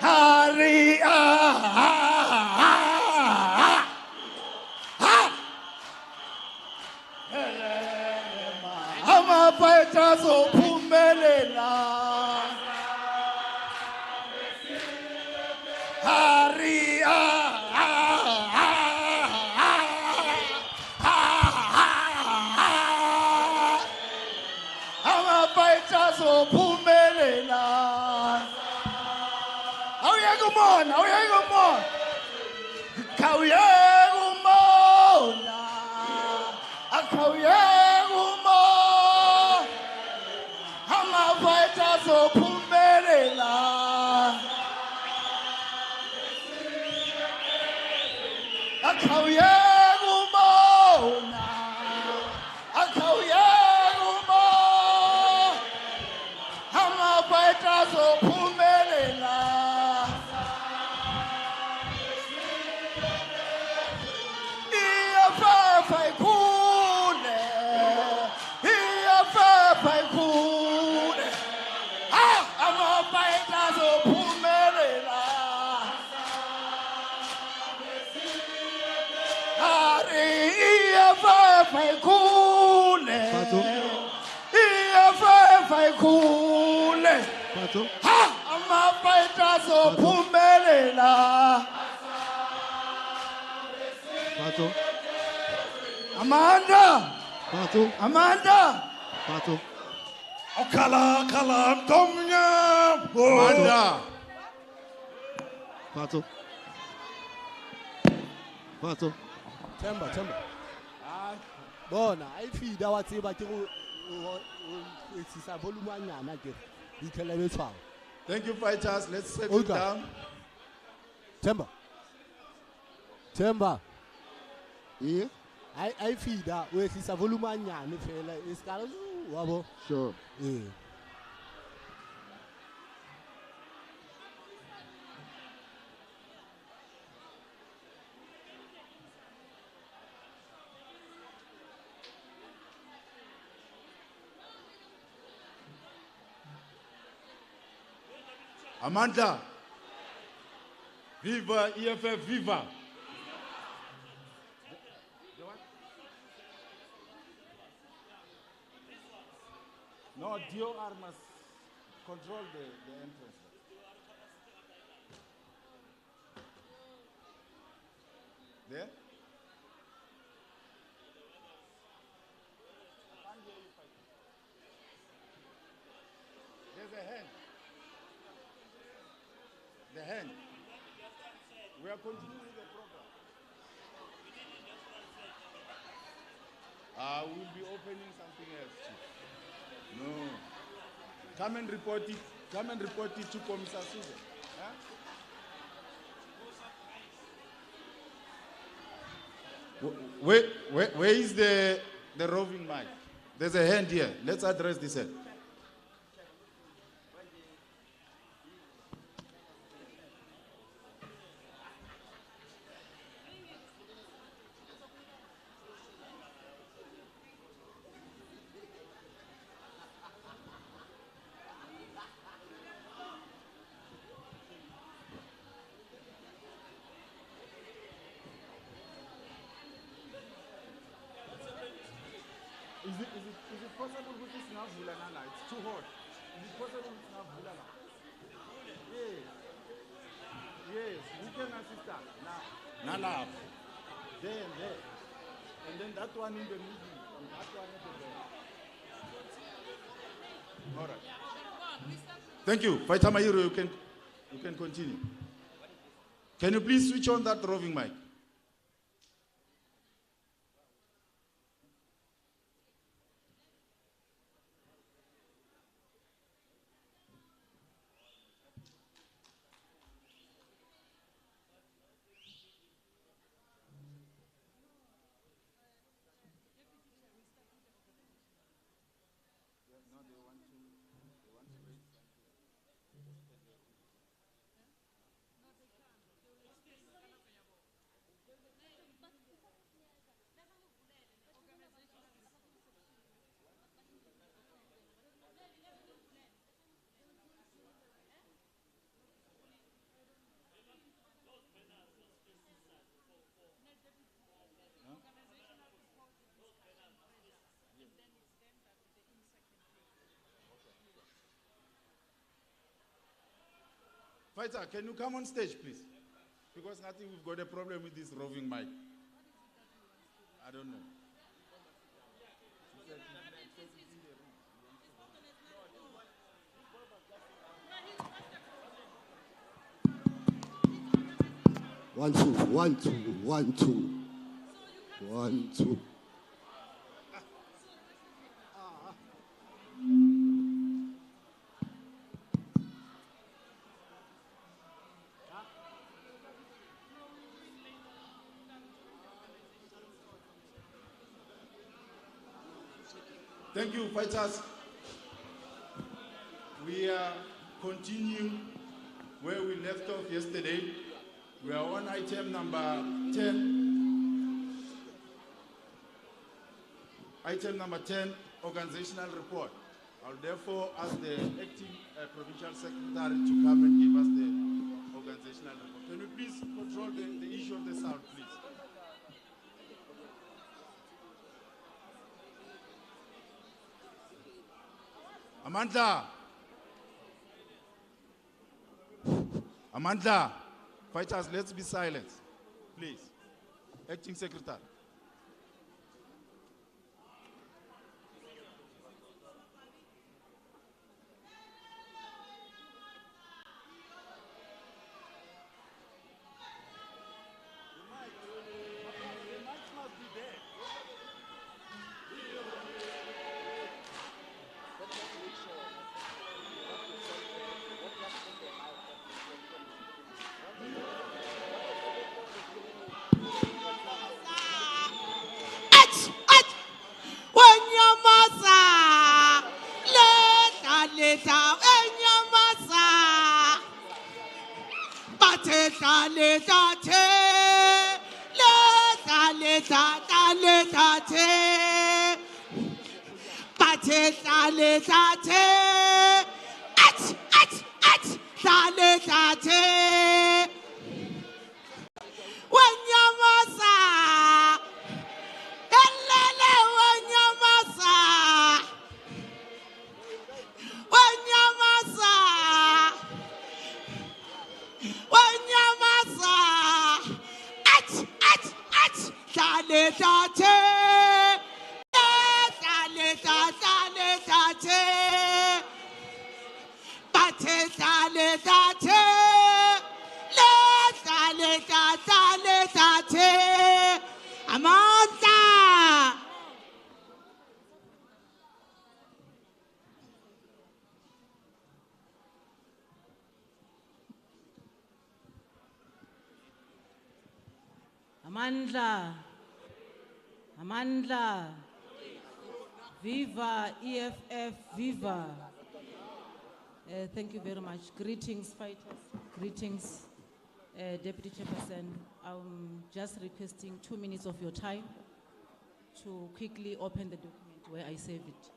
Hari Amapaita so pumelela Hari Amapaita so pumelela. Oh yeah, come on! Oh yeah, come on! Kauyegumona, akauyegumona, amapaita zophumelela. Akauyegumona, akauyegumona, amapaita zophumelela. Amanda. Okala Tomnya. Amanda. Temba. Bona, I feed our table to Thank you, fighters. Let's settle down. Temba. Yeah. I feed that with his volumania and if it's wabo. Sure. Yeah. Amanda. Viva EFF, viva. No, DOR must control the entrance. There? There's a hand. The hand. We are continuing the program. We'll be opening something else, Chief. No. Come and report it. Come and report it to Commissar Susan. Huh? Where is the roving mic? There's a hand here. Let's address this hand. Is it possible with this now Vulana? It's too hot. Is it possible with now Vulana? Yes. Yes. Who can assist us? Now. There. And then that one in the middle. And that one in the back. All right. Thank you. Fighter Mayuro, you can continue. Can you please switch on that roving mic? Fighter, can you come on stage, please? Because I think we've got a problem with this roving mic. I don't know. One, two, 1, 2, 1, 2. 1, 2. Thank you, fighters. We are continuing where we left off yesterday. We are on item number 10. Item number 10, organizational report. I'll therefore ask the acting provincial secretary to come and give us the organizational report. Can you please control the issue of the sound, please? Amanda, fighters, let's be silent, please. Acting Secretary. Amandla, Viva, EFF, Viva. Thank you very much. Greetings, fighters. Greetings, Deputy Chairperson. I'm just requesting 2 minutes of your time to quickly open the document where I save it.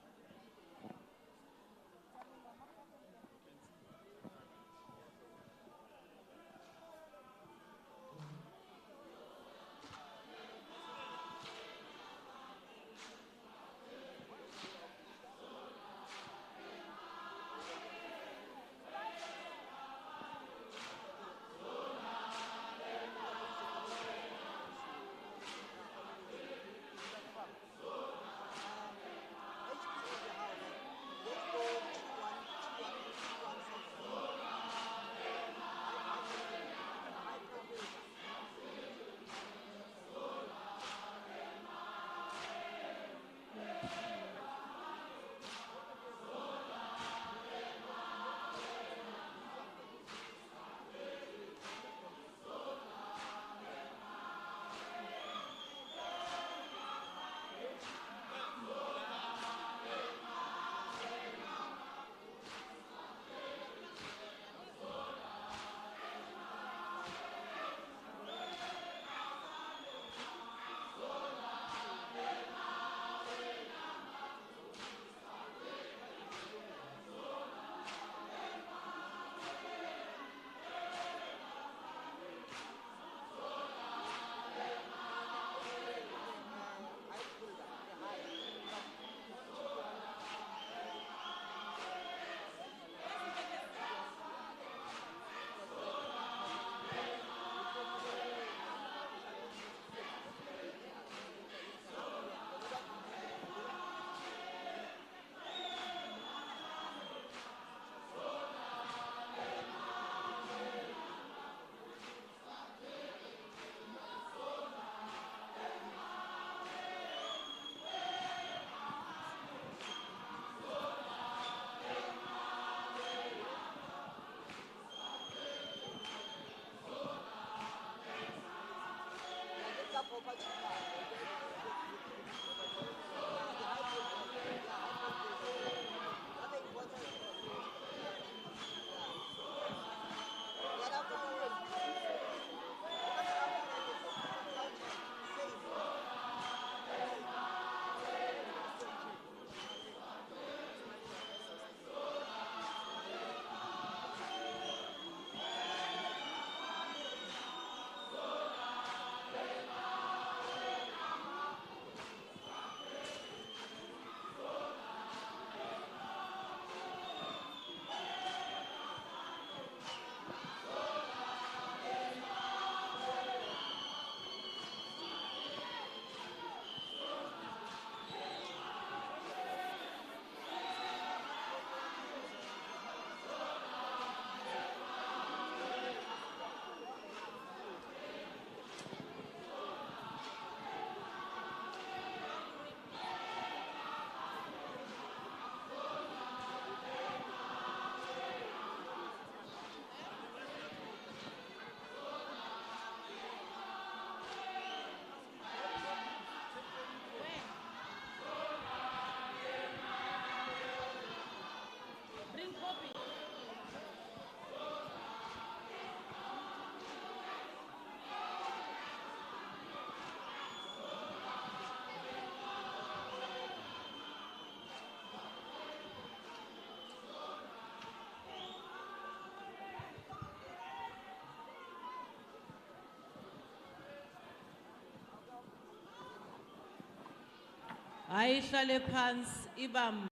Ayihlale phansi ibam.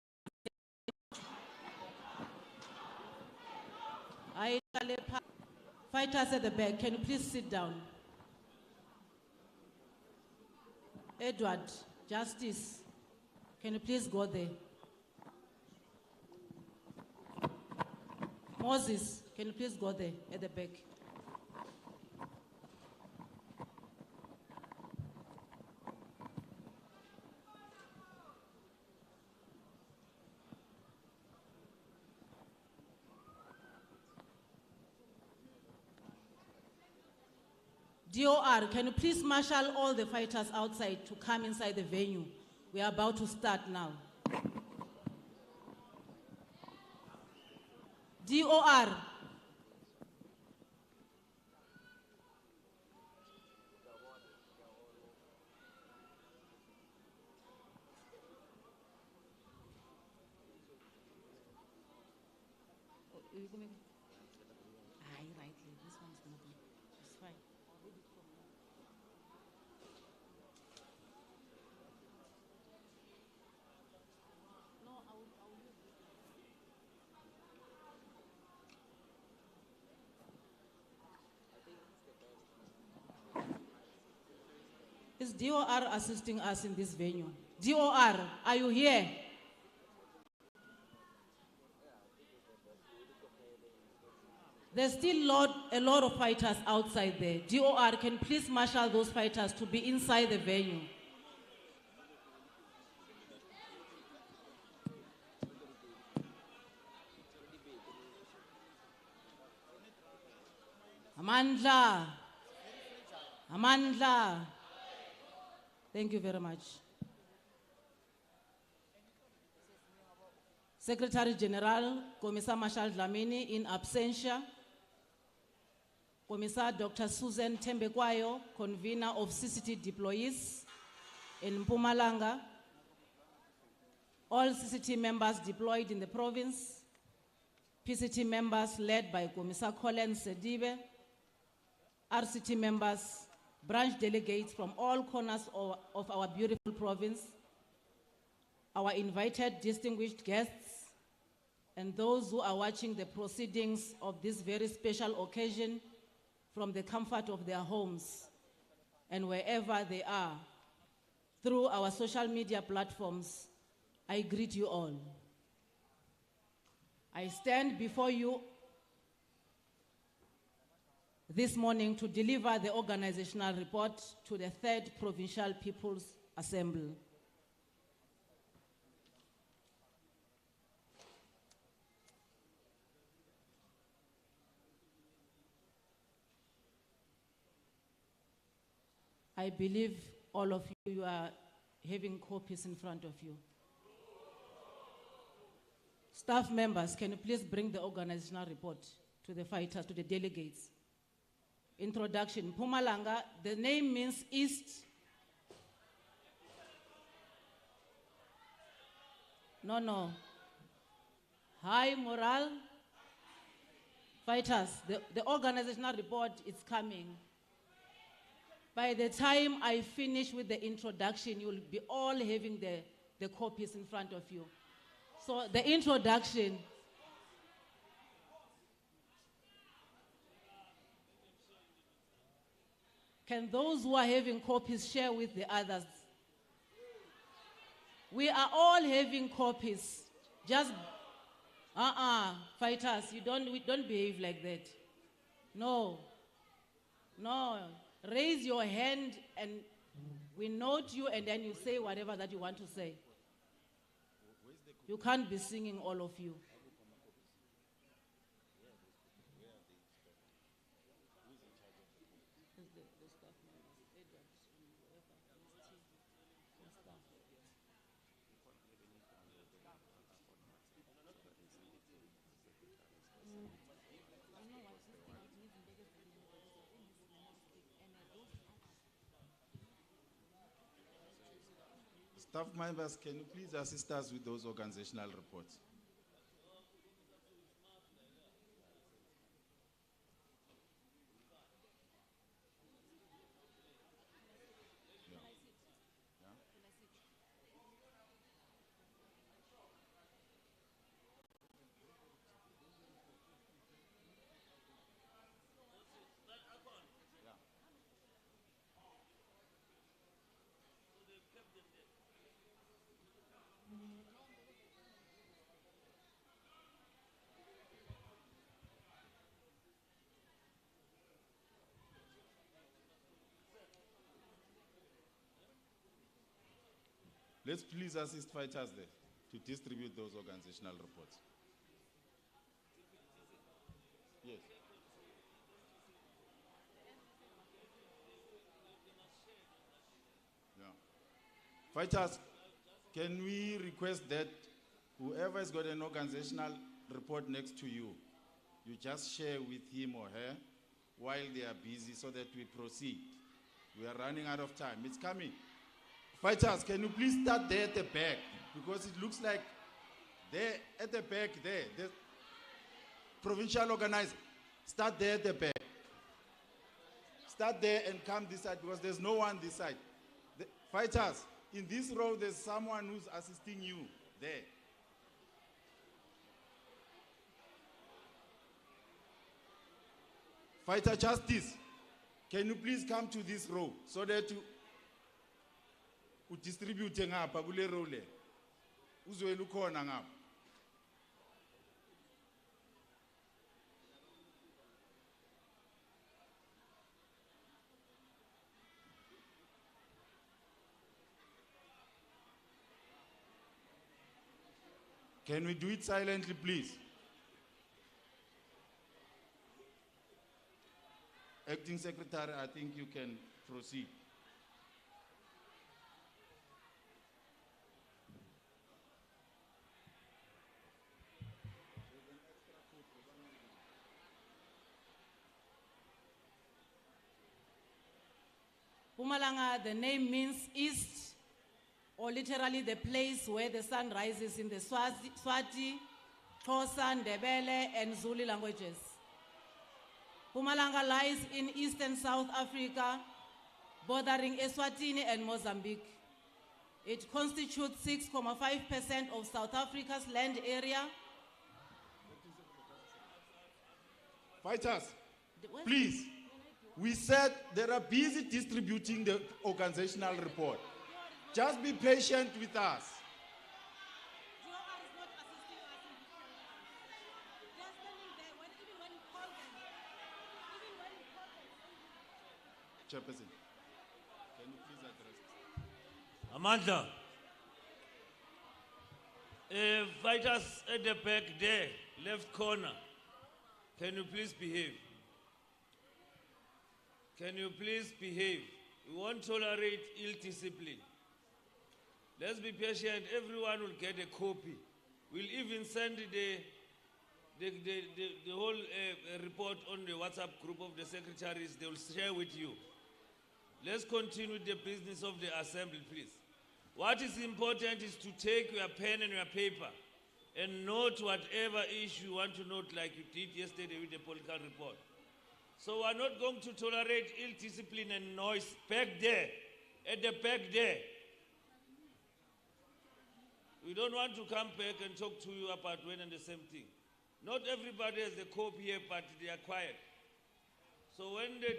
Ayihlale phansi. Fighters at the back, can you please sit down? Edward, Justice, can you please go there? Moses, can you please go there at the back? DOR, can you please marshal all the fighters outside to come inside the venue? We are about to start now. DOR. This one's moving. It's fine. Is DOR assisting us in this venue? DOR, are you here? There's still a lot of fighters outside there. DOR, can please marshal those fighters to be inside the venue? Amandla. Amandla. Thank you very much. Secretary General, Commissar Marshal Dlamini in absentia. Commissar Dr. Susan Tembekwayo, convener of CCT deployees in MPUMALANGA. All CCT members deployed in the province. PCT members led by Commissar Colin Sedibe. RCT members, branch delegates from all corners of our beautiful province. Our invited distinguished guests, and those who are watching the proceedings of this very special occasion from the comfort of their homes and wherever they are, through our social media platforms, I greet you all. I stand before you this morning to deliver the organizational report to the 3rd Provincial People's Assembly. I believe all of you are having copies in front of you. Staff members, can you please bring the organizational report to the fighters, to the delegates? Introduction, MPUMALANGA, the name means East. No. High morale. Fighters, the organizational report is coming. By the time I finish with the introduction, you'll be all having the copies in front of you. So the introduction. Can those who are having copies share with the others? We are all having copies. Just, fighters, we don't behave like that. No. Raise your hand and we note you and then you say whatever that you want to say. You can't be singing, all of you. Staff members, can you please assist us with those organizational reports? Let's please assist fighters there to distribute those organizational reports. Yes. Yeah. Fighters, can we request that whoever has got an organizational report next to you, you just share with him or her while they are busy so that we proceed. We are running out of time. It's coming. Fighters, can you please start there at the back? Because it looks like there at the back there, the provincial organizer, start there at the back. Start there and come this side because there's no one this side. The fighters, in this row, there's someone who's assisting you there. Fighter Justice, can you please come to this row so that you distribute ngapha kule row le. Uzwela ukhona ngapha. Can we do it silently, please? Acting Secretary, I think you can proceed. MPUMALANGA, the name means east, or literally the place where the sun rises in the Swati, Xhosa, Ndebele, and Zulu languages. MPUMALANGA lies in eastern South Africa, bordering Eswatini and Mozambique. It constitutes 6.5% of South Africa's land area. Fighters, please. We said they are busy distributing the organizational report. Just be patient with us. Chairperson, can you please address? Amanda, fighters at the back there, left corner, can you please behave? Can you please behave? We won't tolerate ill discipline. Let's be patient. Everyone will get a copy. We'll even send the whole report on the WhatsApp group of the secretaries. They will share with you. Let's continue with the business of the assembly, please. What is important is to take your pen and your paper and note whatever issue you want to note, like you did yesterday with the political report. So we're not going to tolerate ill discipline and noise back there, at the back there. We don't want to come back and talk to you about one and the same thing. Not everybody has a copy here, but they are quiet. So when the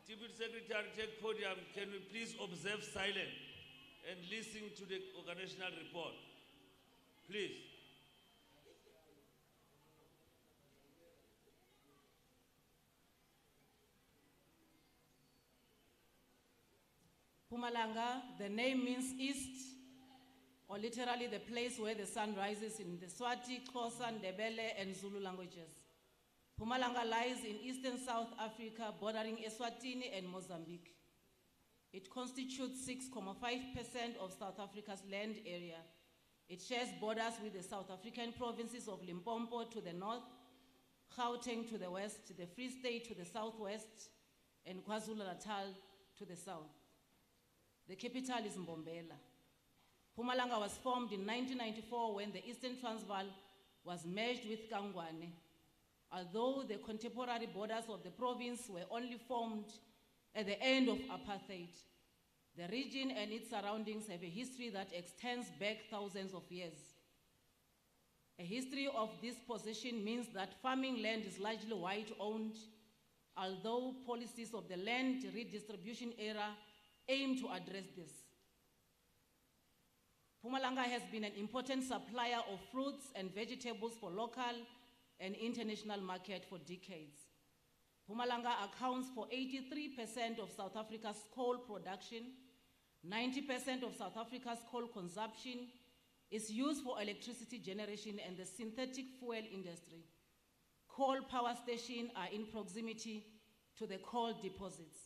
Deputy Secretary take podium, can we please observe silence and listen to the organizational report? Please. MPUMALANGA, the name means east, or literally the place where the sun rises in the Swati, Xhosa, Ndebele, and Zulu languages. MPUMALANGA lies in eastern South Africa, bordering Eswatini and Mozambique. It constitutes 6.5% of South Africa's land area. It shares borders with the South African provinces of Limpopo to the north, Gauteng to the west, the Free State to the southwest, and KwaZulu-Natal to the south. The capital is Mbombela. MPUMALANGA was formed in 1994 when the Eastern Transvaal was merged with Kangwane. Although the contemporary borders of the province were only formed at the end of apartheid, the region and its surroundings have a history that extends back thousands of years. A history of this position means that farming land is largely white-owned, although policies of the land redistribution era aim to address this. MPUMALANGA has been an important supplier of fruits and vegetables for local and international market for decades. MPUMALANGA accounts for 83% of South Africa's coal production, 90% of South Africa's coal consumption is used for electricity generation and the synthetic fuel industry. Coal power stations are in proximity to the coal deposits.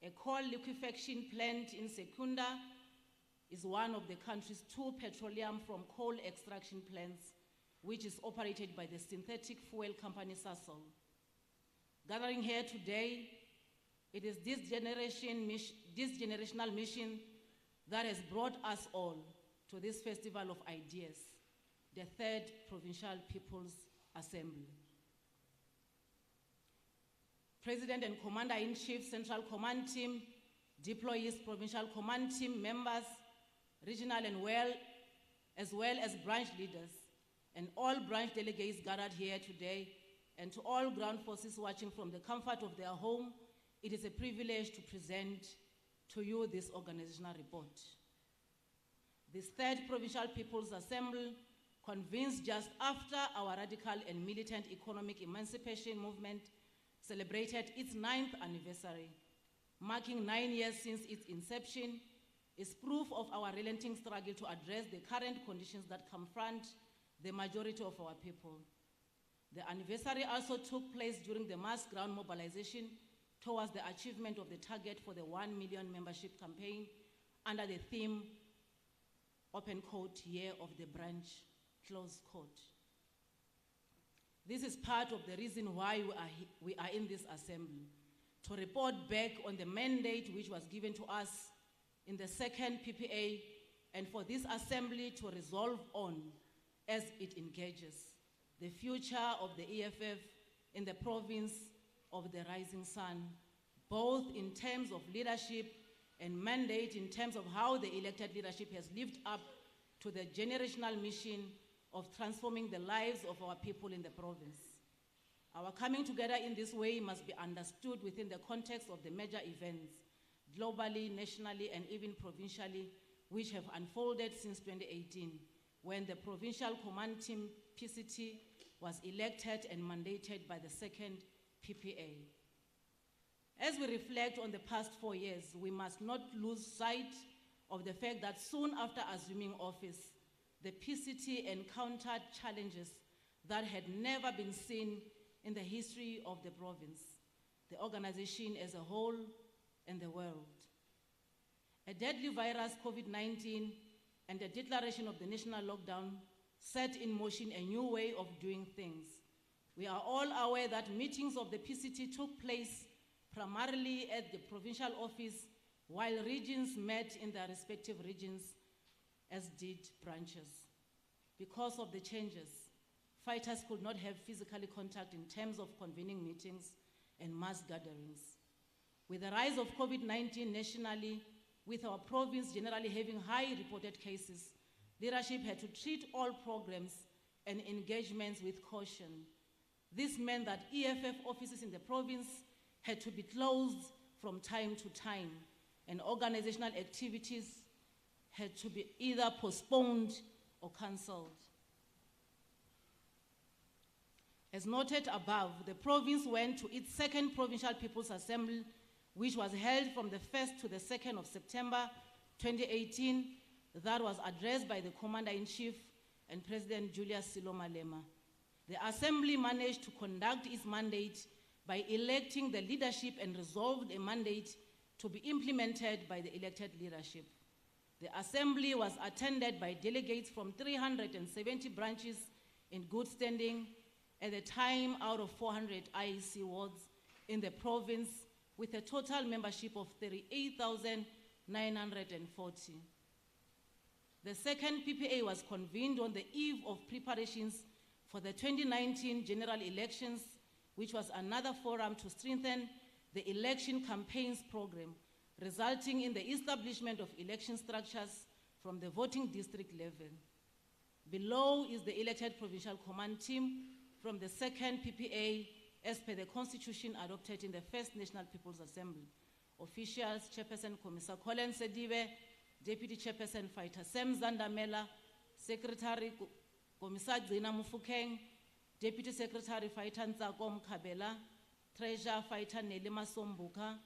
A coal liquefaction plant in Secunda is one of the country's 2 petroleum from coal extraction plants, which is operated by the synthetic fuel company Sasol. Gathering here today, it is this generational mission that has brought us all to this festival of ideas, the 3rd Provincial People's Assembly. President and Commander-in-Chief, Central Command Team, deployees, Provincial Command Team members, regional and as well as branch leaders, and all branch delegates gathered here today, and to all ground forces watching from the comfort of their home, it is a privilege to present to you this organizational report. This 3rd Provincial People's Assembly, convenes just after our radical and militant economic emancipation movement celebrated its 9th anniversary, marking 9 years since its inception, is proof of our relenting struggle to address the current conditions that confront the majority of our people. The anniversary also took place during the mass ground mobilization towards the achievement of the target for the 1 million membership campaign under the theme, open quote, year of the branch, close quote. This is part of the reason why we are in this assembly, to report back on the mandate which was given to us in the 2nd PPA, and for this assembly to resolve on, as it engages, the future of the EFF in the province of the rising sun, both in terms of leadership and mandate in terms of how the elected leadership has lived up to the generational mission of transforming the lives of our people in the province. Our coming together in this way must be understood within the context of the major events, globally, nationally, and even provincially, which have unfolded since 2018, when the Provincial Command Team, PCT, was elected and mandated by the 2nd PPA. As we reflect on the past 4 years, we must not lose sight of the fact that soon after assuming office, the PCT encountered challenges that had never been seen in the history of the province, the organization as a whole, and the world. A deadly virus, COVID-19, and the declaration of the national lockdown set in motion a new way of doing things. We are all aware that meetings of the PCT took place primarily at the provincial office, while regions met in their respective regions, as did branches. Because of the changes, fighters could not have physical contact in terms of convening meetings and mass gatherings. With the rise of COVID-19 nationally, with our province generally having high reported cases, leadership had to treat all programs and engagements with caution. This meant that EFF offices in the province had to be closed from time to time, and organizational activities had to be either postponed or cancelled. As noted above, the province went to its 2nd Provincial People's Assembly, which was held from the 1st to the 2nd of September 2018, that was addressed by the Commander-in-Chief and President Julius Silo Malema. The Assembly managed to conduct its mandate by electing the leadership and resolved a mandate to be implemented by the elected leadership. The Assembly was attended by delegates from 370 branches in good standing at the time out of 400 IEC wards in the province, with a total membership of 38,940. The 2nd PPA was convened on the eve of preparations for the 2019 general elections, which was another forum to strengthen the election campaigns program, resulting in the establishment of election structures from the voting district level. Below is the elected Provincial Command Team from the 2nd PPA as per the constitution adopted in the 1st National People's Assembly. Officials, Chairperson Commissar Colin Sedibe, Deputy Chairperson Fighter Sam Zandamela, Secretary Commissar Zina Mufukeng, Deputy Secretary Fighter Nzakom Kabela, Treasurer Fighter Nelima Sombuka,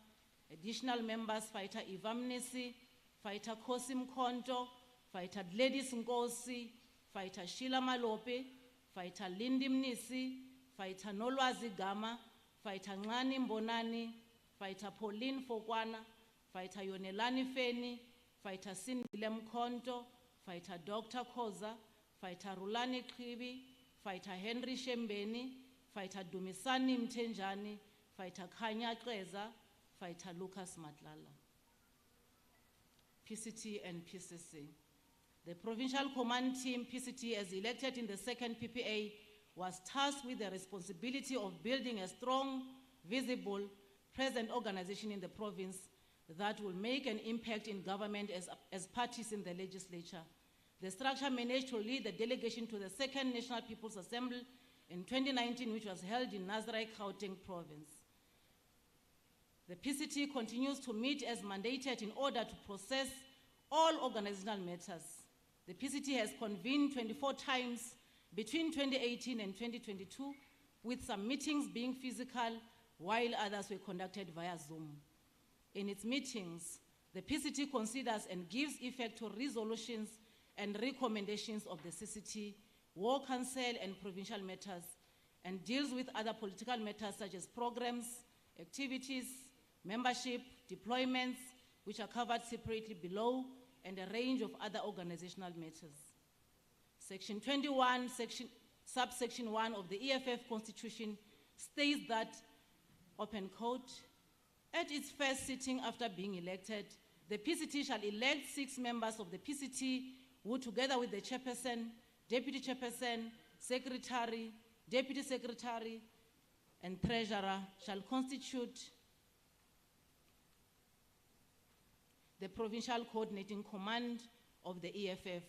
additional members Fighter Ivam Nisi, Fighter Kosi Mkonto, Fighter Gladys Nkosi, Fighter Sheila Malope, Fighter Lindy Mnisi, Fighter Nolwazi Gama, Fighter Ngani Mbonani, Fighter Pauline Fokwana, Fighter Yonelani Feni, Fighter Sindile Mkonto, Fighter Dr. Koza, Fighter Rulani Kribi, Fighter Henry Shembeni, Fighter Dumisani Mtenjani, Fighter Kanya Kreza, Fighter Lucas Matlala. PCT and PCC. The Provincial Command Team, PCT, as elected in the second PPA, was tasked with the responsibility of building a strong, visible, present organization in the province that will make an impact in government as parties in the legislature. The structure managed to lead the delegation to the Second National People's Assembly in 2019, which was held in Nazaré, Gauteng province. The PCT continues to meet as mandated in order to process all organizational matters. The PCT has convened 24 times between 2018 and 2022, with some meetings being physical while others were conducted via Zoom. In its meetings, the PCT considers and gives effect to resolutions and recommendations of the CCT, War Council and provincial matters, and deals with other political matters such as programs, activities, membership, deployments, which are covered separately below, and a range of other organizational matters. Section 21, subsection 1 of the EFF Constitution states that, open quote, at its first sitting after being elected, the PCT shall elect 6 members of the PCT who, together with the chairperson, deputy chairperson, secretary, deputy secretary, and treasurer, shall constitute the Provincial Coordinating Command of the EFF.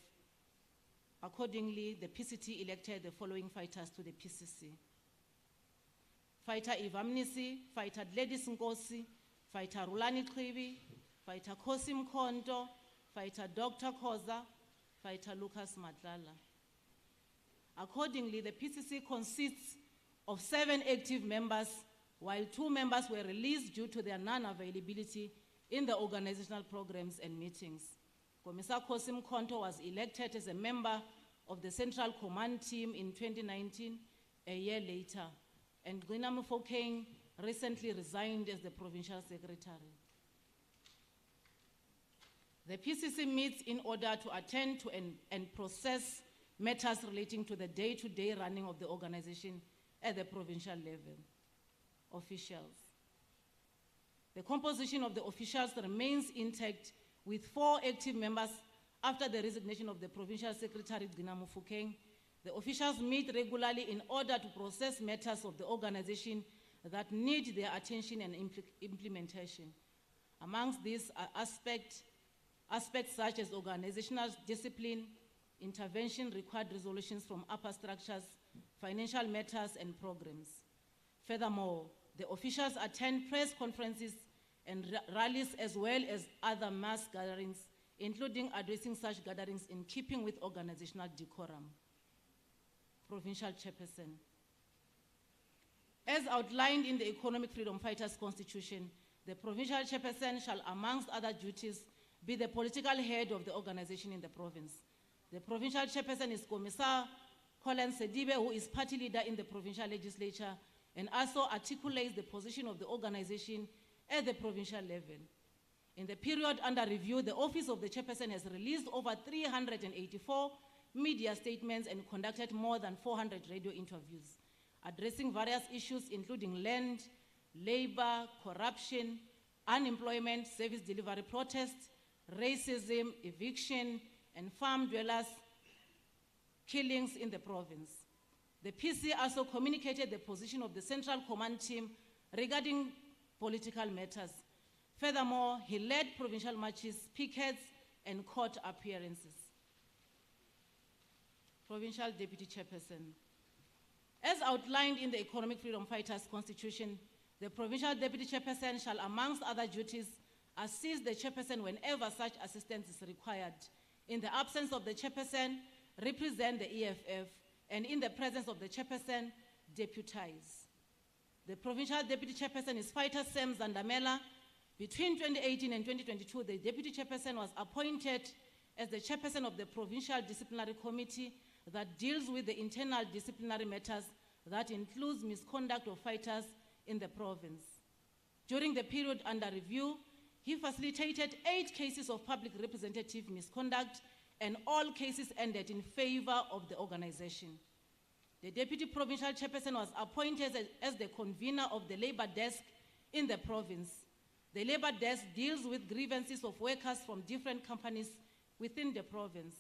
Accordingly, the PCT elected the following fighters to the PCC. Fighter Ivamnisi, Fighter Gladys Nkosi, Fighter Rulani Kribi, Fighter Kosi Mkonto, Fighter Dr. Koza, Fighter Lucas Matlala. Accordingly, the PCC consists of 7 active members, while 2 members were released due to their non-availability in the organizational programs and meetings. Commissar Kosi Mkonto was elected as a member of the Central Command Team in 2019, a year later, and Gwina Mofokeng recently resigned as the Provincial Secretary. The PCC meets in order to attend to and process matters relating to the day-to-day running of the organization at the provincial level. Officials. The composition of the officials remains intact with 4 active members after the resignation of the Provincial Secretary, Gwina Mofokeng. The officials meet regularly in order to process matters of the organization that need their attention and implementation. Amongst these are aspects such as organizational discipline, intervention, required resolutions from upper structures, financial matters, and programs. Furthermore, the officials attend press conferences and rallies as well as other mass gatherings, including addressing such gatherings in keeping with organizational decorum. Provincial Chairperson. As outlined in the Economic Freedom Fighters Constitution, the Provincial Chairperson shall, amongst other duties, be the political head of the organization in the province. The Provincial Chairperson is Commissar Colin Sedibe, who is party leader in the provincial legislature and also articulates the position of the organization at the provincial level. In the period under review, the Office of the Chairperson has released over 384 media statements and conducted more than 400 radio interviews, addressing various issues including land, labor, corruption, unemployment, service delivery protests, racism, eviction, and farm dwellers killings in the province. The PC also communicated the position of the Central Command Team regarding political matters. Furthermore, he led provincial marches, pickets, and court appearances. Provincial Deputy Chairperson. As outlined in the Economic Freedom Fighters Constitution, the Provincial Deputy Chairperson shall, amongst other duties, assist the Chairperson whenever such assistance is required. In the absence of the Chairperson, represent the EFF, and in the presence of the Chairperson, deputize. The Provincial Deputy Chairperson is Fighter Sam Zandamela, Between 2018 and 2022, the deputy chairperson was appointed as the chairperson of the Provincial Disciplinary Committee that deals with the internal disciplinary matters that includes misconduct of fighters in the province. During the period under review, he facilitated 8 cases of public representative misconduct, and all cases ended in favor of the organization. The deputy provincial chairperson was appointed as the convener of the labor desk in the province. The labor desk deals with grievances of workers from different companies within the province.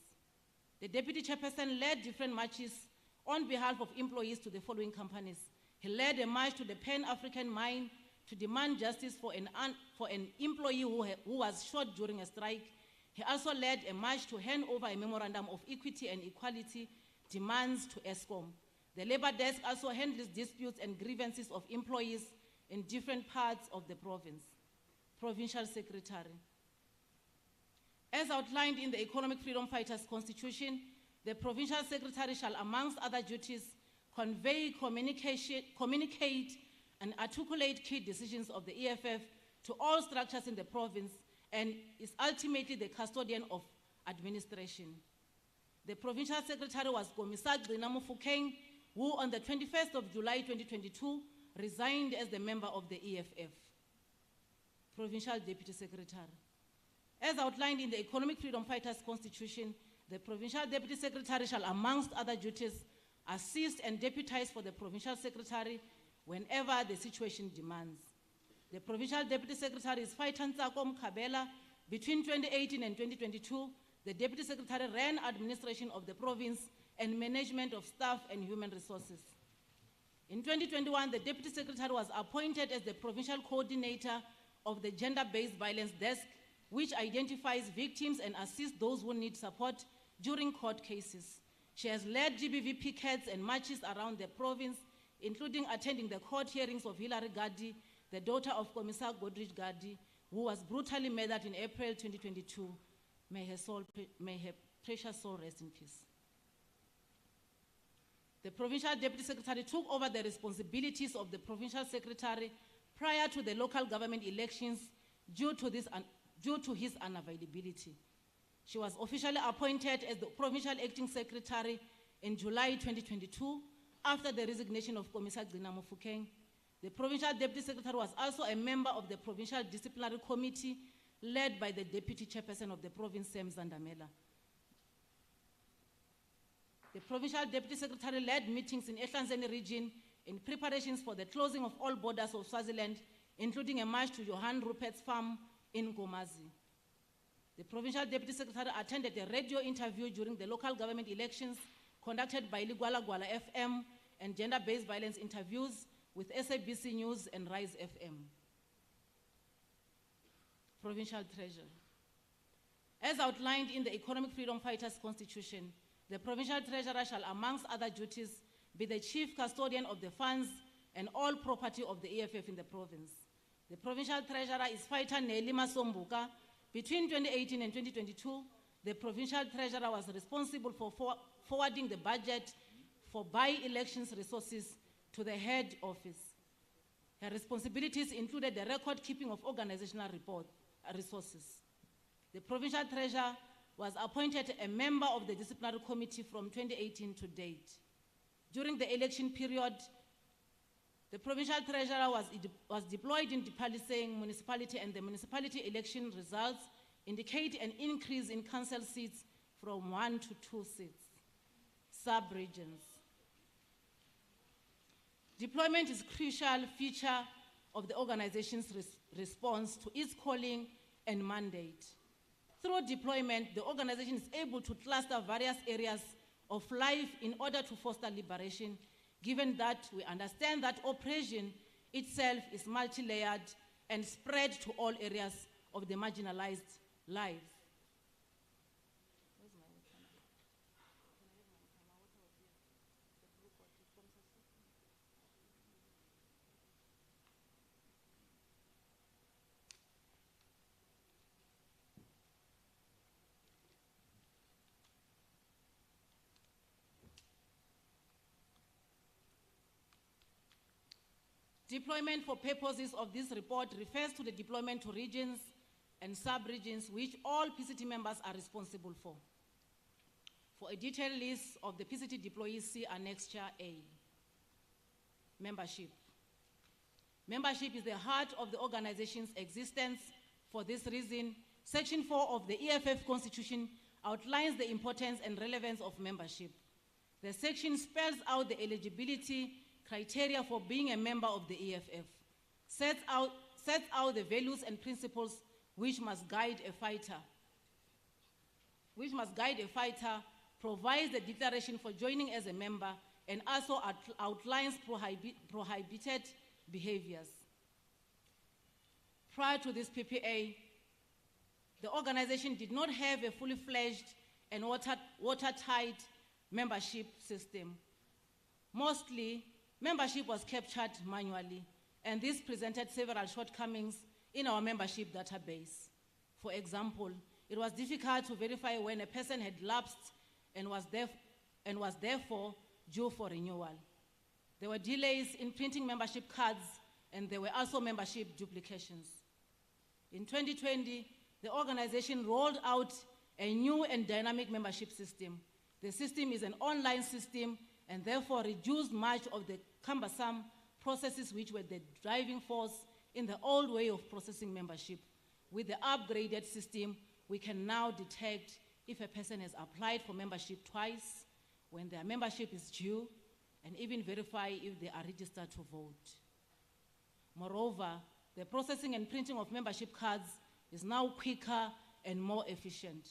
The deputy chairperson led different marches on behalf of employees to the following companies. He led a march to the Pan-African mine to demand justice for an employee who was shot during a strike. He also led a march to hand over a memorandum of equity and equality demands to ESCOM. The labor desk also handles disputes and grievances of employees in different parts of the province. Provincial Secretary. As outlined in the Economic Freedom Fighters Constitution, the Provincial Secretary shall, amongst other duties, convey, communicate, and articulate key decisions of the EFF to all structures in the province, and is ultimately the custodian of administration. The Provincial Secretary was Commissar Gcina Mofokeng, who on the 21st of July 2022 resigned as the member of the EFF. Provincial Deputy Secretary. As outlined in the Economic Freedom Fighters Constitution, the Provincial Deputy Secretary shall, amongst other duties, assist and deputize for the Provincial Secretary whenever the situation demands. The Provincial Deputy Secretary is Faitantsako Mkhabela. Between 2018 and 2022, the Deputy Secretary ran administration of the province and management of staff and human resources. In 2021, the Deputy Secretary was appointed as the Provincial Coordinator of the Gender-Based Violence Desk, which identifies victims and assists those who need support during court cases. She has led GBV pickets and marches around the province, including attending the court hearings of Hilary Gadi, the daughter of Commissar Godrich Gadi, who was brutally murdered in April 2022. May her precious soul rest in peace. The Provincial Deputy Secretary took over the responsibilities of the Provincial Secretary prior to the local government elections due to his unavailability. She was officially appointed as the Provincial Acting Secretary in July 2022 after the resignation of Commissar Gcina Mofokeng. The Provincial Deputy Secretary was also a member of the Provincial Disciplinary Committee led by the Deputy Chairperson of the province, Sam Zandamela. The Provincial Deputy Secretary led meetings in Ehlanzeni region in preparations for the closing of all borders of Swaziland, including a march to Johan Rupert's farm in Gomazi. The Provincial Deputy Secretary attended a radio interview during the local government elections conducted by Ligwala Gwala FM and gender-based violence interviews with SABC News and Rise FM. Provincial Treasury. As outlined in the Economic Freedom Fighters Constitution, the Provincial Treasurer shall, amongst other duties, be the chief custodian of the funds and all property of the EFF in the province. The Provincial Treasurer is Fighter Nelly Masombuka. Between 2018 and 2022, the Provincial Treasurer was responsible for forwarding the budget for by-elections resources to the head office. Her responsibilities included the record-keeping of organizational resources. The Provincial Treasurer was appointed a member of the Disciplinary Committee from 2018 to date. During the election period, the Provincial Treasurer was deployed in Dipaliseng municipality, and the municipality election results indicate an increase in council seats from 1 to 2 seats. Sub-regions. Deployment is a crucial feature of the organization's response to its calling and mandate. Through deployment, the organization is able to cluster various areas of life in order to foster liberation, given that we understand that oppression itself is multi-layered and spread to all areas of the marginalized lives. Deployment for purposes of this report refers to the deployment to regions and sub-regions which all PCT members are responsible for. For a detailed list of the PCT deployees, see Annexure A. Membership. Membership is the heart of the organization's existence. For this reason, Section 4 of the EFF Constitution outlines the importance and relevance of membership. The section spells out the eligibility criteria for being a member of the EFF, sets out the values and principles which must guide a fighter, provides the declaration for joining as a member, and also outlines prohibited behaviors. Prior to this PPA, the organization did not have a fully fledged and watertight membership system. Mostly, membership was captured manually, and this presented several shortcomings in our membership database. For example, it was difficult to verify when a person had lapsed and was therefore due for renewal. There were delays in printing membership cards, and there were also membership duplications. In 2020, the organization rolled out a new and dynamic membership system. The system is an online system and therefore reduced much of the cumbersome processes which were the driving force in the old way of processing membership. With the upgraded system, we can now detect if a person has applied for membership twice, when their membership is due, and even verify if they are registered to vote. Moreover, the processing and printing of membership cards is now quicker and more efficient.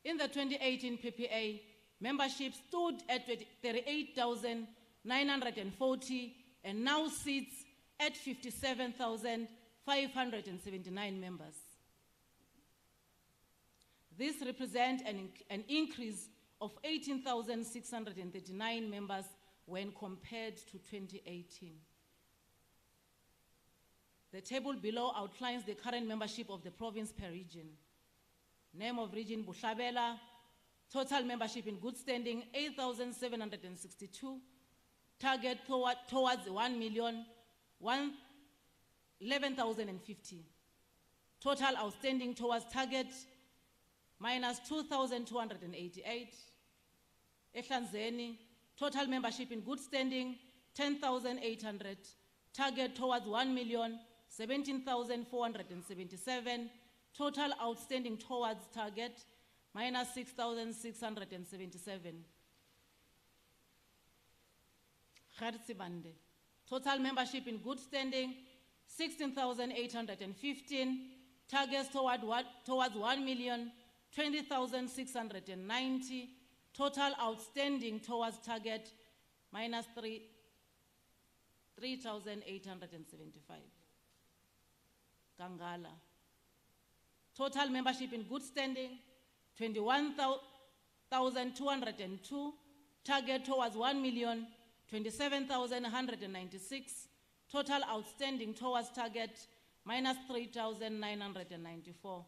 In the 2018 PPA, membership stood at 38,940 and now sits at 57,579 members. This represents an increase of 18,639 members when compared to 2018. The table below outlines the current membership of the province per region. Name of region, Bushbuckridge. Total membership in good standing, 8,762. Target towards 11,050. Total outstanding towards target, minus 2,288. Ehlanzeni, total membership in good standing, 10,800. Target towards 1,017,477. Total outstanding towards target, minus 6,677. Khartsibande, total membership in good standing, 16,815. Targets towards 1,020,690. Total outstanding towards target, minus 3,875. Kangala, total membership in good standing, 21,202. Target towards 1,027,196. Total outstanding towards target, minus 3,994.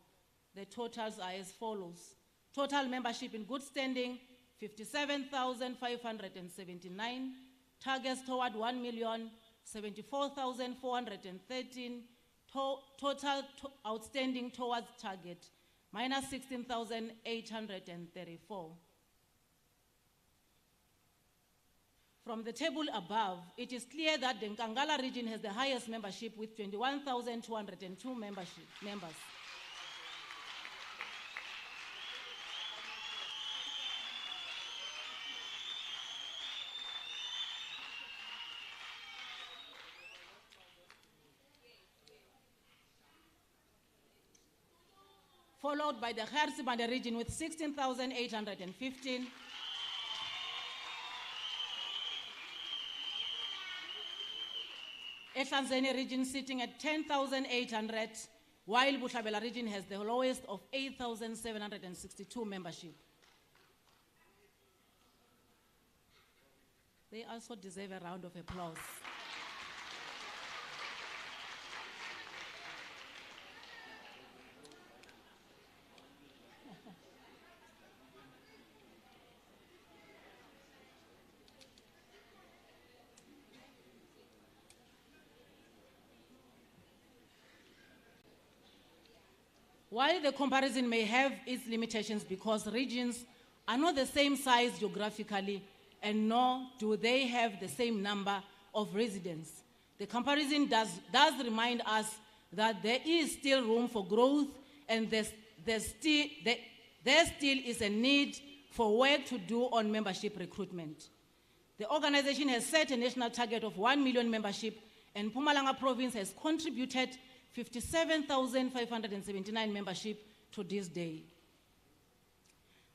The totals are as follows. Total membership in good standing, 57,579. Targets toward 1,074,413. Total outstanding towards target, minus 16,834. From the table above, it is clear that the Nkangala region has the highest membership with 21,202 members. Followed by the Khartsibande region with 16,815. Ehlanzeni region sitting at 10,800, while Bushbuckridge region has the lowest of 8,762 membership. They also deserve a round of applause. While the comparison may have its limitations because regions are not the same size geographically and nor do they have the same number of residents, the comparison does remind us that there is still room for growth and there still is a need for work to do on membership recruitment. The organization has set a national target of 1 million membership, and MPUMALANGA province has contributed 57,579 membership to this day.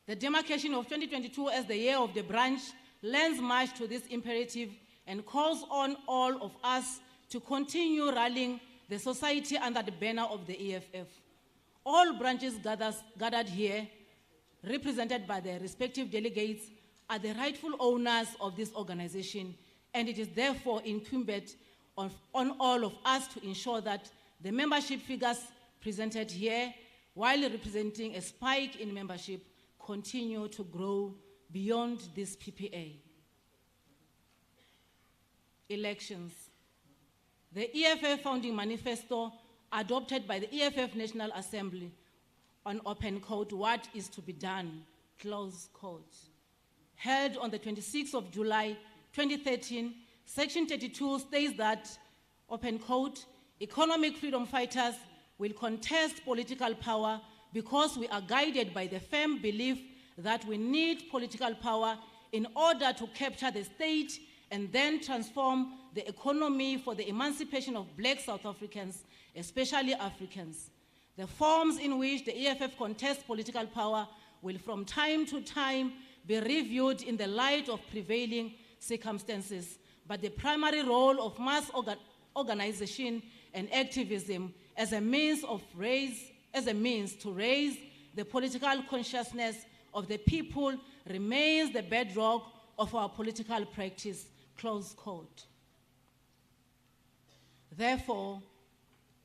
The demarcation of 2022 as the year of the branch lends much to this imperative and calls on all of us to continue rallying the society under the banner of the EFF. All branches gathered here, represented by their respective delegates, are the rightful owners of this organization, and it is therefore incumbent on all of us to ensure that the membership figures presented here, while representing a spike in membership, continue to grow beyond this PPA. Elections. The EFF founding manifesto adopted by the EFF National Assembly on open quote, what is to be done, close quote, held on the 26th of July 2013, Section 32 states that, open quote, economic freedom fighters will contest political power because we are guided by the firm belief that we need political power in order to capture the state and then transform the economy for the emancipation of Black South Africans, especially Africans. The forms in which the EFF contests political power will from time to time be reviewed in the light of prevailing circumstances, but the primary role of mass organization and activism as a means to raise the political consciousness of the people remains the bedrock of our political practice, close quote. Therefore,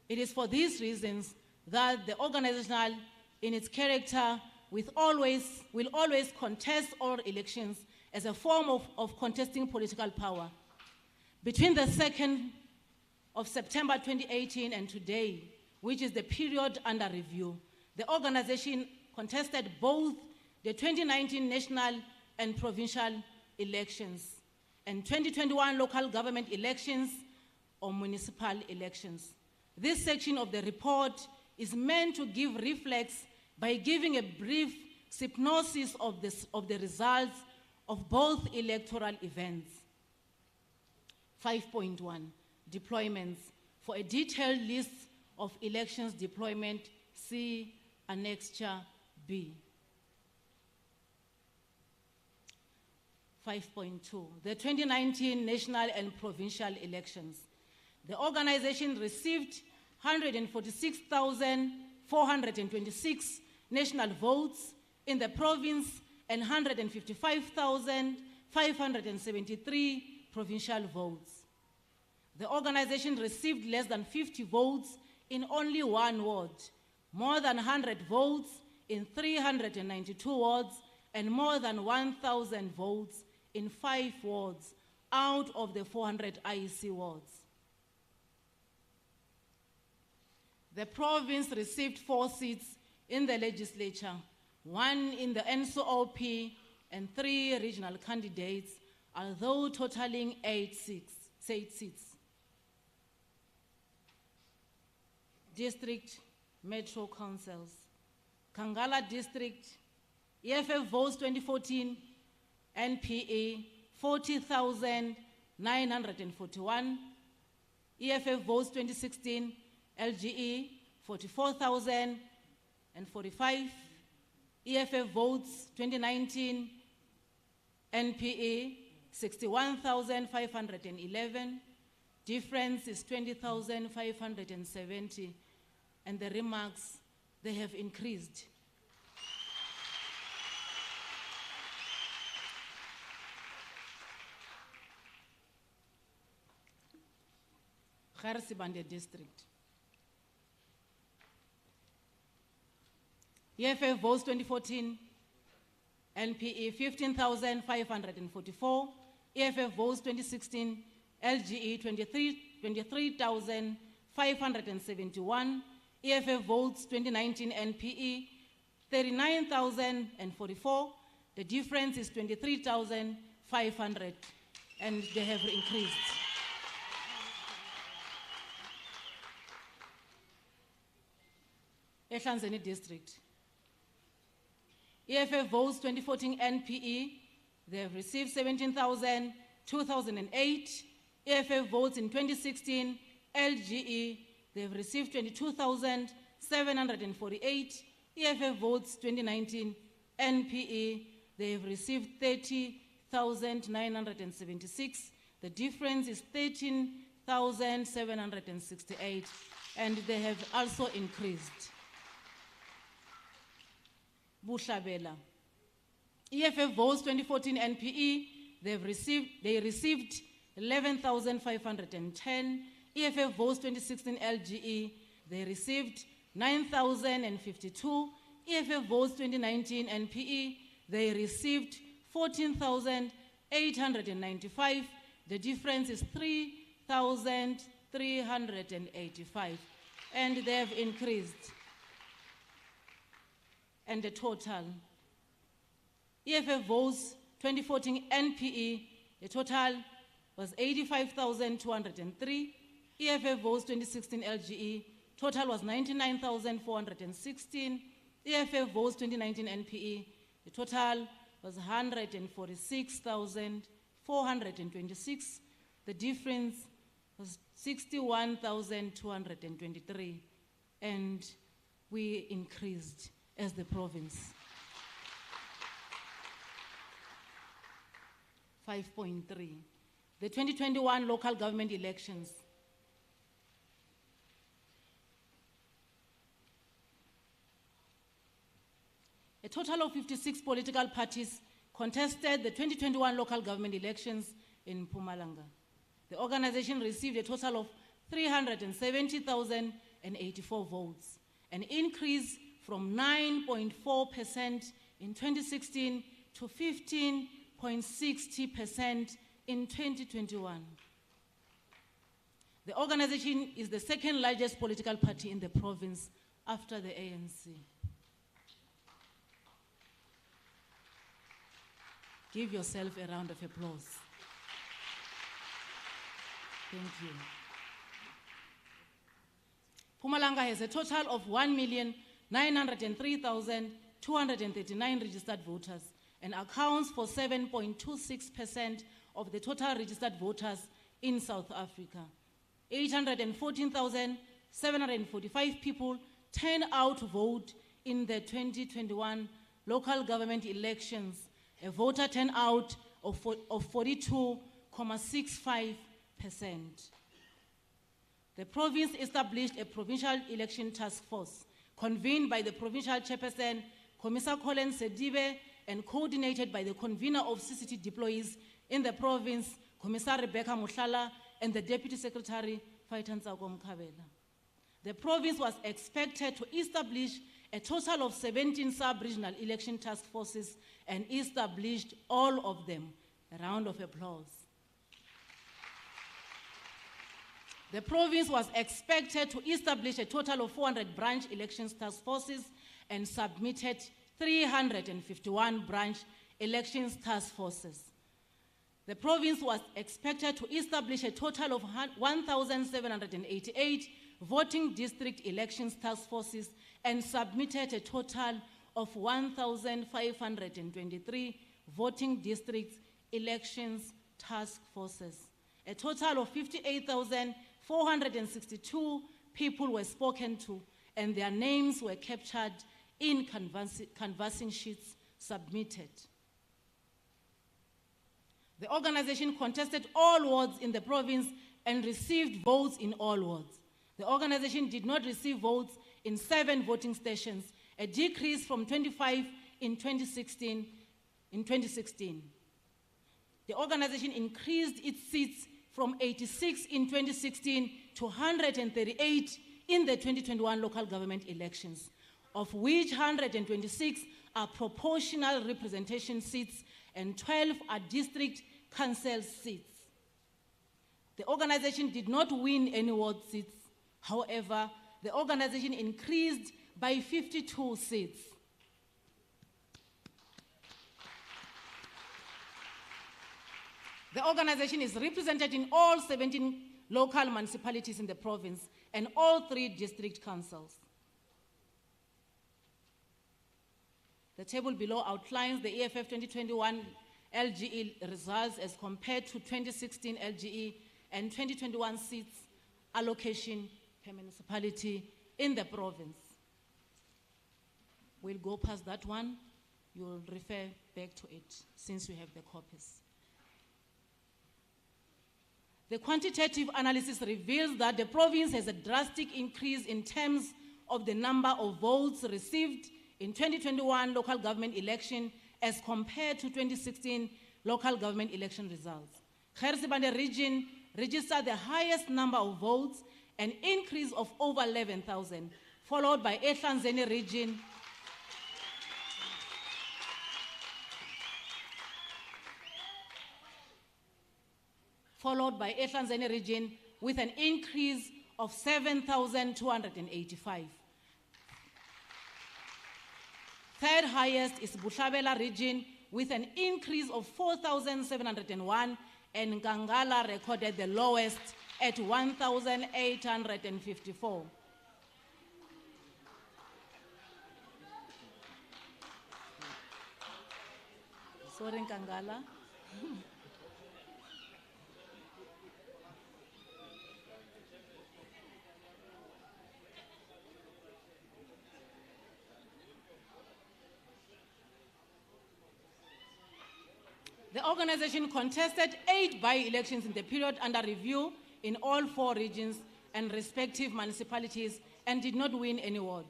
it is for these reasons that the organizational, in its character, will always contest all elections as a form of contesting political power. Between the 2nd of September 2018 and today, which is the period under review, the organization contested both the 2019 national and provincial elections and 2021 local government elections or municipal elections. This section of the report is meant to give reflex by giving a brief synopsis of the results of both electoral events. 5.1, deployments. For a detailed list of elections deployment, see Annexure B. 5.2, the 2019 national and provincial elections. The organization received 146,426 national votes in the province and 155,573 provincial votes. The organization received less than 50 votes in only one ward, more than 100 votes in 392 wards, and more than 1,000 votes in 5 wards out of the 400 IEC wards. The province received 4 seats in the legislature, 1 in the NCOP and 3 regional candidates, although totaling 8 seats. District Metro Councils. Kangala District, EFF votes 2014, NPA 40,941, EFF votes 2016, LGE 44,045, EFF votes 2019, NPA 61,511, difference is 20,570, and the remarks, they have increased. Garisibande District. EFF votes 2014, NPE 15,544, EFF votes 2016, LGE 23,571, EFF votes 2019 NPE 39,044. The difference is 23,500, and they have increased. Ehlanzeni district. EFF votes 2014 NPE, they have received 17,000, 2008. EFF votes in 2016 LGE, they have received 22,748. EFF votes 2019 NPE, they have received 30,976. The difference is 13,768, and they have also increased. Bushabela. EFF votes 2014 NPE, they received 11,510. EFF votes 2016 LGE, they received 9,052. EFF votes 2019 NPE, they received 14,895. The difference is 3,385, and they have increased. And the total. EFF votes 2014 NPE, the total was 85,203. EFF votes 2016 LGE, total was 99,416. EFF votes 2019 NPE, the total was 146,426. The difference was 61,223, and we increased as the province. 5.3. The 2021 local government elections. A total of 56 political parties contested the 2021 local government elections in MPUMALANGA. The organization received a total of 370,084 votes, an increase from 9.4% in 2016 to 15.60% in 2021. The organization is the second largest political party in the province after the ANC. Give yourself a round of applause. Thank you. MPUMALANGA has a total of 1,903,239 registered voters and accounts for 7.26% of the total registered voters in South Africa. 814,745 people turned out to vote in the 2021 local government elections, a voter turnout of 42.65%. The province established a provincial election task force convened by the provincial chairperson, Commissar Colin Sedibe, and coordinated by the convener of CCT deployees in the province, Commissar Rebecca Mushala, and the Deputy Secretary, Faitantsako Mkhabela. The province was expected to establish a total of 17 sub-regional election task forces and established all of them. A round of applause. The province was expected to establish a total of 400 branch elections task forces and submitted 351 branch elections task forces. The province was expected to establish a total of 1,788 voting district elections task forces and submitted a total of 1,523 voting district elections task forces. A total of 58,462 people were spoken to, and their names were captured in canvassing sheets submitted. The organization contested all wards in the province and received votes in all wards. The organization did not receive votes in 7 voting stations, a decrease from 25 in 2016. The organization increased its seats from 86 in 2016 to 138 in the 2021 local government elections, of which 126 are proportional representation seats and 12 are district council seats. The organization did not win any ward seats. However, the organization increased by 52 seats. The organization is represented in all 17 local municipalities in the province and all 3 district councils. The table below outlines the EFF 2021 LGE results as compared to 2016 LGE and 2021 seats allocation per municipality in the province. We'll go past that one. You'll refer back to it since you have the copies. The quantitative analysis reveals that the province has a drastic increase in terms of the number of votes received in 2021 local government election as compared to 2016 local government election results. Khersibande region registered the highest number of votes, an increase of over 11,000, followed by Ehlanzeni region, with an increase of 7,285. Third highest is Bushbuckridge region with an increase of 4,701, and Nkangala recorded the lowest at 1,854. Sorry, Nkangala. The organization contested 8 by-elections in the period under review in all 4 regions and respective municipalities and did not win any ward.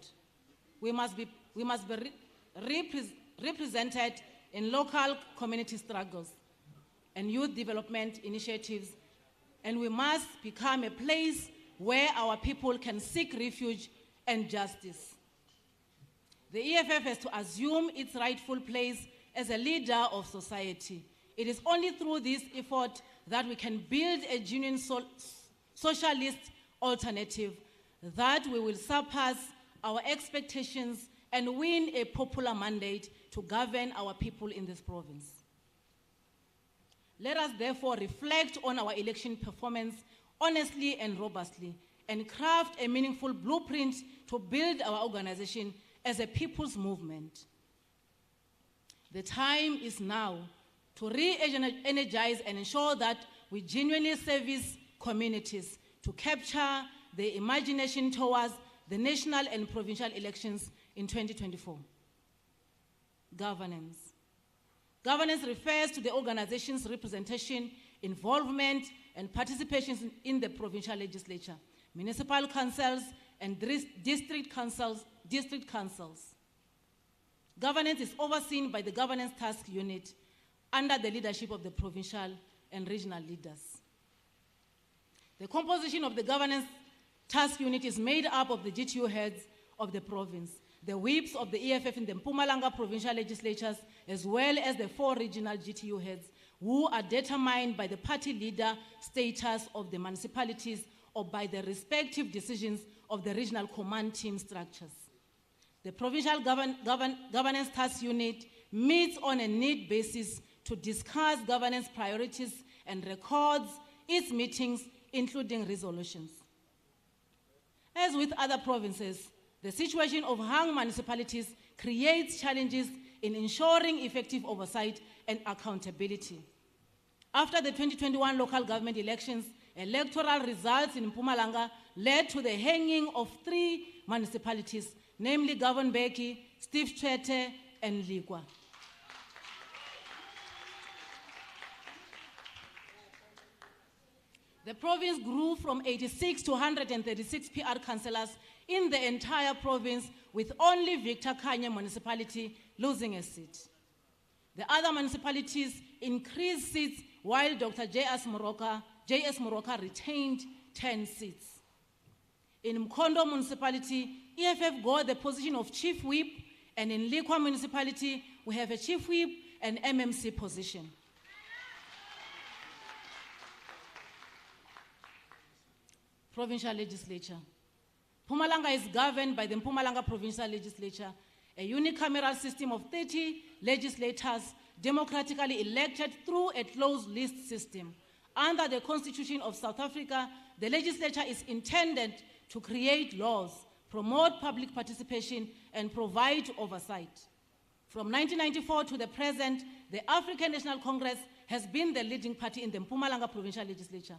We must be represented in local community struggles and youth development initiatives, and we must become a place where our people can seek refuge and justice. The EFF has to assume its rightful place as a leader of society. It is only through this effort that we can build a genuine socialist alternative, that we will surpass our expectations and win a popular mandate to govern our people in this province. Let us therefore reflect on our election performance honestly and robustly and craft a meaningful blueprint to build our organization as a people's movement. The time is now to re-energize and ensure that we genuinely service communities to capture the imagination towards the national and provincial elections in 2024. Governance. Governance refers to the organization's representation, involvement, and participation in the provincial legislature, municipal councils, and district councils. Governance is overseen by the Governance Task Unit under the leadership of the provincial and regional leaders. The composition of the Governance Task Unit is made up of the GTU heads of the province, the whips of the EFF in the MPUMALANGA provincial legislatures, as well as the 4 regional GTU heads, who are determined by the party leader status of the municipalities or by the respective decisions of the regional command team structures. The Provincial Governance Task Unit meets on a need basis to discuss governance priorities and records its meetings, including resolutions. As with other provinces, the situation of hung municipalities creates challenges in ensuring effective oversight and accountability. After the 2021 local government elections, electoral results in MPUMALANGA led to the hanging of 3 municipalities, namely Governbeki, Steve Tshwete, and Ligwa. The province grew from 86 to 136 PR councillors in the entire province, with only Victor Khanye municipality losing a seat. The other municipalities increased seats, while Dr. J.S. Moroka retained 10 seats. In Mkondo municipality, EFF got the position of chief whip, and in Likwa municipality, we have a chief whip and MMC position. Provincial legislature. Mpumalanga is governed by the Mpumalanga Provincial Legislature, a unicameral system of 30 legislators democratically elected through a closed list system. Under the Constitution of South Africa, the legislature is intended to create laws, promote public participation, and provide oversight. From 1994 to the present, the African National Congress has been the leading party in the Mpumalanga Provincial Legislature.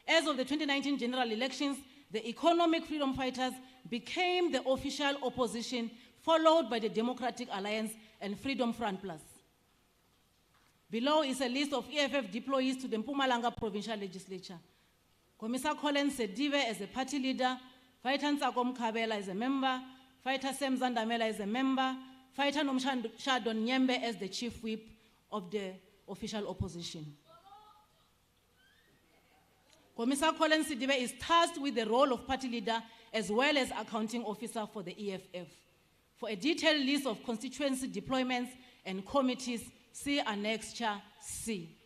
As of the 2019 general elections, the Economic Freedom Fighters became the official opposition, followed by the Democratic Alliance and Freedom Front Plus. Below is a list of EFF deployees to the Mpumalanga Provincial Legislature. Commissar Colin Sedive as a party leader, Fighter Ntsako Mkhabela as a member, Fighter Sam Zandamela as a member, Fighter Nomshadon Nyembe as the chief whip of the official opposition. Commissar Colin Sedive is tasked with the role of party leader as well as accounting officer for the EFF. For a detailed list of constituency deployments and committees, see Annexure C.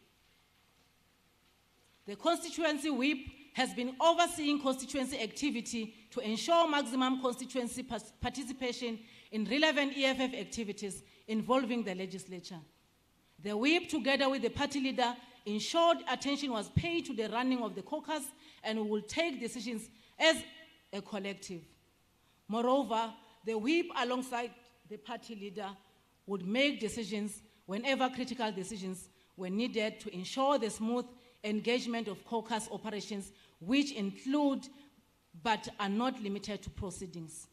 The constituency whip has been overseeing constituency activity to ensure maximum constituency participation in relevant EFF activities involving the legislature. The whip, together with the party leader, ensured attention was paid to the running of the caucus and will take decisions as a collective. Moreover, the whip, alongside the party leader, would make decisions whenever critical decisions were needed to ensure the smooth engagement of caucus operations, which include but are not limited to proceedings.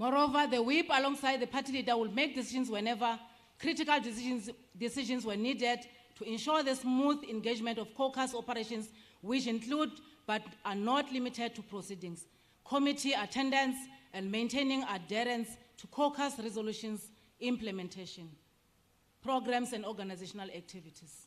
Moreover, the whip, alongside the party leader, will make decisions whenever critical decisions were needed to ensure the smooth engagement of caucus operations, which include but are not limited to proceedings, committee attendance, and maintaining adherence to caucus resolutions implementation, programs, and organizational activities.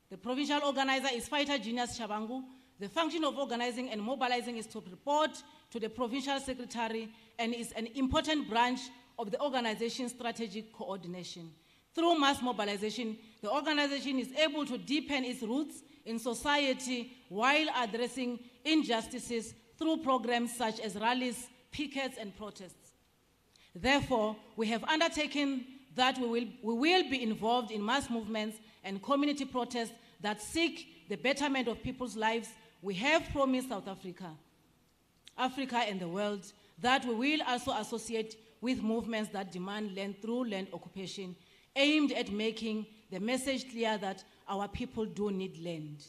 The provincial organizer is Fighter Genius Shabangu. The function of organizing and mobilizing is to report to the provincial secretary and is an important branch of the organization's strategic coordination. Through mass mobilization, the organization is able to deepen its roots in society while addressing injustices through programs such as rallies, pickets, and protests. Therefore, we have undertaken that we will be involved in mass movements and community protests that seek the betterment of people's lives. We have promised South Africa, and the world that we will also associate with movements that demand land through land occupation, aimed at making the message clear that our people do need land.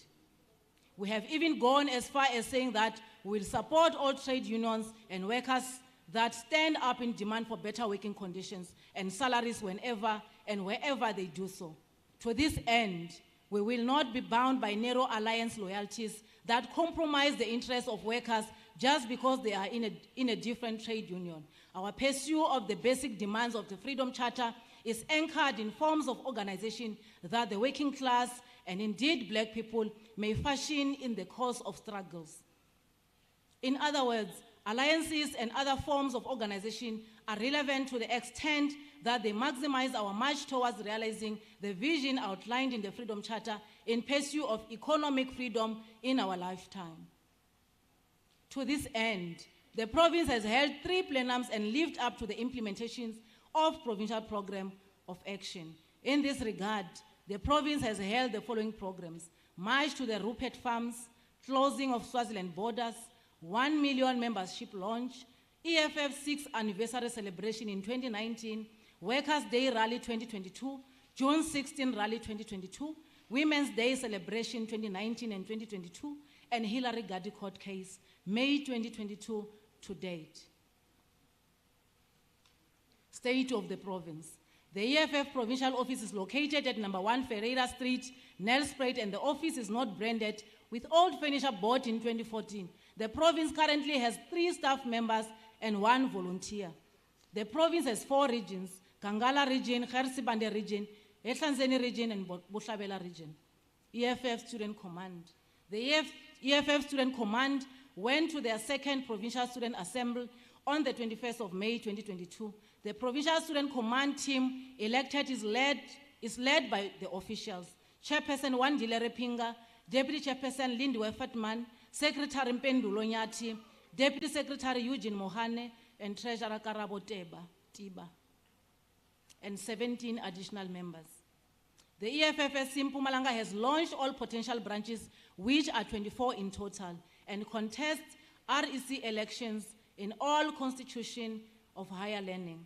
We have even gone as far as saying that we will support all trade unions and workers that stand up in demand for better working conditions and salaries whenever and wherever they do so. To this end, we will not be bound by narrow alliance loyalties that compromise the interests of workers just because they are in a different trade union. Our pursuit of the basic demands of the Freedom Charter is anchored in forms of organization that the working class and indeed black people may fashion in the course of struggles. In other words, alliances and other forms of organization are relevant to the extent that they maximize our march towards realizing the vision outlined in the Freedom Charter in pursuit of economic freedom in our lifetime. To this end, the province has held 3 plenums and lived up to the implementations of provincial program of action. In this regard, the province has held the following programs: March to the Rupert Farms, closing of Swaziland borders, 1 million membership launch, EFF 6th anniversary celebration in 2019, Workers' Day Rally 2022, June 16 Rally 2022, Women's Day Celebration 2019 and 2022, and Hillary Gaddy court case, May 2022 to date. State of the province. The EFF provincial office is located at number 1 Ferreira Street, Nelspruit, and the office is not branded with old furniture bought in 2014. The province currently has 3 staff members and 1 volunteer. The province has 4 regions: Kangala region, Gersibande region, Ehlanzeni region, and Bushbuckridge region. EFF Student Command. The EFF Student Command went to their 2nd Provincial Student Assembly on the 21st of May 2022. The Provincial Student Command team elected is led by the officials. Chairperson Wandile Repinga, Deputy Chairperson Lindiwe Fatman, Secretary Mpendulo Nyati, Deputy Secretary Eugene Mohane, and Treasurer Karabo Tiba, and 17 additional members. The EFFSC MPUMALANGA has launched all potential branches, which are 24 in total, and contests REC elections in all institution of higher learning.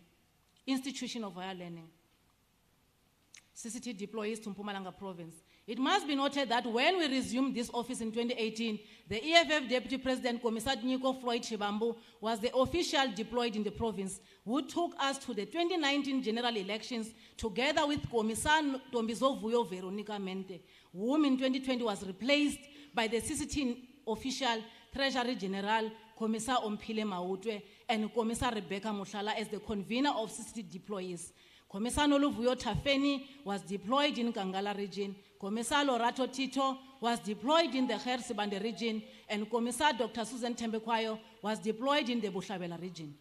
CCT deploys to MPUMALANGA province. It must be noted that when we resumed this office in 2018, the EFF Deputy President, Commissar Nico Floyd Chibambu, was the official deployed in the province, who took us to the 2019 general elections together with Commissar Tombizo Vuyo Veronica Mente, whom in 2020 was replaced by the CCT official Treasury General, Commissar Omphile Mautwe, and Commissar Rebecca Mushala as the convener of CCT deployees. Commissar Noluvuyo Tafeni was deployed in Kangala region, Commissar Lorato Tito was deployed in the Gersibande region, and Commissar Dr. Susan Tembekwayo was deployed in the Bushbuckridge region.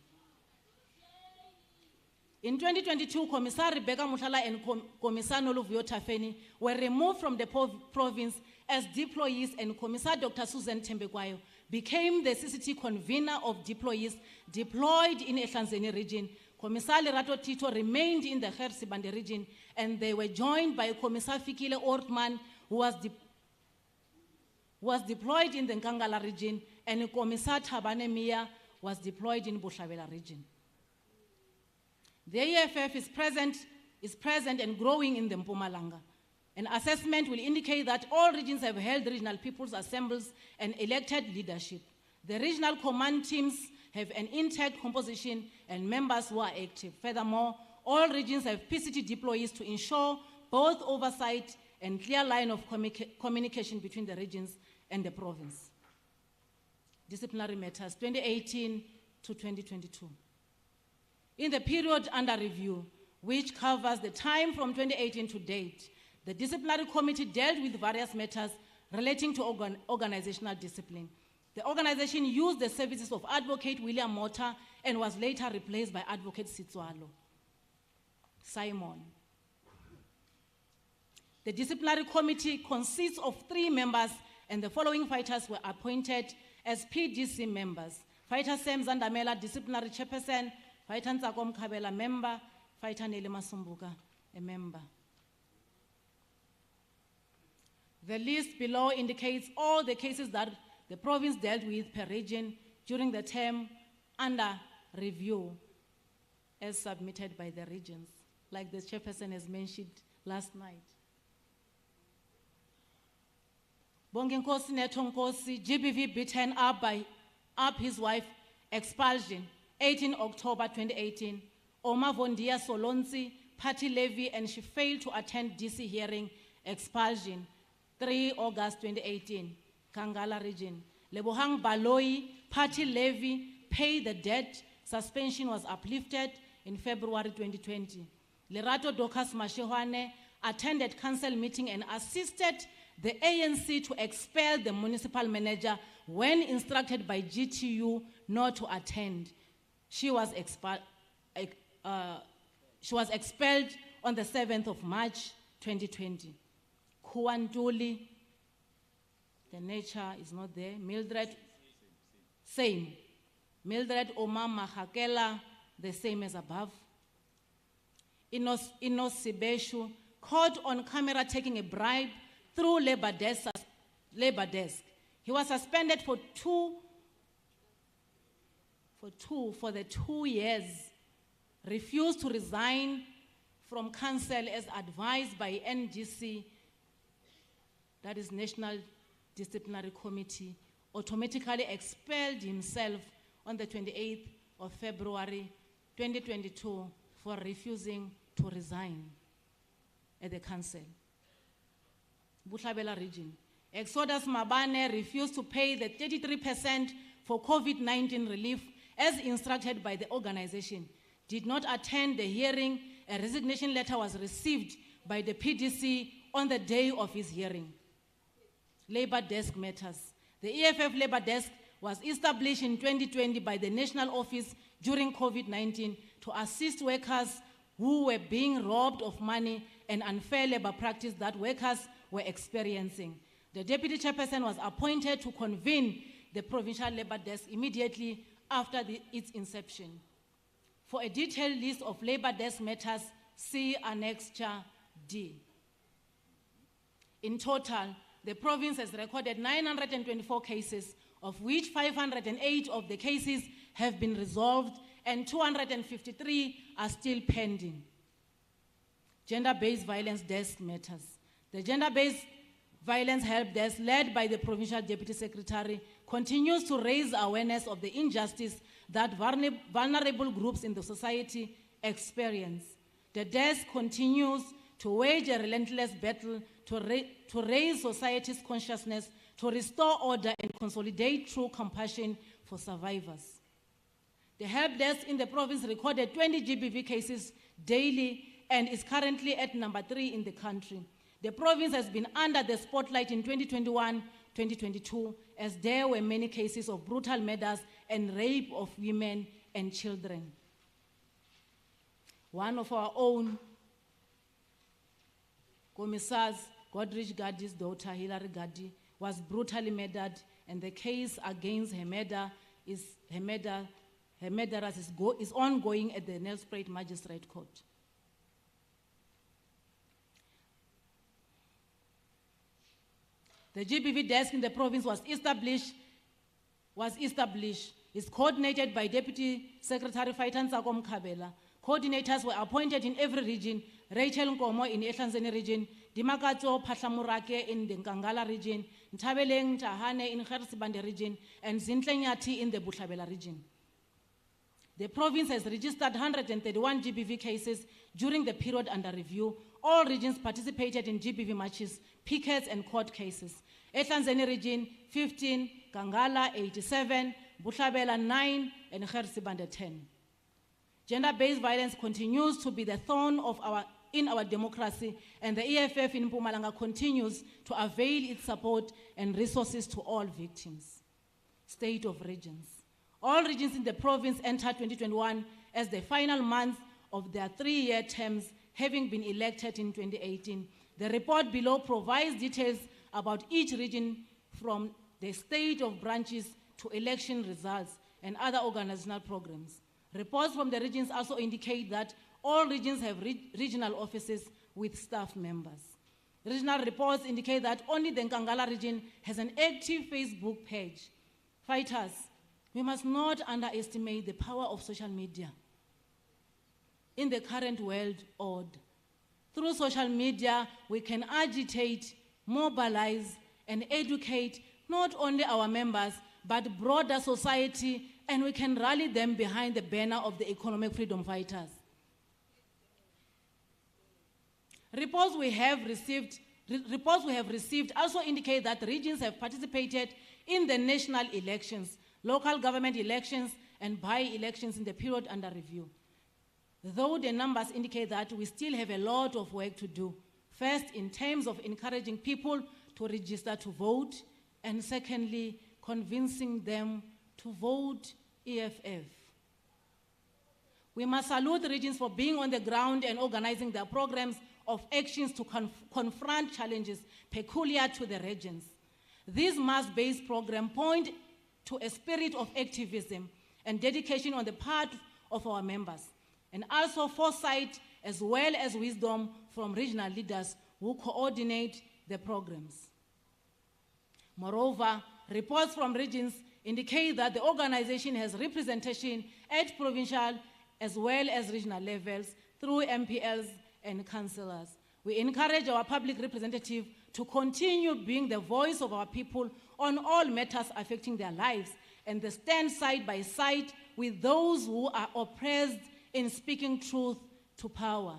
In 2022, Commissar Rebecca Mushala and Commissar Noluvuyo Tafeni were removed from the province as deployees, and Commissar Dr. Susan Tembekwayo became the CCT convener of deployees deployed in Ehlanzeni region. Commissar Lerato Tito remained in the Gersibande region, and they were joined by Commissar Fikile Ortman, who was deployed in the Nkangala region, and Commissar Tabane Mia was deployed in Bushbuckridge region. The EFF is present and growing in the MPUMALANGA. An assessment will indicate that all regions have held regional people's assemblies and elected leadership. The regional command teams have an intact composition and members who are active. Furthermore, all regions have PCT deployees to ensure both oversight and clear line of communication between the regions and the province. Disciplinary matters, 2018 to 2022. In the period under review, which covers the time from 2018 to date, the disciplinary committee dealt with various matters relating to organizational discipline. The organization used the services of Advocate William Mota and was later replaced by Advocate Sitswalo Simon. The disciplinary committee consists of 3 members, and the following fighters were appointed as PDC members: Fighter Sam Zandamela, disciplinary chairperson; Fighter Nzakom Kabela, member; Fighter Nele Masumbuka, a member. The list below indicates all the cases that the province dealt with per region during the term under review as submitted by the regions, like the chairperson has mentioned last night. Bonginkosi Netonkosi, GBV beaten up by his wife, expulsion, 18 October 2018. Oma Vondia Solonzi, party levy, and she failed to attend DC hearing, expulsion, 3 August 2018. Kangala region. Lebohang Baloi, party levy, pay the debt, suspension was uplifted in February 2020. Lerato Dokas Mashehwane attended council meeting and assisted the ANC to expel the municipal manager when instructed by GTU not to attend. She was expelled on the 7th of March 2020. Kuantuli, the nature is not there. Mildred, same. Mildred Oma Mahakela, the same as above. Inos Sibeshu, caught on camera taking a bribe through labor desk. He was suspended for the 2 years refuse to resign from council as advised by NGC, that is National Disciplinary Committee, automatically expelled himself on the 28th of February 2022 for refusing to resign at the council. Buhlabela region. Exodus Mabane refused to pay the 33% for COVID-19 relief as instructed by the organization, did not attend the hearing. A resignation letter was received by the PDC on the day of his hearing. Labor desk matters. The EFF labor desk was established in 2020 by the National Office during COVID-19 to assist workers who were being robbed of money and unfair labor practice that workers were experiencing. The deputy chairperson was appointed to convene the provincial labor desk immediately after its inception. For a detailed list of labor desk matters, see Annexure D. In total, the province has recorded 924 cases, of which 508 of the cases have been resolved and 253 are still pending. Gender-based violence desk matters. The gender-based violence help desk, led by the Provincial Deputy Secretary, continues to raise awareness of the injustice that vulnerable groups in the society experience. The desk continues to wage a relentless battle to raise society's consciousness, to restore order and consolidate true compassion for survivors. The help desk in the province recorded 20 GBV cases daily and is currently at number 3 in the country. The province has been under the spotlight in 2021-2022 as there were many cases of brutal murders and rape of women and children. One of our own Commissars, Godrich Gadi's daughter, Hilary Gadi, was brutally murdered, and the case against her murderer is ongoing at the Nelspruit Magistrate Court. The GBV desk in the province was established, is coordinated by Deputy Secretary Faitan Sakom Kabela. Coordinators were appointed in every region: Rachel Nkomo in Ehlanzeni region, Dimakato Patlamurake in the Nkangala region, Ntabeleng Tahane in Gersibande region, and Zintlenyati in the Buhlabela region. The province has registered 131 GBV cases during the period under review. All regions participated in GBV matches, pickets, and court cases. Ehlanzeni region, 15, Kangala, 87, Buhlabela, 9, and Gersibande, 10. Gender-based violence continues to be the thorn in our democracy, and the EFF in MPUMALANGA continues to avail its support and resources to all victims. State of regions. All regions in the province entered 2021 as the final month of their 3-year terms, having been elected in 2018. The report below provides details about each region, from the state of branches to election results and other organizational programs. Reports from the regions also indicate that all regions have regional offices with staff members. Regional reports indicate that only the Nkangala region has an active Facebook page. Fighters, we must not underestimate the power of social media in the current world order. Through social media, we can agitate, mobilize, and educate not only our members, but broader society, and we can rally them behind the banner of the economic freedom fighters. Reports we have received also indicate that regions have participated in the national elections, local government elections, and by-elections in the period under review. Though the numbers indicate that we still have a lot of work to do. First, in terms of encouraging people to register to vote, and secondly, convincing them to vote EFF. We must salute the regions for being on the ground and organizing their programs of actions to confront challenges peculiar to the regions. This mass-based program point to a spirit of activism and dedication on the part of our members, and also foresight as well as wisdom from regional leaders who coordinate the programs. Moreover, reports from regions indicate that the organization has representation at provincial as well as regional levels through MPLs and councillors. We encourage our public representative to continue being the voice of our people on all matters affecting their lives and to stand side by side with those who are oppressed in speaking truth to power.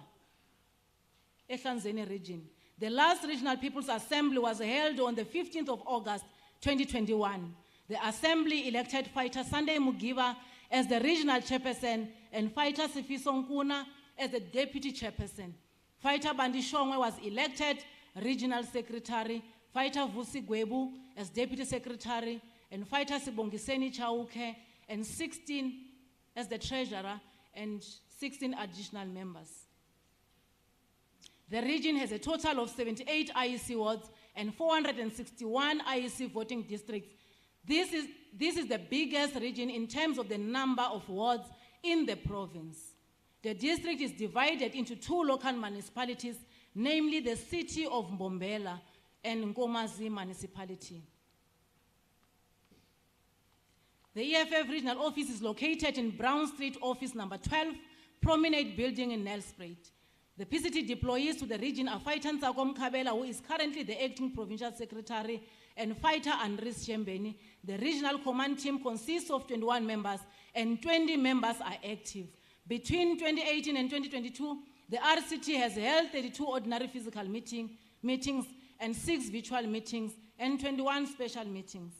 Ehlanzeni region. The last Regional People's Assembly was held on the 15th of August, 2021. The Assembly elected Fighter Sunday Mugiba as the Regional Chairperson and Fighter Sifiso Nkuna as the Deputy Chairperson. Fighter Bandi Shongwe was elected Regional Secretary, Fighter Vusi Gwebu as Deputy Secretary, and Fighter Sibongiseni Chauke, and 16 as the Treasurer, and 16 additional members. The region has a total of 78 IEC wards and 461 IEC voting districts. This is the biggest region in terms of the number of wards in the province. The district is divided into 2 local municipalities, namely the city of Mbombela and Nkomazi municipality. The EFF regional office is located in Brown Street, office number 12, Promenade building in Nelspruit. The PCT deployees to the region are Fighter Ntsako Mkhabela, who is currently the acting provincial secretary, and Fighter Andres Shembeni. The regional command team consists of 21 members and 20 members are active. Between 2018 and 2022, the RCT has held 32 ordinary physical meetings and 6 virtual meetings and 21 special meetings.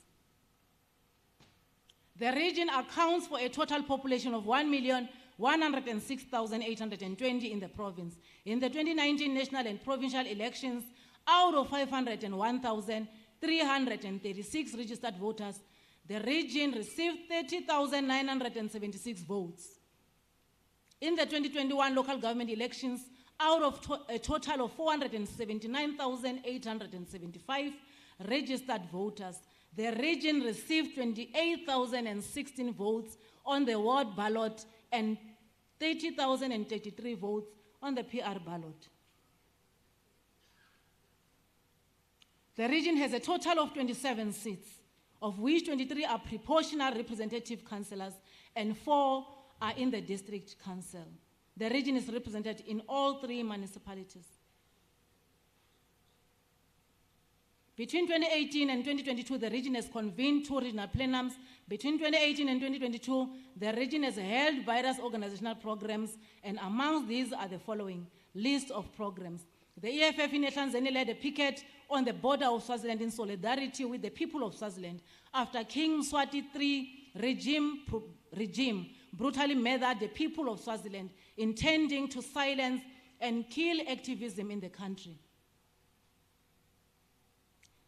The region accounts for a total population of 1,106,820 in the province. In the 2019 national and provincial elections, out of 501,336 registered voters, the region received 30,976 votes. In the 2021 local government elections, out of a total of 479,875 registered voters, the region received 28,016 votes on the ward ballot and 30,033 votes on the PR ballot. The region has a total of 27 seats, of which 23 are proportional representative councillors and 4 are in the district council. The region is represented in all 3 municipalities. Between 2018 and 2022, the region has convened 2 regional plenums. Between 2018 and 2022, the region has held various organizational programs, and amongst these are the following list of programs. The EFF in Ehlanzeni led a picket on the border of Swaziland in solidarity with the people of Swaziland after King Mswati III regime brutally murdered the people of Swaziland, intending to silence and kill activism in the country.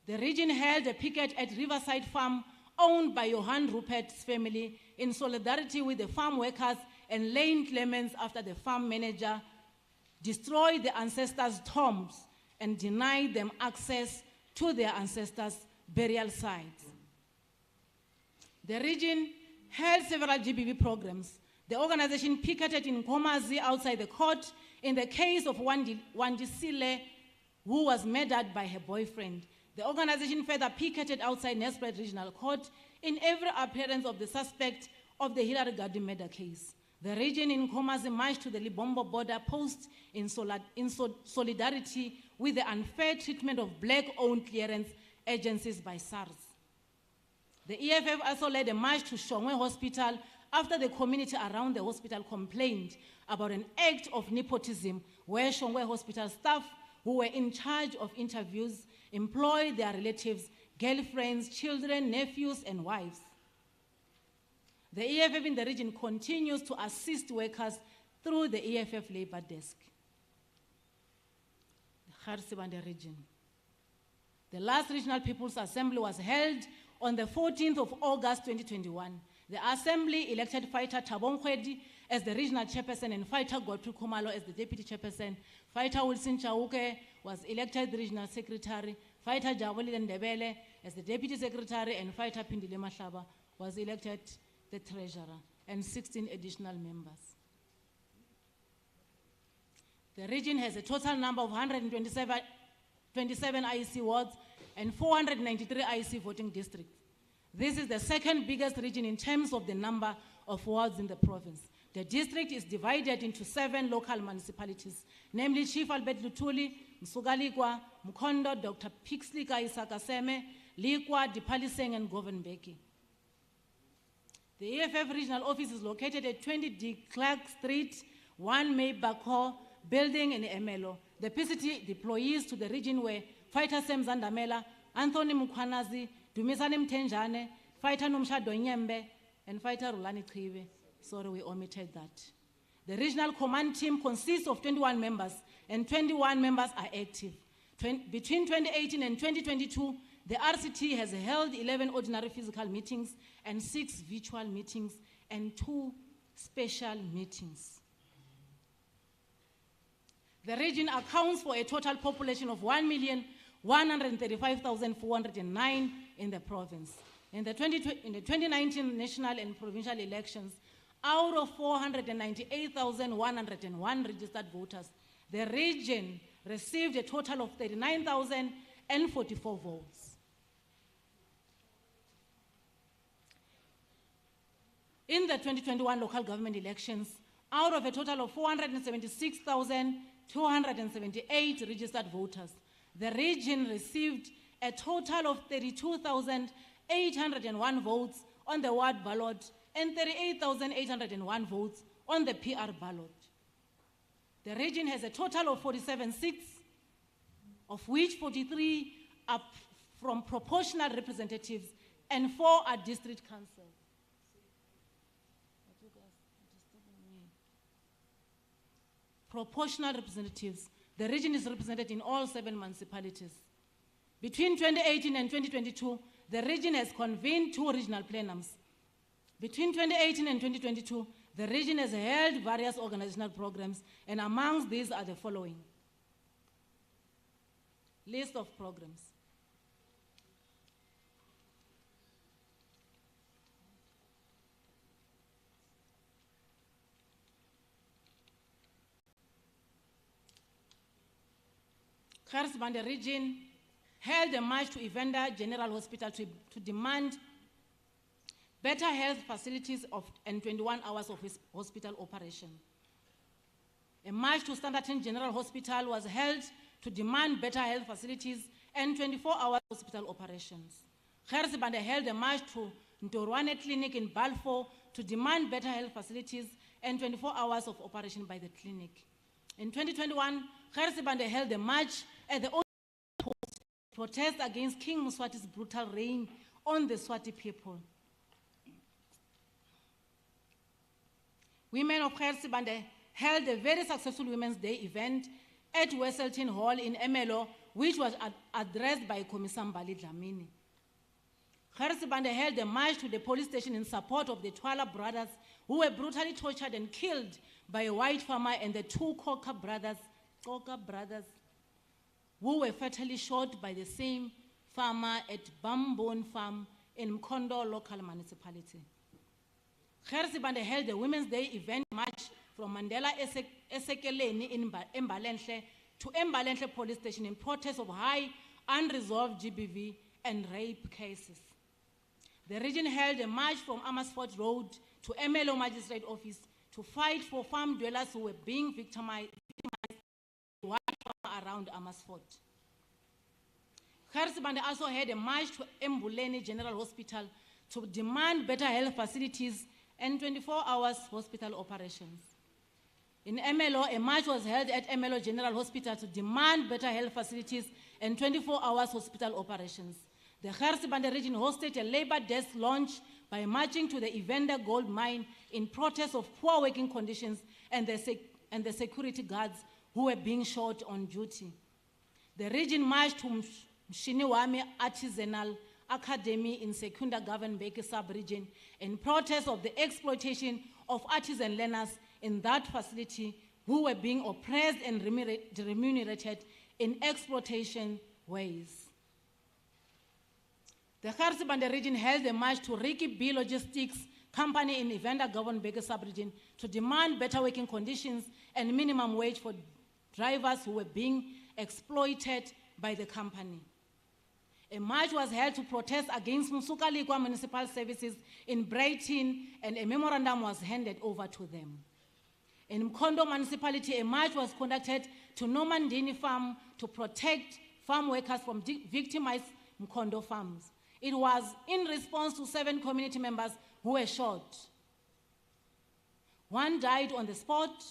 The region held a picket at Riverside Farm, owned by Johan Rupert's family, in solidarity with the farm workers and lane claimants after the farm manager destroyed the ancestors' tombs and denied them access to their ancestors' burial sites. The region held several GBV programs. The organization picketed in Nkomazi outside the court in the case of Wandisile, who was murdered by her boyfriend. The organization further picketed outside Nelspruit Regional Court in every appearance of the suspect of the Hillary Gadi murder case. The region in Nkomazi marched to the Libombo border post in solidarity with the unfair treatment of black-owned clearance agencies by SARS. The EFF also led a march to Shongwe Hospital after the community around the hospital complained about an act of nepotism where Shongwe Hospital staff who were in charge of interviews employed their relatives, girlfriends, children, nephews, and wives. The EFF in the region continues to assist workers through the EFF labor desk. The Kharsibande region. The last Regional People's Assembly was held on the 14th of August 2021. The Assembly elected Fighter Thabo Nkwedi as the regional chairperson and Fighter Godfrey Khumalo as the deputy chairperson. Fighter Wilson Chauke was elected the regional secretary. Fighter Jabuli Ndebele as the deputy secretary, and Fighter Pindile Mahlaba was elected the treasurer, and 16 additional members. The region has a total number of 127 IEC wards and 493 IEC voting districts. This is the second biggest region in terms of the number of wards in the province. The district is divided into 7 local municipalities, namely Chief Albert Lutuli, Msugalikwa, Mkondo, Dr. Pixlika Isakaseme, Likwa, Dipaliseng, and Govenbeki. The EFF regional office is located at 20 de Klerk Street, 1 Maybach building in Emelo. The PCT deployees to the region were Fighter Sam Zandamela, Anthony Mukwanazi, Dumisani Mtenjane, Fighter Numshado Nyembe, and Fighter Rulani Trive. Sorry, we omitted that. The regional command team consists of 21 members, and 21 members are active. Between 2018 and 2022, the RCT has held 11 ordinary physical meetings and 6 virtual meetings and 2 special meetings. The region accounts for a total population of 1,135,409 in the province. In the 2019 national and provincial elections, out of 498,101 registered voters, the region received a total of 39,044 votes. In the 2021 local government elections, out of a total of 476,278 registered voters, the region received a total of 32,801 votes on the ward ballot and 38,801 votes on the PR ballot. The region has a total of 47 seats, of which 43 are from proportional representatives and 4 are district councils. Proportional representatives. The region is represented in all 7 municipalities. Between 2018 and 2022, the region has convened 2 regional plenums. Between 2018 and 2022, the region has held various organizational programs, and amongst these are the following. List of programs. Kharisbande region held a march to Evander General Hospital to demand better health facilities and 21 hours of hospital operation. A march to Standerton General Hospital was held to demand better health facilities and 24-hour hospital operations. Kharisbande held a march to Ntorwane Clinic in Balfour to demand better health facilities and 24 hours of operation by the clinic. In 2021, Kharisbande held a march at the post to protest against King Mswati's brutal reign on the Swati people. Women of Kharisbande held a very successful Women's Day event at Wesselton Hall in Emelo, which was addressed by Komisambali Dlamini. Kharisbande held a march to the police station in support of the Twala brothers who were brutally tortured and killed by a white farmer and the 2 Koka brothers who were fatally shot by the same farmer at Bambone Farm in Mkondo local municipality. Kharisbande held a Women's Day event march from Mandela Esekeleni in Mbalenhle to Mbalenhle police station in protest of high unresolved GBV and rape cases. The region held a march from Amersfoort Road to MLO Magistrate Office to fight for farm dwellers who were being victimized around Amersfoort. Kharisbande also had a march to Mbuleni General Hospital to demand better health facilities and 24 hours hospital operations. In MLO, a march was held at MLO General Hospital to demand better health facilities and 24 hours hospital operations. The Kharisbande region hosted a labor desk launch by marching to the Evander gold mine in protest of poor working conditions and the security guards who were being shot on duty. The region marched to Mshiniwami Artisanal Academy in Secunda Govenbeki sub-region in protest of the exploitation of artisan learners in that facility who were being oppressed and remunerated in exploitation ways. The Kharisbande region held a march to Ricky B Logistics Company in Evander Govenbeki sub-region to demand better working conditions and minimum wage for drivers who were being exploited by the company. A march was held to protest against Musukalikwa Municipal Services in Brighton, and a memorandum was handed over to them. In Mkondo Municipality, a march was conducted to Normandini Farm to protect farm workers from victimized Mkondo farms. It was in response to 7 community members who were shot. One died on the spot,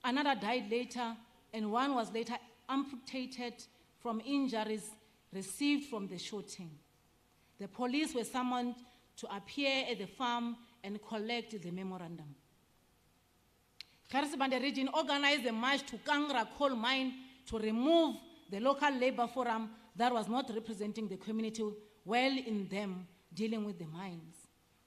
another died later, and one was later amputated from injuries received from the shooting. The police were summoned to appear at the farm and collect the memorandum. Karisibande region organized a march to Kangra coal mine to remove the local labor forum that was not representing the community well in them dealing with the mines.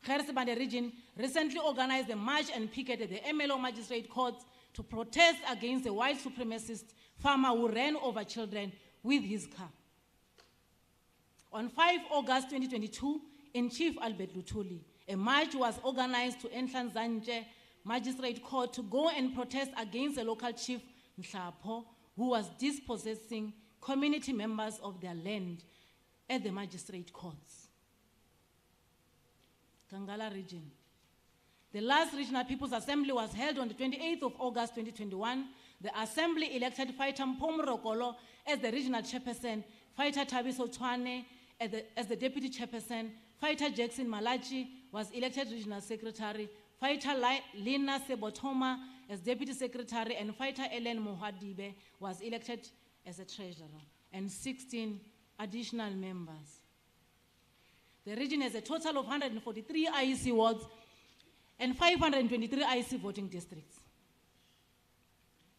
Karisibande region recently organized a march and picketed the MLO magistrate court to protest against a white supremacist farmer who ran over children with his car. On 5 August 2022, in Chief Albert Lutuli, a march was organized to Nhlanzanje Magistrate Court to go and protest against the local chief, Mhlapho, who was dispossessing community members of their land at the magistrate courts. Kangala region. The last Regional People's Assembly was held on the 28th of August 2021. The Assembly elected Fighter Mpom Rokolo as the regional chairperson, Fighter Tabiso Tshwane as the deputy chairperson, Fighter Jackson Malachi was elected regional secretary, Fighter Lina Sebotoma as deputy secretary, and Fighter Ellen Mohadibe was elected as a treasurer, and 16 additional members. The region has a total of 143 IEC wards and 523 IEC voting districts.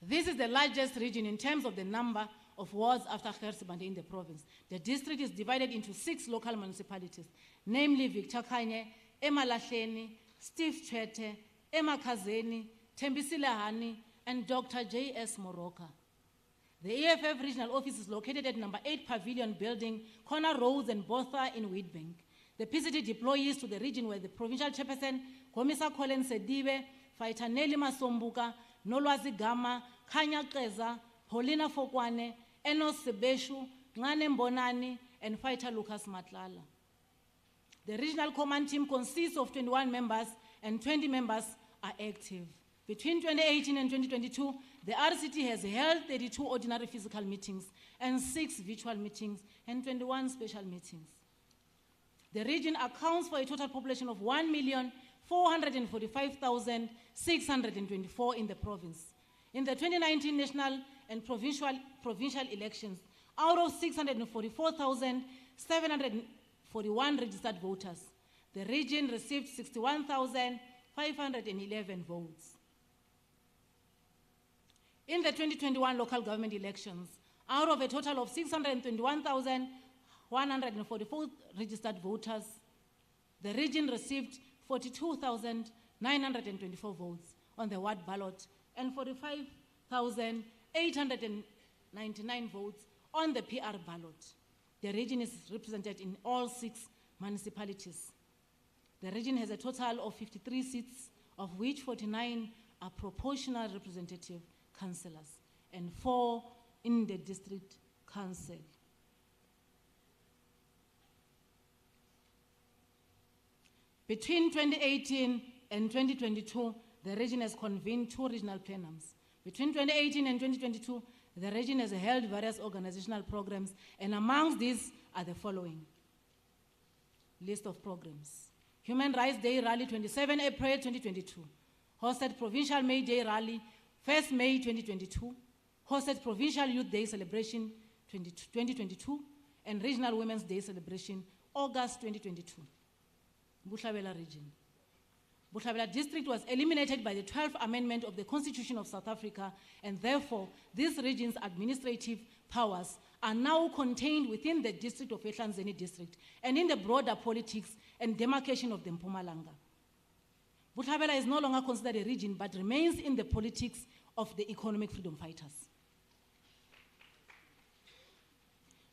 This is the largest region in terms of the number of wards after Khersibande in the province. The district is divided into 6 local municipalities, namely Victor Kanye, Emalahleni, Steve Chwete, Emakazeni, Tembisilahani, and Dr. J.S. Moroka. The EFF regional office is located at number 8 Pavilion Building, Corner Roads and Botha in Wheatbank. The PCT deployees to the region were the provincial chairperson, Komisa Colin Sedibe, Fighter Nelly Masombuka, Nolwazi Gama, Kanya Keza, Paulina Fokwane, Enos Sebeshu, Ngane Mbonani, and Fighter Lucas Matlala. The regional command team consists of 21 members, and 20 members are active. Between 2018 and 2022, the RCT has held 32 ordinary physical meetings and 6 virtual meetings and 21 special meetings. The region accounts for a total population of 1,445,624 in the province. In the 2019 national and provincial elections, out of 644,741 registered voters, the region received 61,511 votes. In the 2021 local government elections, out of a total of 621,144 registered voters, the region received 42,924 votes on the ward ballot and 45,899 votes on the PR ballot. The region is represented in all 6 municipalities. The region has a total of 53 seats, of which 49 are proportional representative councillors and 4 in the district council. Between 2018 and 2022, the region has convened 2 regional plenums. Between 2018 and 2022, the region has held various organizational programs, and amongst these are the following. List of programs. Human Rights Day Rally, 27 April 2022. Hosted Provincial May Day Rally, 1st May 2022. Hosted Provincial Youth Day Celebration 2022. And Regional Women's Day Celebration, August 2022. Buhlabela region. Buhlabela district was eliminated by the 12th Amendment of the Constitution of South Africa, and therefore this region's administrative powers are now contained within the district of Ehlanzeni district and in the broader politics and demarcation of the MPUMALANGA. Buhlabela is no longer considered a region but remains in the politics of the economic freedom fighters.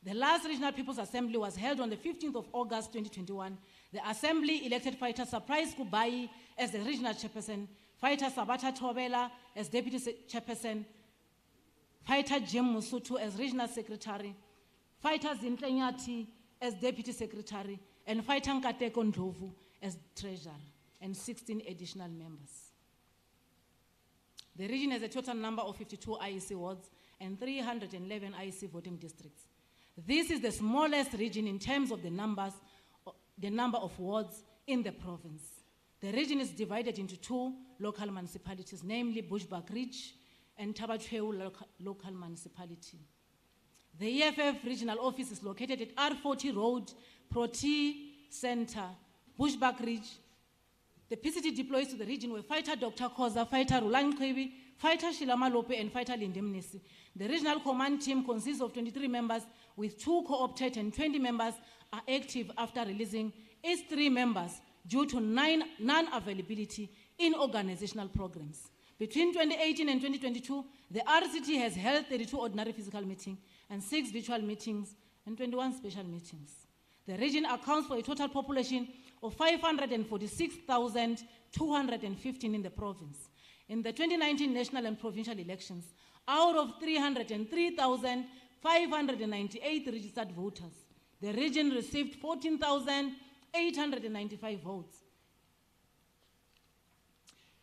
The last Regional People's Assembly was held on the 15th of August 2021. The Assembly elected Fighter Surprise Kubai as the regional chairperson, Fighter Sabata Tobela as deputy chairperson, Fighter Jim Musutu as regional secretary, Fighter Zintlenyati as Deputy Secretary, and Fighter Nkateko Ndlovu as Treasurer, and 16 additional members. The region has a total number of 52 IEC wards and 311 IEC voting districts. This is the smallest region in terms of the number of wards in the province. The region is divided into 2 local municipalities, namely Bushbuckridge and Tabatweu local municipality. The EFF regional office is located at R40 Road, Proti Center, Bushbuckridge. The PCT deploys to the region were Fighter Dr. Koza, Fighter Rulan Kwebi, Fighter Shilama Lope, and Fighter Lindemnisi. The regional command team consists of 23 members, with 2 co-opted and 20 members are active after releasing its 3 members due to non-availability in organizational programs. Between 2018 and 2022, the RCT has held 32 ordinary physical meetings and 6 virtual meetings and 21 special meetings. The region accounts for a total population of 546,215 in the province. In the 2019 national and provincial elections, out of 303,598 registered voters, the region received 14,895 votes.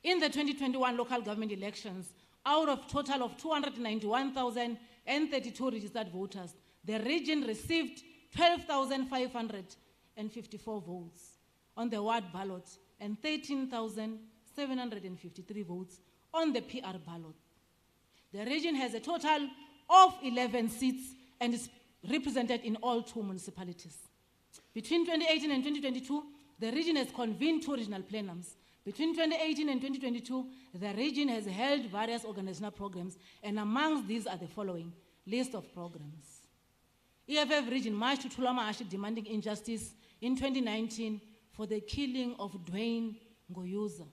In the 2021 local government elections, out of total of 291,032 registered voters, the region received 12,554 votes on the ward ballot and 13,753 votes on the PR ballot. The region has a total of 11 seats and is represented in all 2 municipalities. Between 2018 and 2022, the region has convened 2 regional plenums. Between 2018 and 2022, the region has held various organizational programs, and amongst these are the following list of programs. EFF region marched to Tulama demanding injustice in 2019 for the killing of Dwayne Ngoyuza.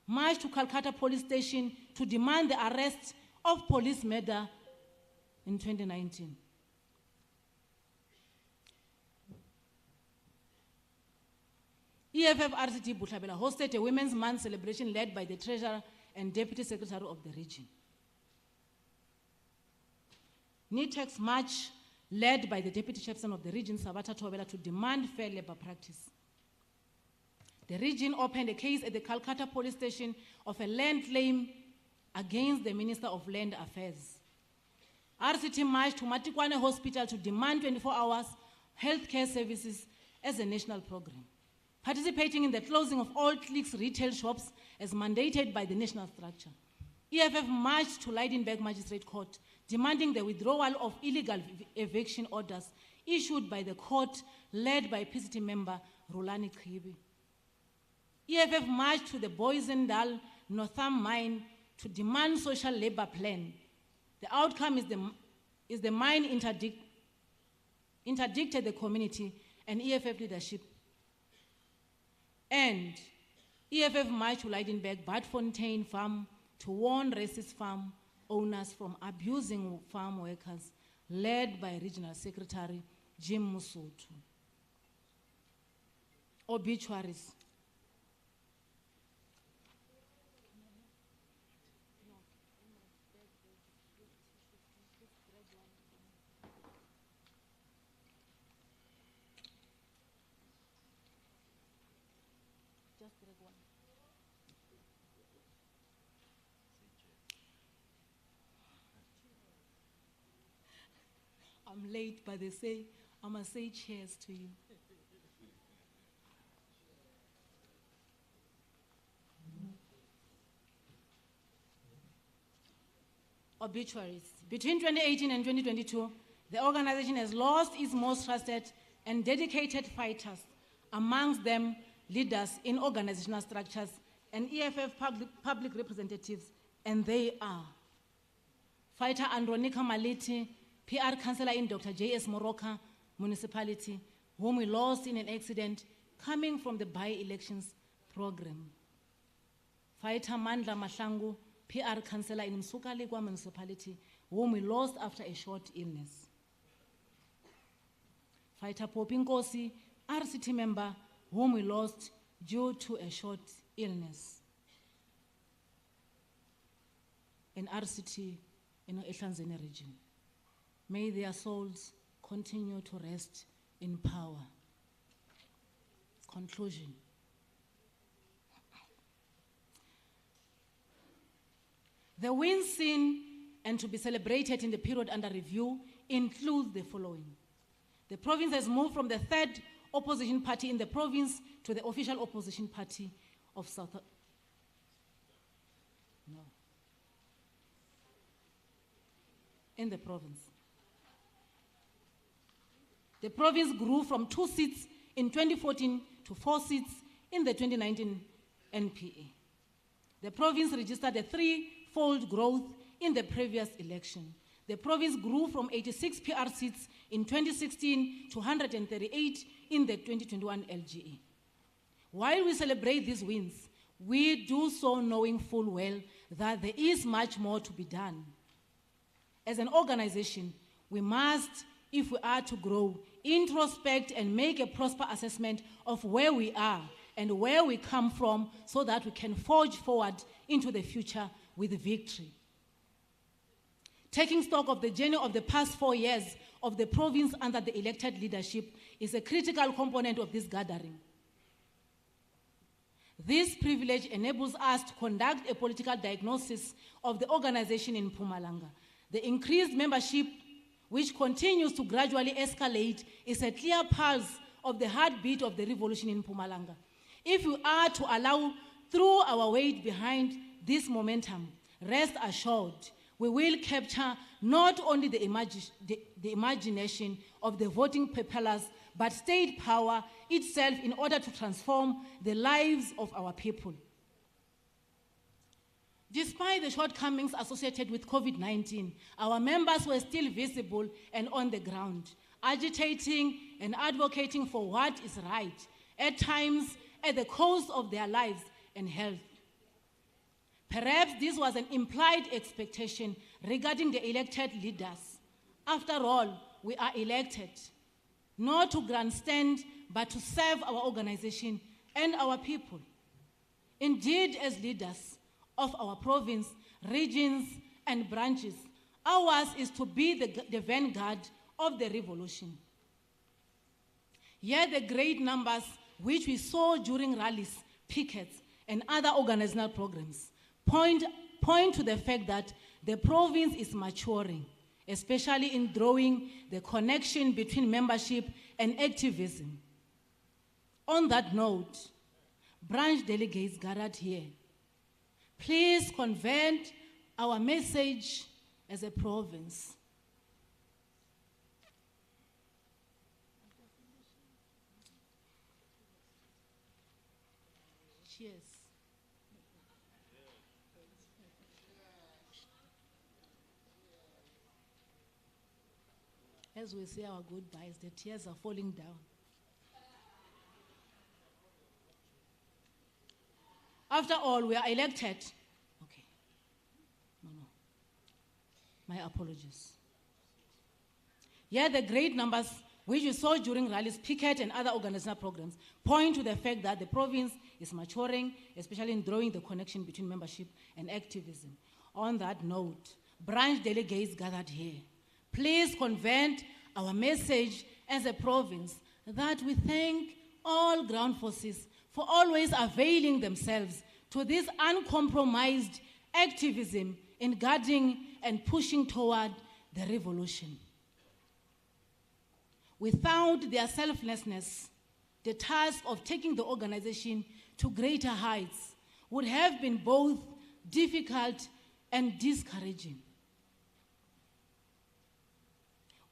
Marched to Calcutta police station to demand the arrest of police murder in 2019. EFF RCT Butlabela hosted a Women's Month celebration led by the Treasurer and Deputy Secretary of the region. NITEX march led by the Deputy Chairperson of the region, Sabata Tobela, to demand fair labor practice. The region opened a case at the Calcutta police station of a land claim against the Minister of Land Affairs. RCT marched to Matikwane Hospital to demand 24 hours healthcare services as a national program, participating in the closing of all Clicks retail shops as mandated by the national structure. EFF marched to Leidenberg Magistrate Court, demanding the withdrawal of illegal eviction orders issued by the court led by PCT member Rulani Khibi. EFF marched to the Boisendal Northam mine to demand social labor plan. The outcome is the mine interdicted the community and EFF leadership. And EFF marched to Leidenberg Badfontein farm to warn racist farm owners from abusing farm workers, led by Regional Secretary Jim Musutu. Obituaries. I'm late, but they say, I must say cheers to you. Obituaries. Between 2018 and 2022, the organization has lost its most trusted and dedicated fighters, amongst them leaders in organizational structures and EFF public representatives, and they are Fighter Andronica Maliti, PR Councillor in Dr. J.S. Moroka Municipality, whom we lost in an accident coming from the by-elections program. Fighter Mandla Mahlangu, PR Councillor in Msukaligwa Municipality, whom we lost after a short illness. Fighter Popinkosi, RCT member, whom we lost due to a short illness. In RCT in the Ehlanzeni region. May their souls continue to rest in power. Conclusion. The wins seen and to be celebrated in the period under review include the following. The province has moved from the third opposition party in the province to the official opposition party of in the province. The province grew from 2 seats in 2014 to 4 seats in the 2019 NPA. The province registered a threefold growth in the previous election. The province grew from 86 PR seats in 2016 to 138 in the 2021 LGA. While we celebrate these wins, we do so knowing full well that there is much more to be done. As an organization, we must, if we are to grow, introspect and make a proper assessment of where we are and where we come from so that we can forge forward into the future with victory. Taking stock of the journey of the past 4 years of the province under the elected leadership is a critical component of this gathering. This privilege enables us to conduct a political diagnosis of the organization in MPUMALANGA. The increased membership, which continues to gradually escalate, is a clear pulse of the heartbeat of the revolution in MPUMALANGA. If we are to allow through our weight behind this momentum, rest assured, we will capture not only the imagination of the voting populace, but state power itself in order to transform the lives of our people. Despite the shortcomings associated with COVID-19, our members were still visible and on the ground, agitating and advocating for what is right, at times at the cost of their lives and health. Perhaps this was an implied expectation regarding the elected leaders. After all, we are elected, not to grandstand, but to serve our organization and our people. Indeed, as leaders of our province, regions, and branches, ours is to be the vanguard of the revolution. Yet the great numbers which we saw during rallies, pickets, and other organizational programs point to the fact that the province is maturing, especially in drawing the connection between membership and activism. On that note, branch delegates gathered here, please convey our message as a province. Cheers. As we say our goodbyes, the tears are falling down. After all, we are elected. Okay. No. My apologies. Yet the great numbers which we saw during rallies, picket, and other organizational programs point to the fact that the province is maturing, especially in drawing the connection between membership and activism. On that note, branch delegates gathered here, please convey our message as a province that we thank all ground forces for always availing themselves to this uncompromised activism in guarding and pushing toward the revolution. Without their selflessness, the task of taking the organization to greater heights would have been both difficult and discouraging.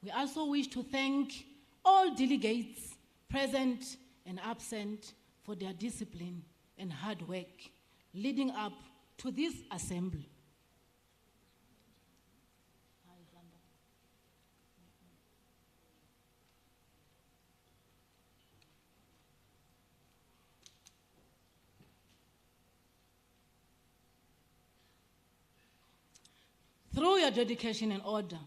We also wish to thank all delegates present and absent for their discipline and hard work leading up to this assembly. Through your dedication and order,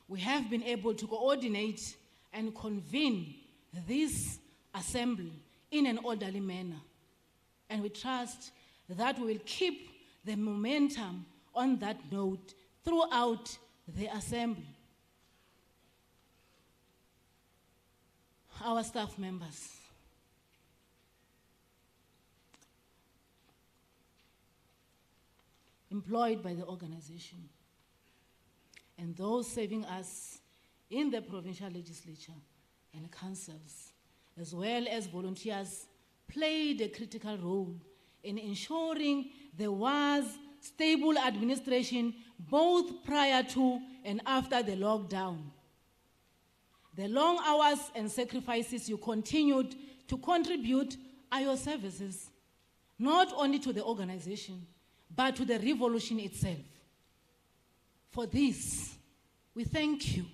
we have been able to coordinate and convene this assembly in an orderly manner. And we trust that we will keep the momentum on that note throughout the assembly. our staff members. Employed by the organization, and those serving us in the provincial legislature and councils, as well as volunteers, played a critical role in ensuring there was stable administration both prior to and after the lockdown. The long hours and sacrifices you continued to contribute are your services, not only to the organization, but to the revolution itself. For this, we thank you.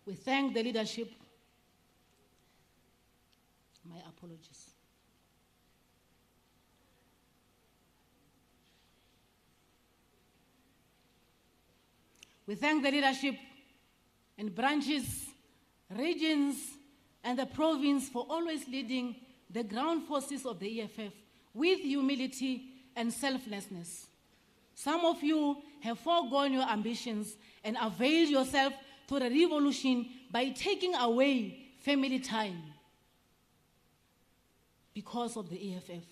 We thank the leadership. My apologies. We thank the leadership and branches, regions, and the province for always leading the ground forces of the EFF with humility and selflessness. Some of you have foregone your ambitions and availed yourself to the revolution by taking away family time because of the EFF.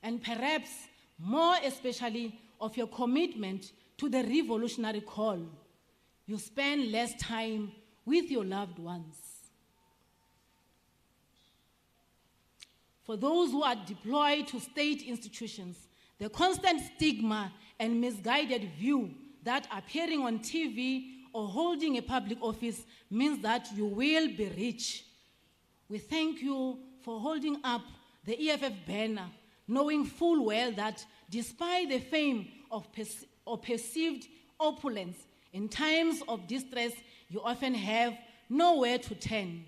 And perhaps more especially of your commitment to the revolutionary call. You spend less time with your loved ones. For those who are deployed to state institutions, the constant stigma and misguided view that appearing on TV or holding a public office means that you will be rich. We thank you for holding up the EFF banner, knowing full well that despite the fame of perceived opulence, in times of distress, you often have nowhere to turn.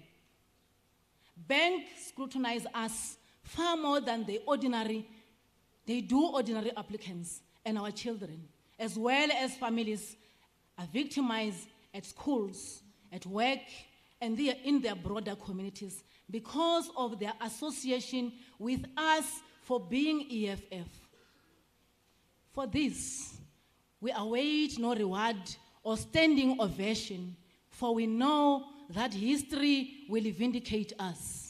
Banks scrutinize us far more than they do ordinary applicants and our children, as well as families are victimized at schools, at work, and in their broader communities because of their association with us for being EFF. For this, we await no reward or standing ovation, for we know that history will vindicate us.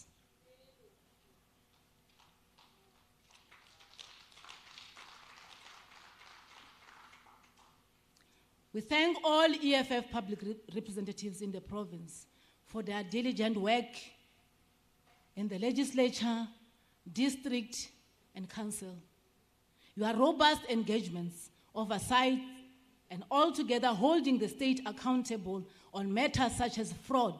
We thank all EFF public representatives in the province for their diligent work in the legislature, district, and council. Your robust engagements, oversight, and altogether holding the state accountable on matters such as fraud,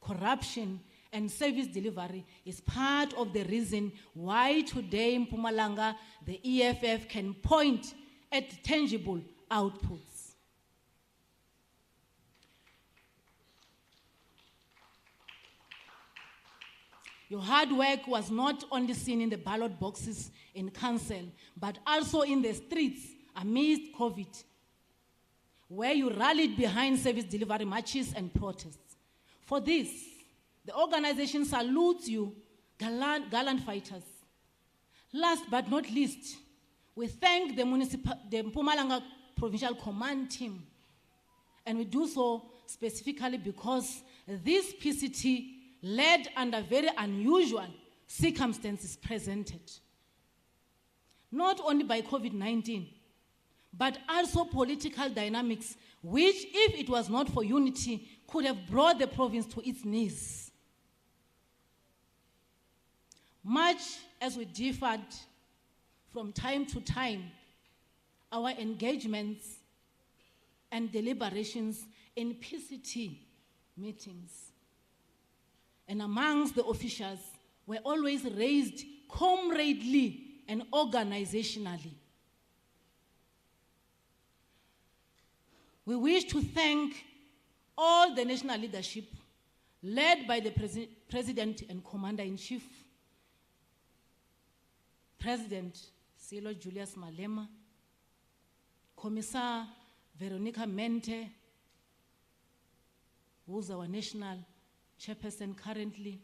corruption, and service delivery is part of the reason why today in MPUMALANGA, the EFF can point at tangible outputs. Your hard work was not only seen in the ballot boxes in council, but also in the streets amidst COVID, where you rallied behind service delivery marches and protests. For this, the organization salutes you, gallant fighters. Last but not least, we thank the MPUMALANGA Provincial Command Team, and we do so specifically because this PCT led under very unusual circumstances presented, not only by COVID-19, but also political dynamics, which, if it was not for unity, could have brought the province to its knees. Much as we differed from time to time, our engagements and deliberations in PCT meetings and amongst the officials were always raised comradely and organizationally. We wish to thank all the national leadership led by the President and Commander-in-Chief, President Silo Julius Malema, Commissar Veronica Mente, who's our national chairperson currently,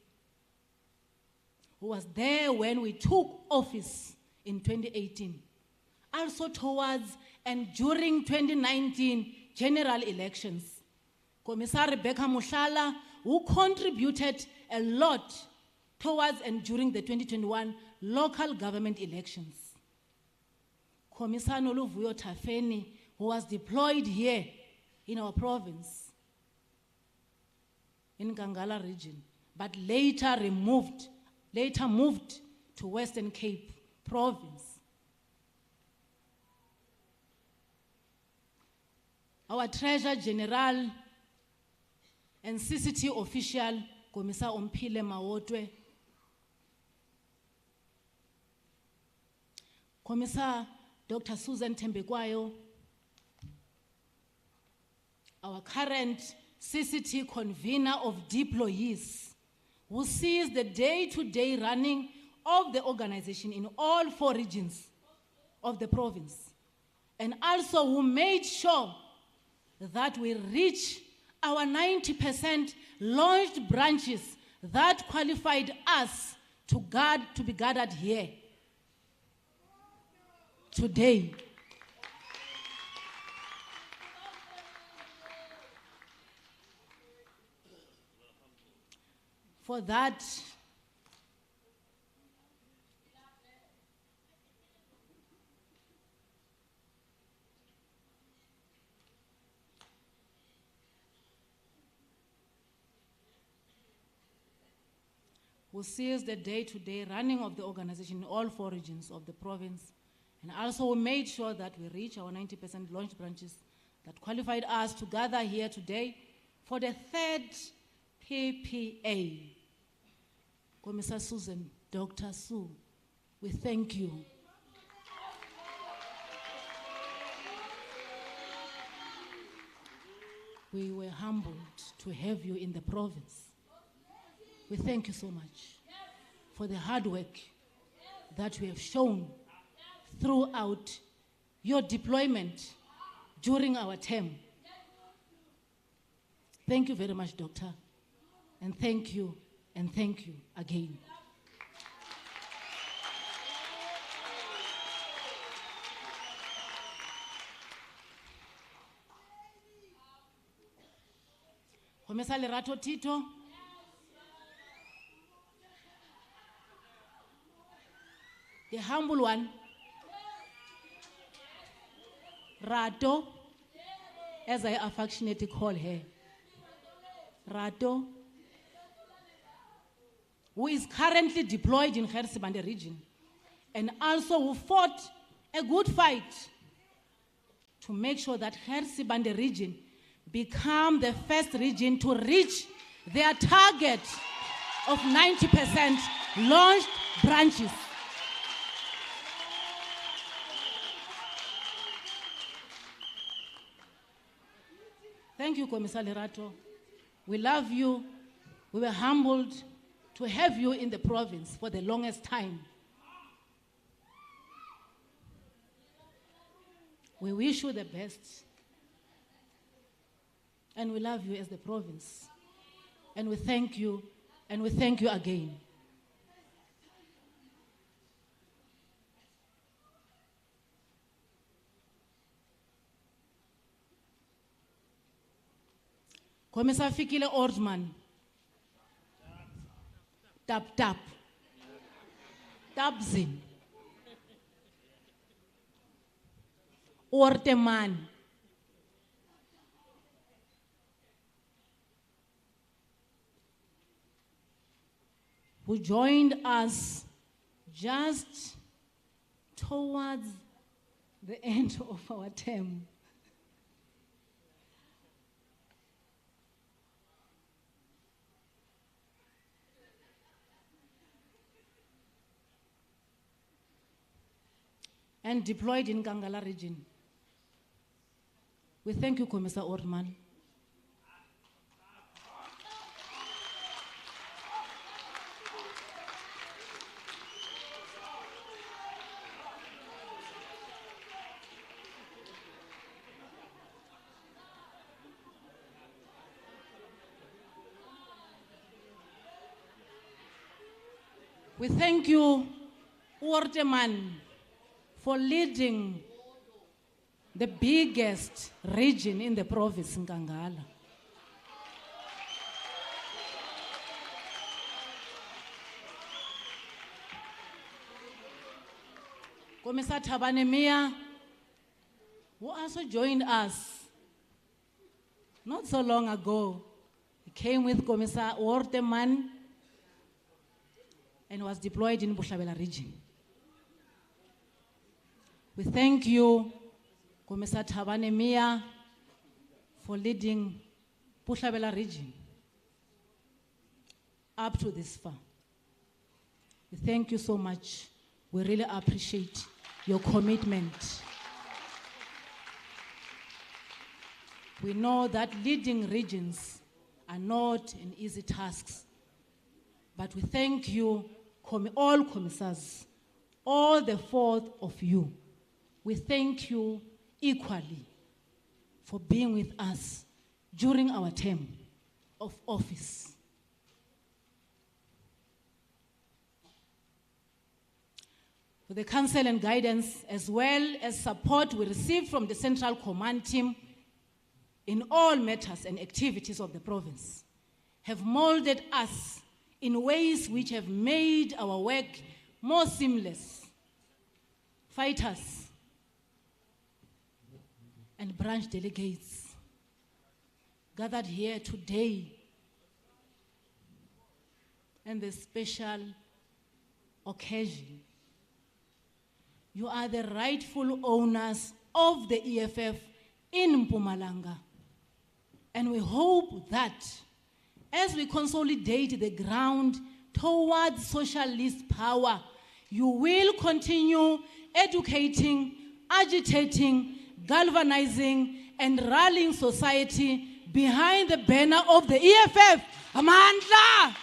who was there when we took office in 2018, also towards and during 2019 general elections. Commissar Rebecca Mushala, who contributed a lot towards and during the 2021 local government elections. Commissar Noluvuyo Tafeni, who was deployed here in our province, in Kangala region, but later moved to Western Cape province. Our Treasurer General and CCT official, Commissar Ompile Mawotwe, Commissar Dr. Susan Tembekwayo, our current CCT convener of deployees, who sees the day-to-day running of the organization in all 4 regions of the province, and also who made sure that we reach our 90% launched branches that qualified us to be gathered here today. For that, who sees the day-to-day running of the organization in all 4 regions of the province, and also made sure that we reach our 90% launched branches that qualified us to gather here today for the 3rd PPA. Commissar Susan, Dr. Sue, we thank you. We were humbled to have you in the province. We thank you so much for the hard work that we have shown throughout your deployment during our term. Thank you very much, Doctor, and thank you again. Commissar Lerato Tito, the humble one, Rato, as I affectionately call her, Rato, who is currently deployed in Gersibande region, and also who fought a good fight to make sure that Gersibande region become the first region to reach their target of 90% launched branches. Thank you, Commissar Lerato. We love you. We were humbled to have you in the province for the longest time. We wish you the best. And we love you as the province. And we thank you again. Commissar Fikile Ordman. Tap. Tapzin. Orteman. Who joined us just towards the end of our term. And deployed in Kangala region. We thank you, Commissar Ortman. We thank you, Uorteman, for leading the biggest region in the province, Nkangala. Commissar Tabanemia, who also joined us not so long ago. He came with Commissar Uorteman and was deployed in Bushbuckridge region. We thank you, Commissar Tabanemia, for leading Bushbuckridge region up to this far. We thank you so much. We really appreciate your commitment. We know that leading regions are not an easy task, but we thank you, all commissars, all the 4 of you. We thank you equally for being with us during our term of office. For the counsel and guidance, as well as support we received from the Central Command team in all matters and activities of the province, have molded us in ways which have made our work more seamless. Fighters and branch delegates gathered here today, and the special occasion. You are the rightful owners of the EFF in MPUMALANGA. And we hope that as we consolidate the ground towards socialist power, you will continue educating, agitating, galvanizing, and rallying society behind the banner of the EFF. Amandla!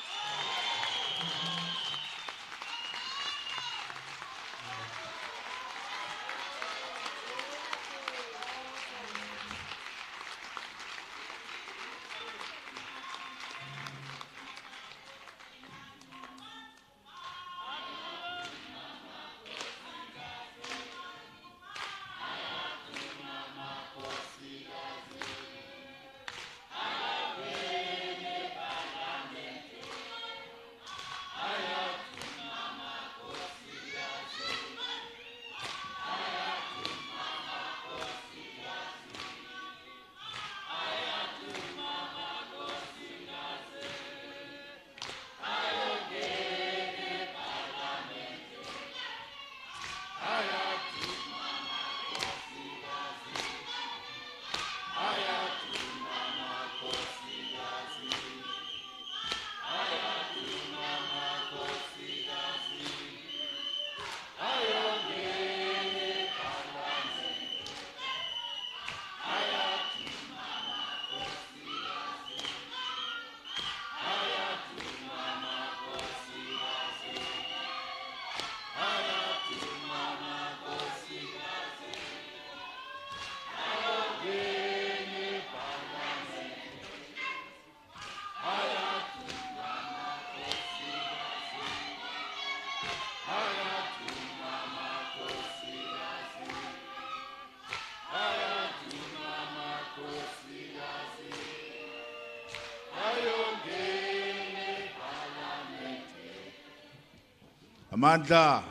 Amandla.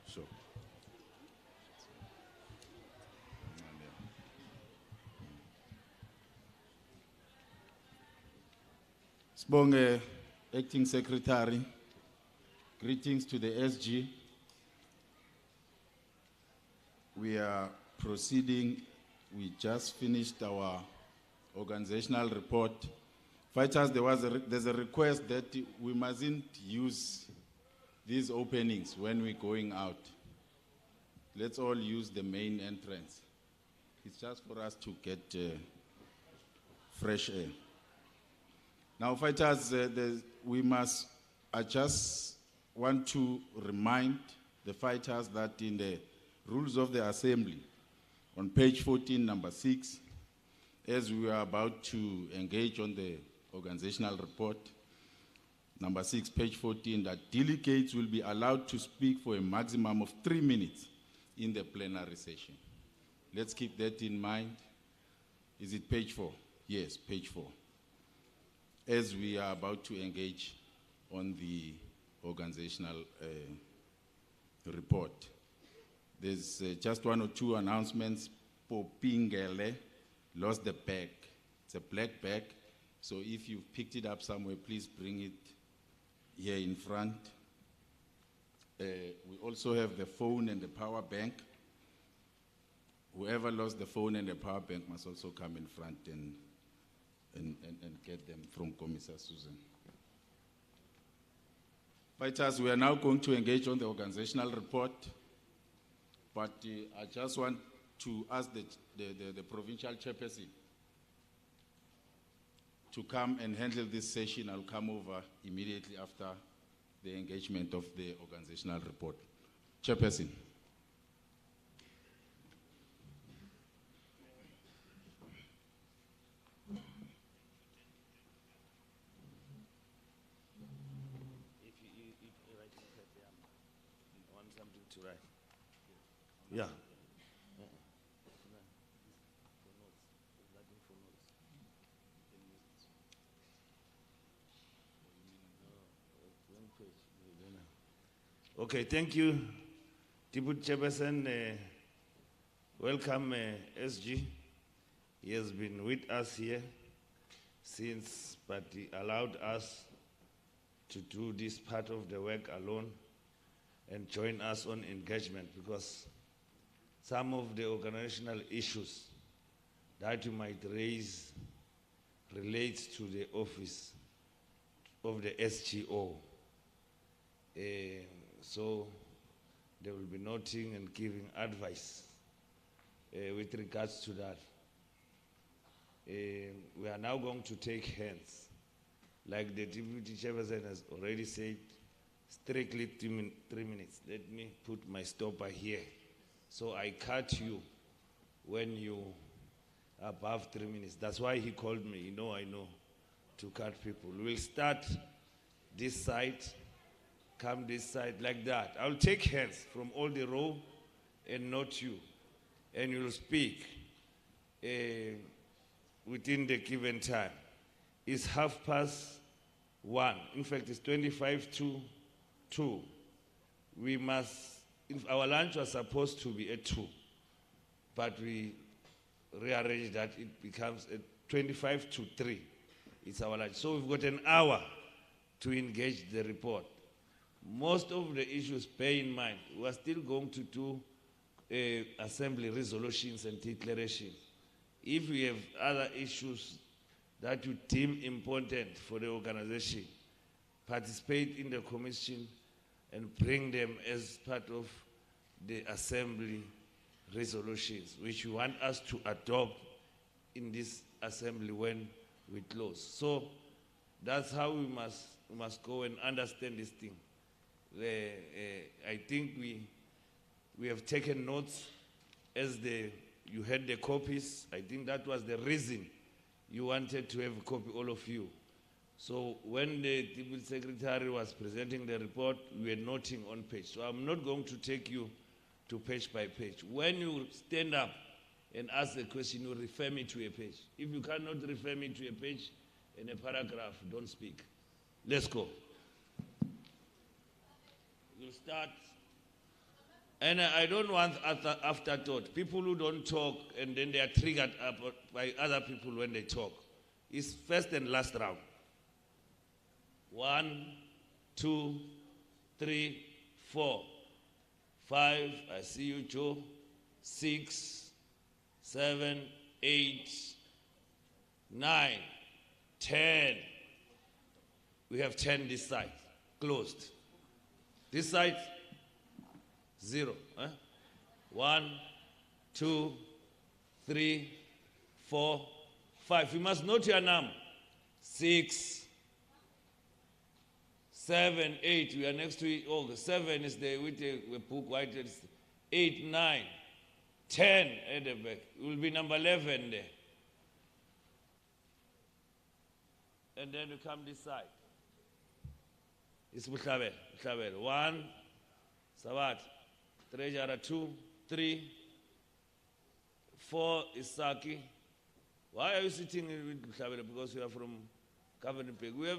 So. Sibonge, Acting Secretary. Greetings to the SG. We are proceeding. We just finished our organizational report. Fighters, there's a request that we mustn't use these openings when we're going out. Let's all use the main entrance. It's just for us to get fresh air. Now, fighters, I just want to remind the fighters that in the rules of the assembly, on page 14, number 6, as we are about to engage on the organizational report, number 6, page 14, that delegates will be allowed to speak for a maximum of 3 minutes in the plenary session. Let's keep that in mind. Is it page 4? Yes, page 4. As we are about to engage on the organizational report. There's just 1 or 2 announcements. Popingele lost the bag. It's a black bag. So if you picked it up somewhere, please bring it here in front. We also have the phone and the power bank. Whoever lost the phone and the power bank must also come in front and get them from Commissar Susan. Fighters, we are now going to engage on the organizational report, but I just want to ask the provincial chairperson to come and handle this session. I'll come over immediately after the engagement of the organizational report. Chairperson. To write. Yeah. Okay, thank you, Deputy Chairperson. Welcome, SG. He has been with us here since, but he allowed us to do this part of the work alone and join us on engagement, because some of the organizational issues that you might raise relates to the office of the SGO. So they will be noting and giving advice with regards to that. We are now going to take hands. Like the Deputy Chairperson has already said, strictly 3 minutes. Let me put my stopper here. So I cut you when you are above 3 minutes. That's why he called me, I know, to cut people. We'll start this side, come this side, like that. I'll take hands from all the row and not you. And you'll speak within the given time. It's 1:30. In fact, it's 25 to 2. We must, our lunch was supposed to be at 2, but we rearranged that it becomes at 25 to 3. It's our lunch. So we've got an hour to engage the report. Most of the issues, bear in mind, we are still going to do assembly resolutions and declarations. If we have other issues that you deem important for the organization, participate in the commission and bring them as part of the assembly resolutions, which you want us to adopt in this assembly when we close. So that's how we must go and understand this thing. I think we have taken notes as you had the copies. I think that was the reason you wanted to have a copy, all of you. So when the Deputy Secretary was presenting the report, we were noting on page. So I'm not going to take you to page by page. When you stand up and ask a question, you refer me to a page. If you cannot refer me to a page and a paragraph, don't speak. Let's go. We'll start. And I don't want afterthought. People who don't talk and then they are triggered up by other people when they talk. It's first and last round. 1, 2, 3, 4, 5. I see you, Joe. 6, 7, 8, 9, 10. We have 10 this side. Closed. This side, 0. 1, 2, 3, 4, 5. You must note your number. 6, 7, 8, we are next to it. Oh, 7 is there with the book, white, 8, 9, 10 at the back. It will be number 11 there. And then we come this side. It's Bushbuckridge. 1, Sabat, Treasurer 2, 3, 4 is Saki. Why are you sitting with Bushbuckridge? Because you are from Coventry Peg. We have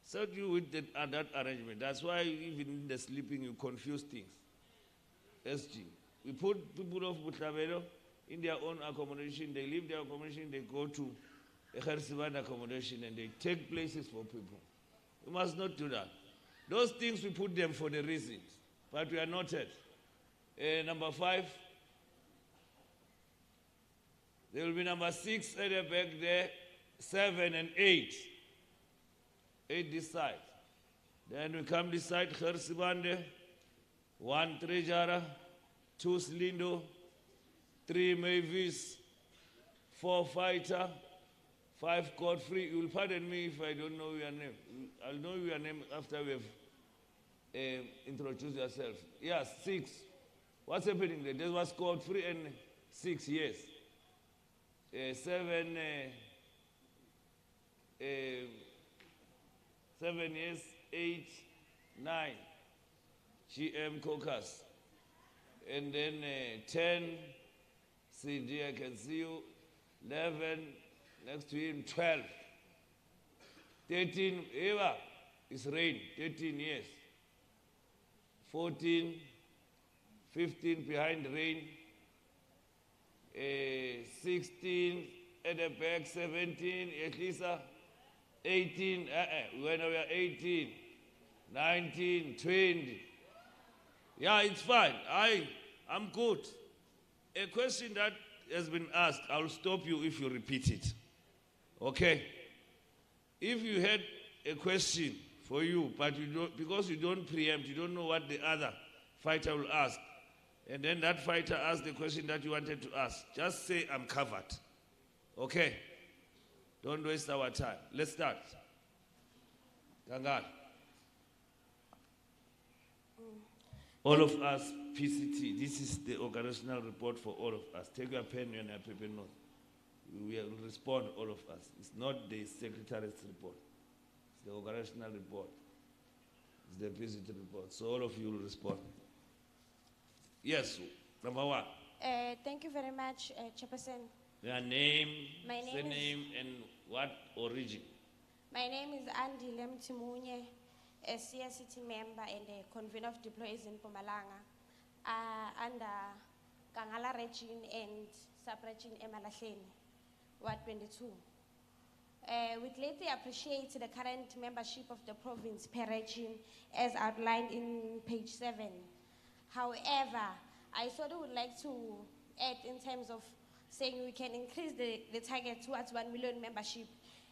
set you with that arrangement. That's why even in the sleeping you confuse things. SG. We put people of Bushbuckridge in their own accommodation. They leave their accommodation, they go to a Hersivan accommodation and they take places for people. We must not do that. Those things we put them for the reasons, but we are noted. Number 5, there will be number 6 at the back there, 7 and 8. 8 this side. Then we come this side, Gersibande, 1 Treasurer, 2 Slindo, 3 Mavis, 4 Fighter, 5 Godfrey. You will pardon me if I don't know your name. I'll know your name after we have introduced yourself. Yes, 6. What's happening there? There was Godfrey and 6, yes. 7, 7 years, 8, 9, GM Caucus. And then 10, CD, I can see you. 11, next to him, 12. 13, Eva, is rain, 13 years. 14, 15 behind rain. 16 at the back, 17, Elisa. 18, when we are 18, 19, 20. Yeah, it's fine. I'm good. A question that has been asked, I'll stop you if you repeat it. Okay? If you had a question for you, but you don't, because you don't preempt, you don't know what the other fighter will ask, and then that fighter asks the question that you wanted to ask, just say, I'm covered. Okay? Don't waste our time. Let's start. Gangal. All of us, PCT, this is the organizational report for all of us. Take your pen and your paper note. We will respond, all of us. It's not the secretariat's report. It's the organizational report. It's the PCT report. So all of you will respond. Yes, number 1. Thank you very much, Chairperson. Your name, My name surname, and what origin? My name is Andy Lemtimunye, a CSCT member and a convener of deployees in MPUMALANGA, under Kangala region and sub-region Emalahleni, Ward 22. We greatly appreciate the current membership of the province per region as outlined in page 7. However, I sort of would like to add in terms of saying we can increase the target towards 1 million membership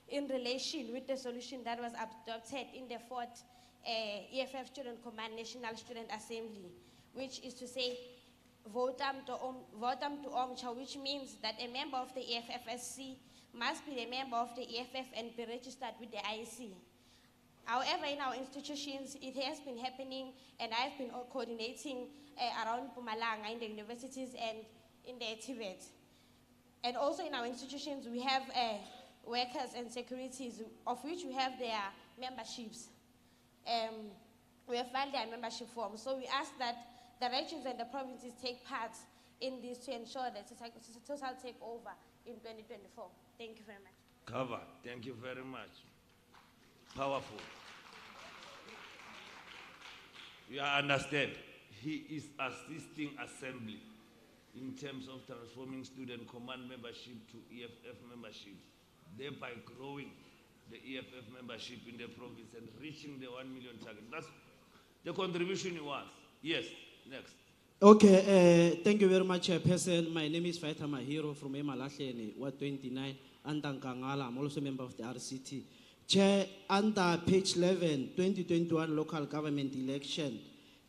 in relation with the solution that was adopted in the 4th EFF Student Command National Student Assembly, which is to say, votam to omcha, which means that a member of the EFFSC must be a member of the EFF and be registered with the IEC. However, in our institutions, it has been happening, and I've been coordinating around MPUMALANGA in the universities and in the Tibet. And also in our institutions, we have workers and securities, of which we have their memberships. We have filed their membership forms. So we ask that the regions and the provinces take part in this to ensure that it's a total takeover in 2024. Thank you very much. Cover. Thank you very much. Powerful. You understand? He is assisting assembly in terms of transforming student command membership to EFF membership, thereby growing the EFF membership in the province and reaching the 1 million target. That's the contribution he wants. Yes, next. Okay, thank you very much, Person. My name is Faita Mahiro from Emalahleni, Ward 29, Antankangala. I'm also a member of the RCT. Chair, under page 11, 2021 local government election,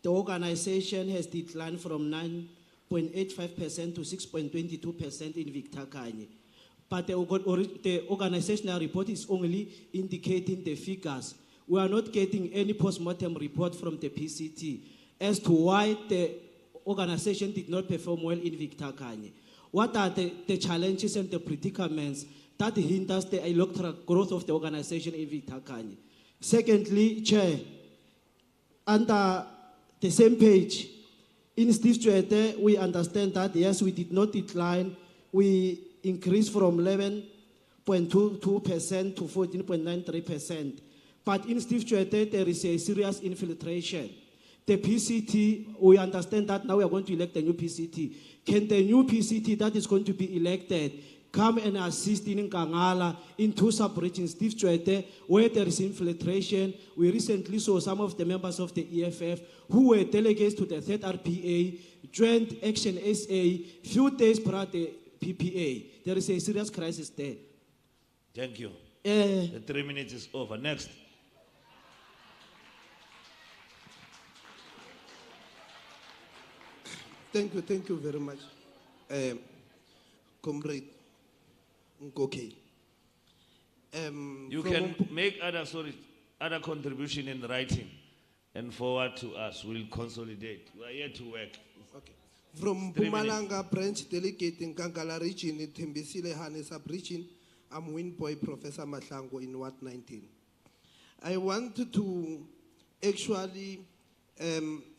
the organization has declined from 9.85% to 6.22% in Victor Kanye. But the organizational report is only indicating the figures. we are not getting any post-mortem report from the PCT as to why the organization did not perform well in Victor Kanye. What are the challenges and the predicaments that hinders the electoral growth of the organization in Victor Kanye? Secondly, Chair, under the same page, in Steve Tshwete, we understand that yes, we did not decline. We increased from 11.22% to 14.93%. But in Steve Tshwete, there is a serious infiltration. The PCT, we understand that now we are going to elect a new PCT. Can the new PCT that is going to be elected come and assist in Nkangala in two sub-regions, Steve Tshwete, where there is infiltration? We recently saw some of the members of the EFF who were delegates to the third RPA, Joint Action SA, few days prior to the PPA. There is a serious crisis there. Thank you. The 3 minutes is over. Next. Thank you very much. Comrade Nkoke. You can make other contribution in writing and forward to us. We'll consolidate. We are here to work. Okay. From MPUMALANGA branch delegate in Kankala region, in Tembisile Hane sub-region, I'm Winboy Professor Mahlango in Ward 19. I want to actually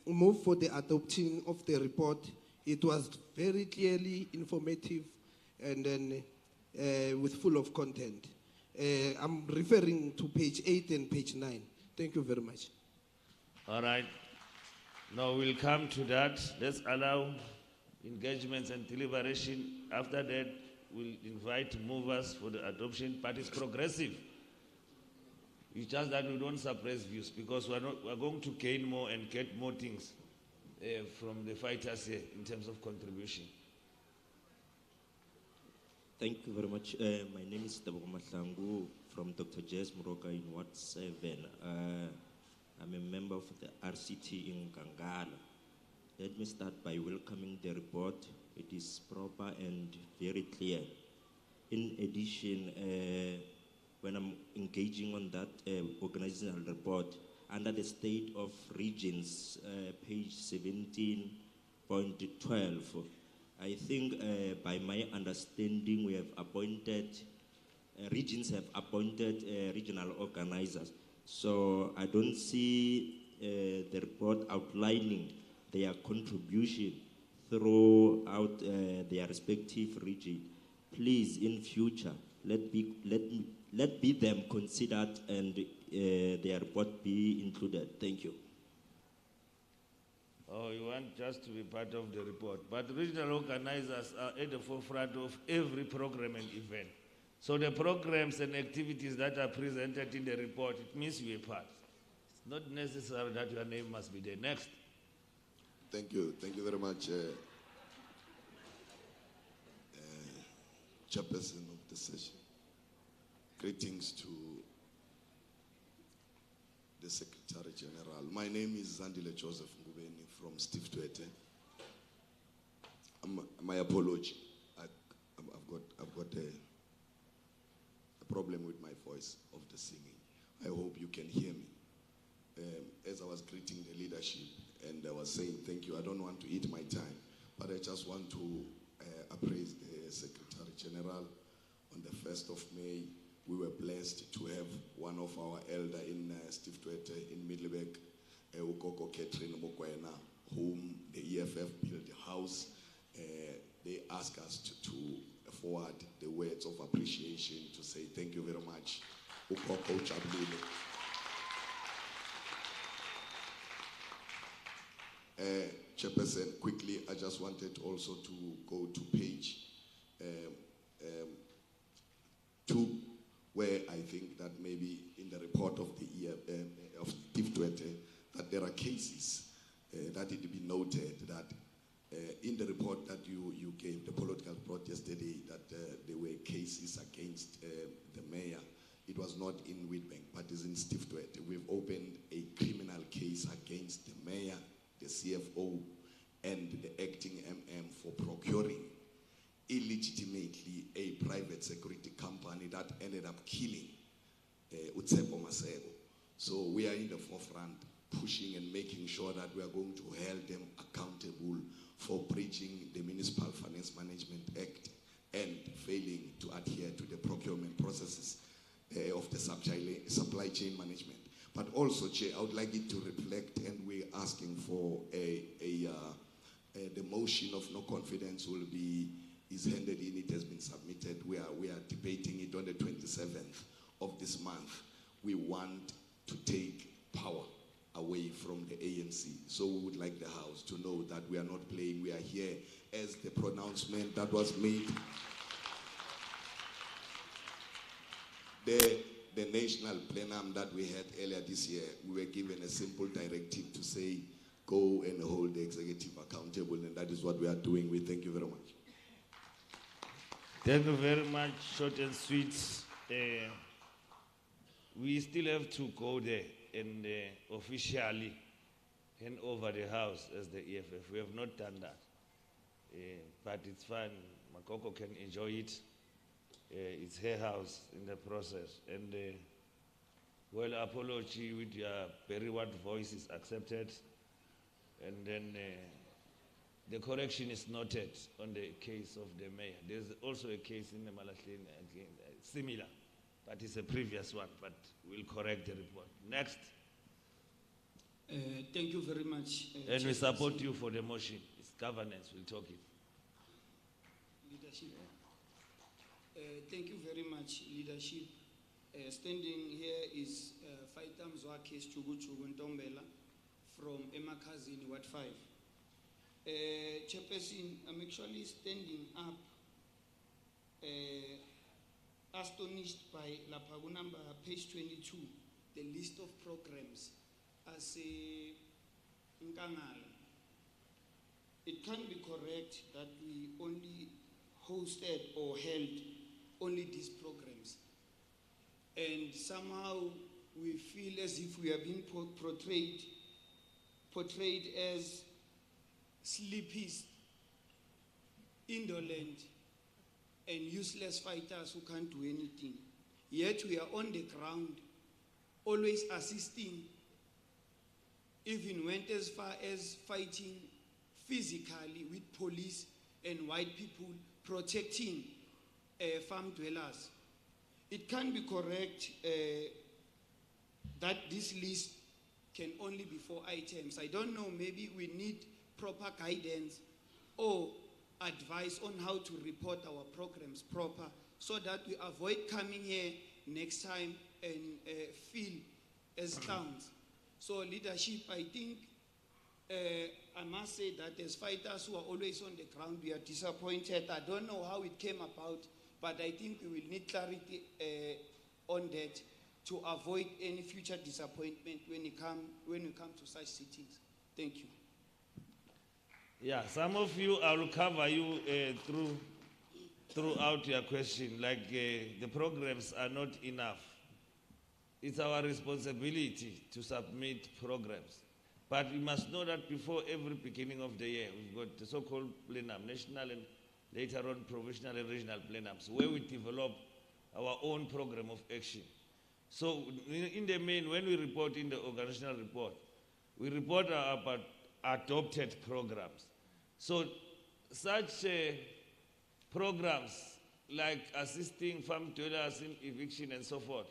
move for the adoption of the report. It was very clearly informative and then with full of content. I'm referring to page 8 and page 9. Thank you very much. All right. Now we'll come to that. Let's allow engagements and deliberation. After that, we'll invite movers for the adoption. But it's progressive. It's just that we don't suppress views because we're going to gain more and get more things from the fighters here in terms of contribution. Thank you very much. My name is Tabo Mahlangu from Dr. Jess Muroka in Ward 7. I'm a member of the RCT in Kangala. Let me start by welcoming the report. It is proper and very clear. In addition, when I'm engaging on that organizational report, under the state of regions, page 17.12, I think by my understanding, we have appointed, regions have appointed regional organizers. So I don't see the report outlining their contribution throughout their respective region. Please, in future, let be them considered and their report be included. Thank you. Oh, you want just to be part of the report. But regional organizers are at the forefront of every program and event. So the programs and activities that are presented in the report, it means you are part. It's not necessary that your name must be there. Next. Thank you very much, Chairperson of the session. Greetings to the Secretary General. My name is Zandile Joseph Ngubeni from Steve Tshwete. My apology. I've got a problem with my voice of the singing. I hope you can hear me. As I was greeting the leadership and I was saying thank you, I don't want to eat my time, but I just want to appraise the Secretary General. On the 1st of May, we were blessed to have one of our elder in Steve Tshwete in Middleburg, Ukoko Catherine Mokwena, whom the EFF built a house. They asked us to forward the words of appreciation to say thank you very much. Ukoko Chabulile. Chairperson, quickly, I just wanted also to go to page 2, where I think that maybe in the report of the of Steve Tshwete, that there are cases that it be noted that in the report that you gave, the political report yesterday, that there were cases against the mayor. It was not in Witbank, but it's in Steve Tshwete. We've opened a criminal case against the mayor, the CFO, and the acting MM for procuring illegitimately a private security company that ended up killing Utsepo Masebo. So we are in the forefront, pushing and making sure that we are going to hold them accountable for breaching the Municipal Finance Management Act and failing to adhere to the procurement processes of the supply chain management. But also, Chair, I would like it to reflect, and we're asking for the motion of no confidence is handed in. It has been submitted. We are debating it on the 27th of this month. We want to take power away from the ANC. So we would like the House to know that we are not playing. We are here as the pronouncement that was made. The national plenum that we had earlier this year, we were given a simple directive to say, go and hold the executive accountable, and that is what we are doing. We thank you very much. Thank you very much, short and sweet. We still have to go there and officially hand over the house as the EFF. We have not done that. But it's fine. Makoko can enjoy it. It's her house in the process. And well, apology with your very word voice is accepted. And then the correction is noted on the case of the mayor. There's also a case in the Malahleni, again, similar, but it's a previous one, but we'll correct the report. Next. Thank you very much. And we support you for the motion. It's governance, we'll talk it. Leadership. Thank you very much, leadership. Standing here is Fighter Mzwakhe Chugu Ntombela from Emakazini, Ward 5. Chairperson, I'm actually standing up astonished by Lapagu number page 22, the list of programs as a Nkangala. It can be correct that we only hosted or held only these programs. And somehow we feel as if we are being portrayed as sleepies, indolent, and useless fighters who can't do anything. Yet we are on the ground, always assisting, even went as far as fighting physically with police and white people, protecting farm dwellers. It can be correct that this list can only be 4 items. I don't know, maybe we need proper guidance or advice on how to report our programs proper so that we avoid coming here next time and feel as clowns. So leadership, I think, I must say that as fighters who are always on the ground, we are disappointed. I don't know how it came about, but I think we will need clarity on that to avoid any future disappointment when we come to such sittings. Thank you. Yeah, some of you, I will cover you throughout your question, like the programs are not enough. It's our responsibility to submit programs. But we must know that before every beginning of the year, we've got the so-called plenum, national and later on provincial and regional plenums, where we develop our own program of action. So in the main, when we report in the organizational report, we report about adopted programs. So such programs like assisting farm dwellers in eviction and so forth,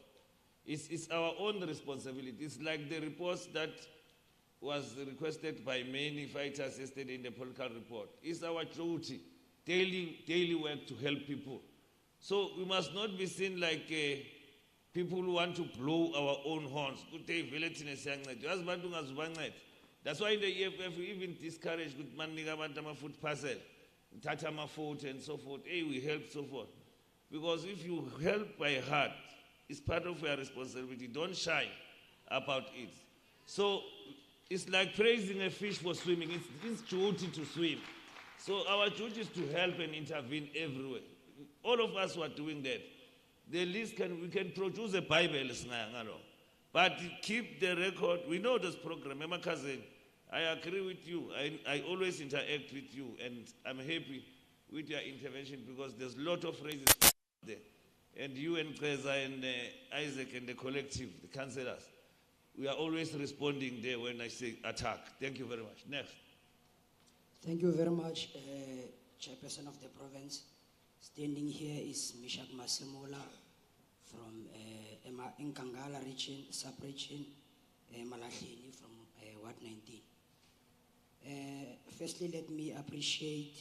it's our own responsibility. It's like the reports that was requested by many fighters yesterday in the political report. It's our duty, daily work to help people. So we must not be seen like people who want to blow our own horns. That's why in the EFF we even discourage good manigabantama food parcel, tatama food and so forth. Hey, we help so forth. Because if you help by heart, it's part of your responsibility. Don't shy about it. So it's like praising a fish for swimming. It's its duty to swim. So our duty is to help and intervene everywhere. All of us who are doing that. The least we can produce a Bible, but keep the record. We know this program. Emma Cousin, I agree with you. I always interact with you, and I'm happy with your intervention because there's a lot of phrases there. And you and Kreza and Isaac and the collective, the councillors, we are always responding there when I say attack. Thank you very much. Next. Thank you very much, Chairperson of the province. Standing here is Mishak Masemola from Nkangala region, sub-region, Malahleni from Ward 19. Firstly, let me appreciate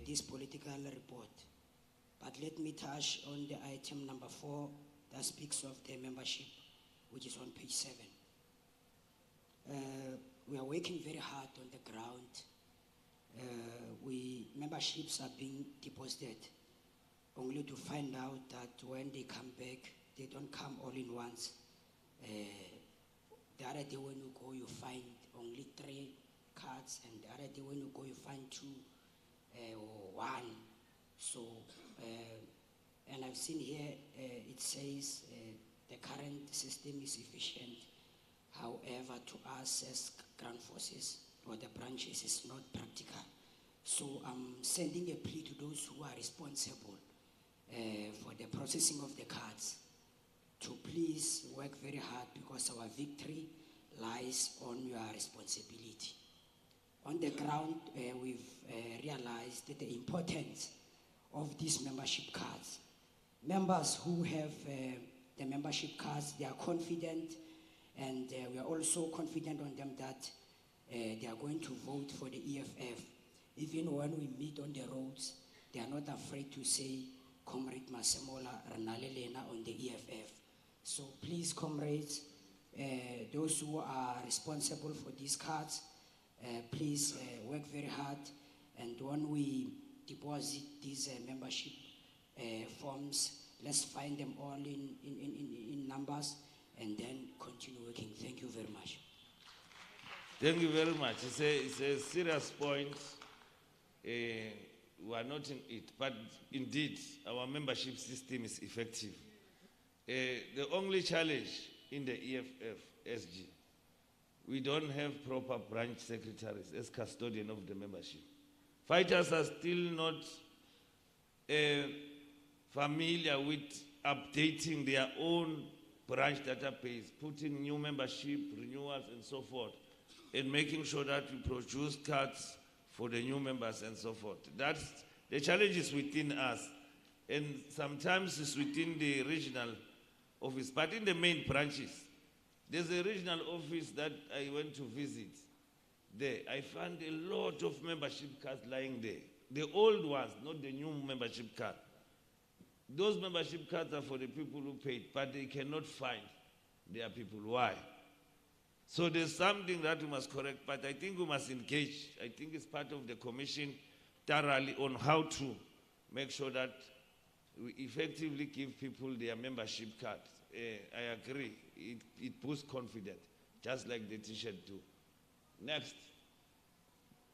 this political report, but let me touch on the item number 4 that speaks of the membership, which is on page 7. We are working very hard on the ground. Memberships are being deposited, only to find out that when they come back, they don't come all in once. The other day when you go, you find only 3 cards, and the other day when you go, you find 2 or 1. So, and I've seen here, it says the current system is efficient. However, to us as ground forces or the branches, is not practical. So I'm sending a plea to those who are responsible for the processing of the cards to please work very hard, because our victory lies on your responsibility. On the ground, we've realized that the importance of these membership cards. Members who have the membership cards, they are confident, and we are also confident on them that they are going to vote for the EFF. Even when we meet on the roads, they are not afraid to say, Comrade Masemola Ranalelena on the EFF. So please, comrades, those who are responsible for these cards, please work very hard. And when we deposit these membership forms, let's find them all in numbers and then continue working. Thank you very much. Thank you very much. It's a serious point. We are not in it, but indeed, our membership system is effective. The only challenge in the EFF SG, we don't have proper branch secretaries as custodian of the membership. Fighters are still not familiar with updating their own branch database, putting new membership, renewals, and so forth, and making sure that we produce cards for the new members and so forth. That's the challenge is within us, and sometimes it's within the regional office, but in the main branches, there's a regional office that I went to visit there. I found a lot of membership cards lying there. The old ones, not the new membership card. Those membership cards are for the people who paid, but they cannot find their people. Why? So there's something that we must correct, but I think we must engage. I think it's part of the commission thoroughly on how to make sure that we effectively give people their membership cards. I agree. It boosts confidence, just like the t-shirt do. Next.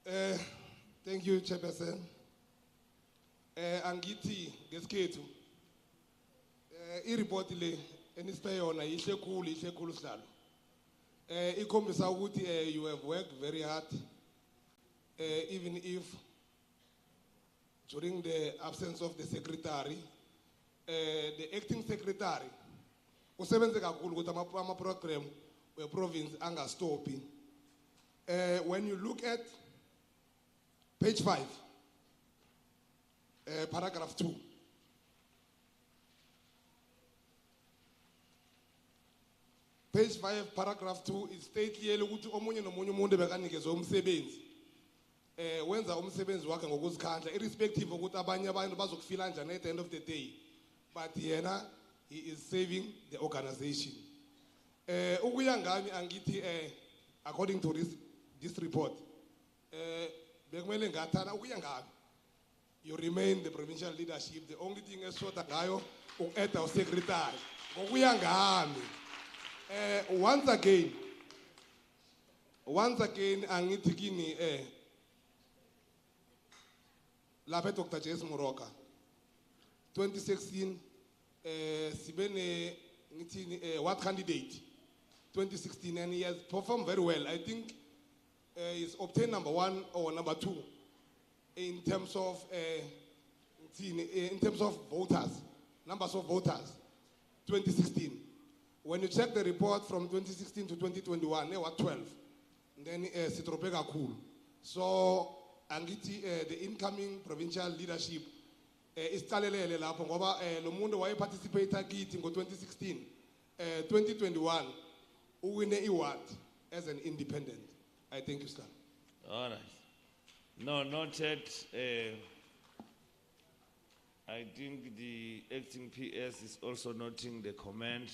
Thank you, Chairperson. Angithi ngesikhethu i-report le enisiphe yona yihle khulu sihlalo. Ikhombisa ukuthi you have worked very hard, even if during the absence of the secretary, the acting secretary usebenze kakhulu ukuthi ama-program we-province angastopi. When you look at page 5, paragraph 2, page 5, paragraph 2, it states clearly ukuthi omunye nomunye umuntu bekanikezwe umsebenzi. Wenza umsebenzi wakhe ngokuzikhandla, irrespective ukuthi abanye abantu bazokufila njani at the end of the day. But yena, he is saving the organization. Ukuya ngami angithi according to this report, bekumele ngathana ukuya ngami, you remain the provincial leadership. The only thing eshoda ngayo uku-add our secretary. Ukuya ngami. Once again, angithi kini lapha Dr. James Moroka 2016 sibene ngithini what candidate 2016, and he has performed very well. I think he's obtained number 1 or number 2 in terms of voters, numbers of voters 2016. When you check the report from 2016 to 2021, there were 12. Then Sitropega cool. So, Angiti, the incoming provincial leadership is Talele Lapo ngoba lo muntu waye participate kithi ngo 2016 2021 uwine award as an independent. I thank you, sir. All right. No, noted. I think the acting PS is also noting the comment.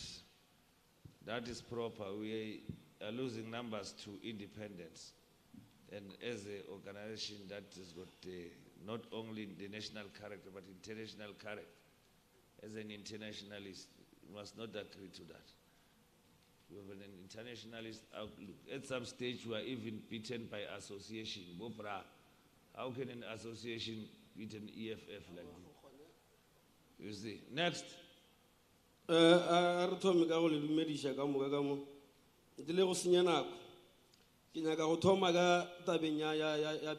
That is proper. We are losing numbers to independence. And as an organization that has got not only the national character, but international character, as an internationalist, we must not agree to that. We have an internationalist outlook. At some stage, we are even beaten by association. Bopra, how can an association beat an EFF like this? You see. Next.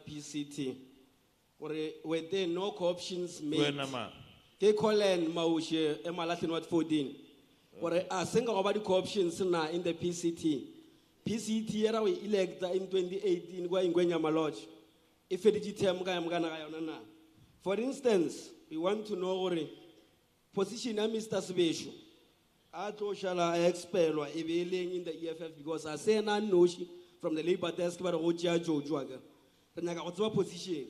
PCT. Were there no co-options made? Colin Maushe, Emalatin what 14. Or a single about the co-options in the PCT. PCT era we elect in 2018 going Gwenyama Lodge. If it is for instance, we want to know position of Mr. Sibeshu. Ato shala expel or evailing in the EFF because I say na noshi from the labor desk but Oja Jojuaga. Position.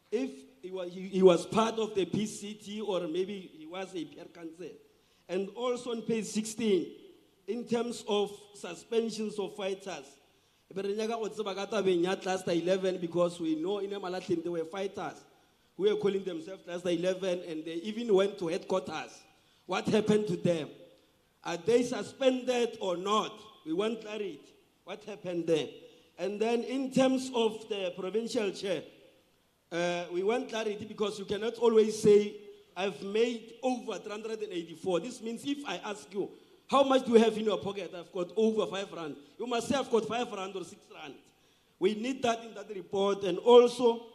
If he was part of the PCT or maybe he was a peer council. And also on page 16, in terms of suspensions of fighters, cluster 11 because we know in Emalatin there were fighters who were calling themselves cluster 11 and they even went to headquarters. What happened to them? Are they suspended or not? We want clarity. What happened there? And then in terms of the provincial chair, we want clarity because you cannot always say, I've made over 384. This means if I ask you, how much do you have in your pocket? I've got over 5 rand. You must say I've got 5 rand or 6 rand. We need that in that report. And also,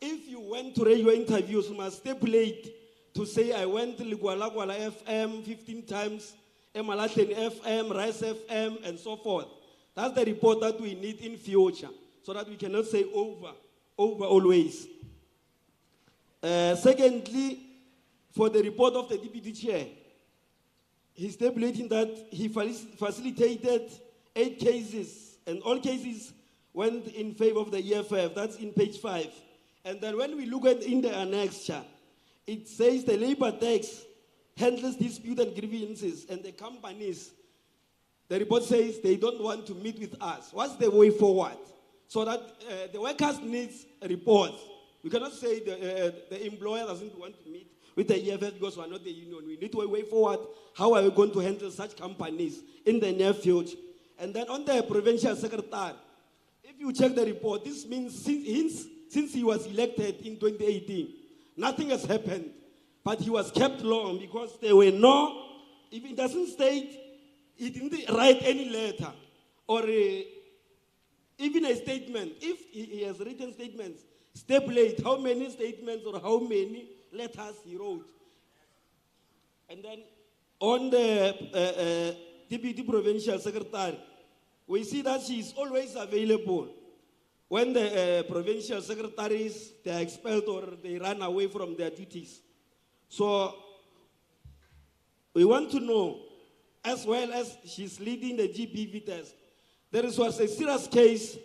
if you went to radio interviews, you must stipulate to say I went to Liguala FM 15 times, Emalatin FM, Rice FM, and so forth. That's the report that we need in future, so that we cannot say over always. Secondly, for the report of the deputy chair, he's stipulating that he facilitated 8 cases, and all cases went in favor of the EFF. That's in page 5. And then when we look at in the annexure, it says the labor tax handles dispute and grievances, and the companies, the report says they don't want to meet with us. What's the way forward? So that the workers needs reports. We cannot say the employer doesn't want to meet with the EFF because we are not the union. We need to way forward. How are we going to handle such companies in the near future? And then on the provincial secretary, if you check the report, this means since he was elected in 2018, nothing has happened. But he was kept long because there were no, if it doesn't state, he didn't write any letter or even a statement. If he has written statements, stipulate how many statements or how many letters he wrote. And then on the deputy provincial secretary, we see that she is always available. When the provincial secretaries, they are expelled or they run away from their duties. So we want to know, as well as she's leading the GBV test, there was a serious case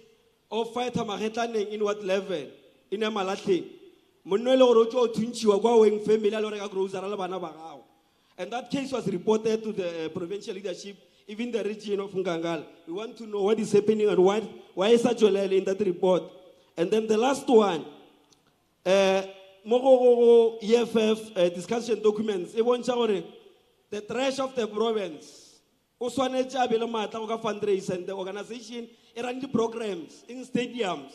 of fighter mahetlaneng in what level? In a Malate. And that case was reported to the provincial leadership, even the region of Ngangal. We want to know what is happening and why is such a in that report. And then the last one, EFF discussion documents. The trash of the province. Fundraise and the organization ran the programs in stadiums.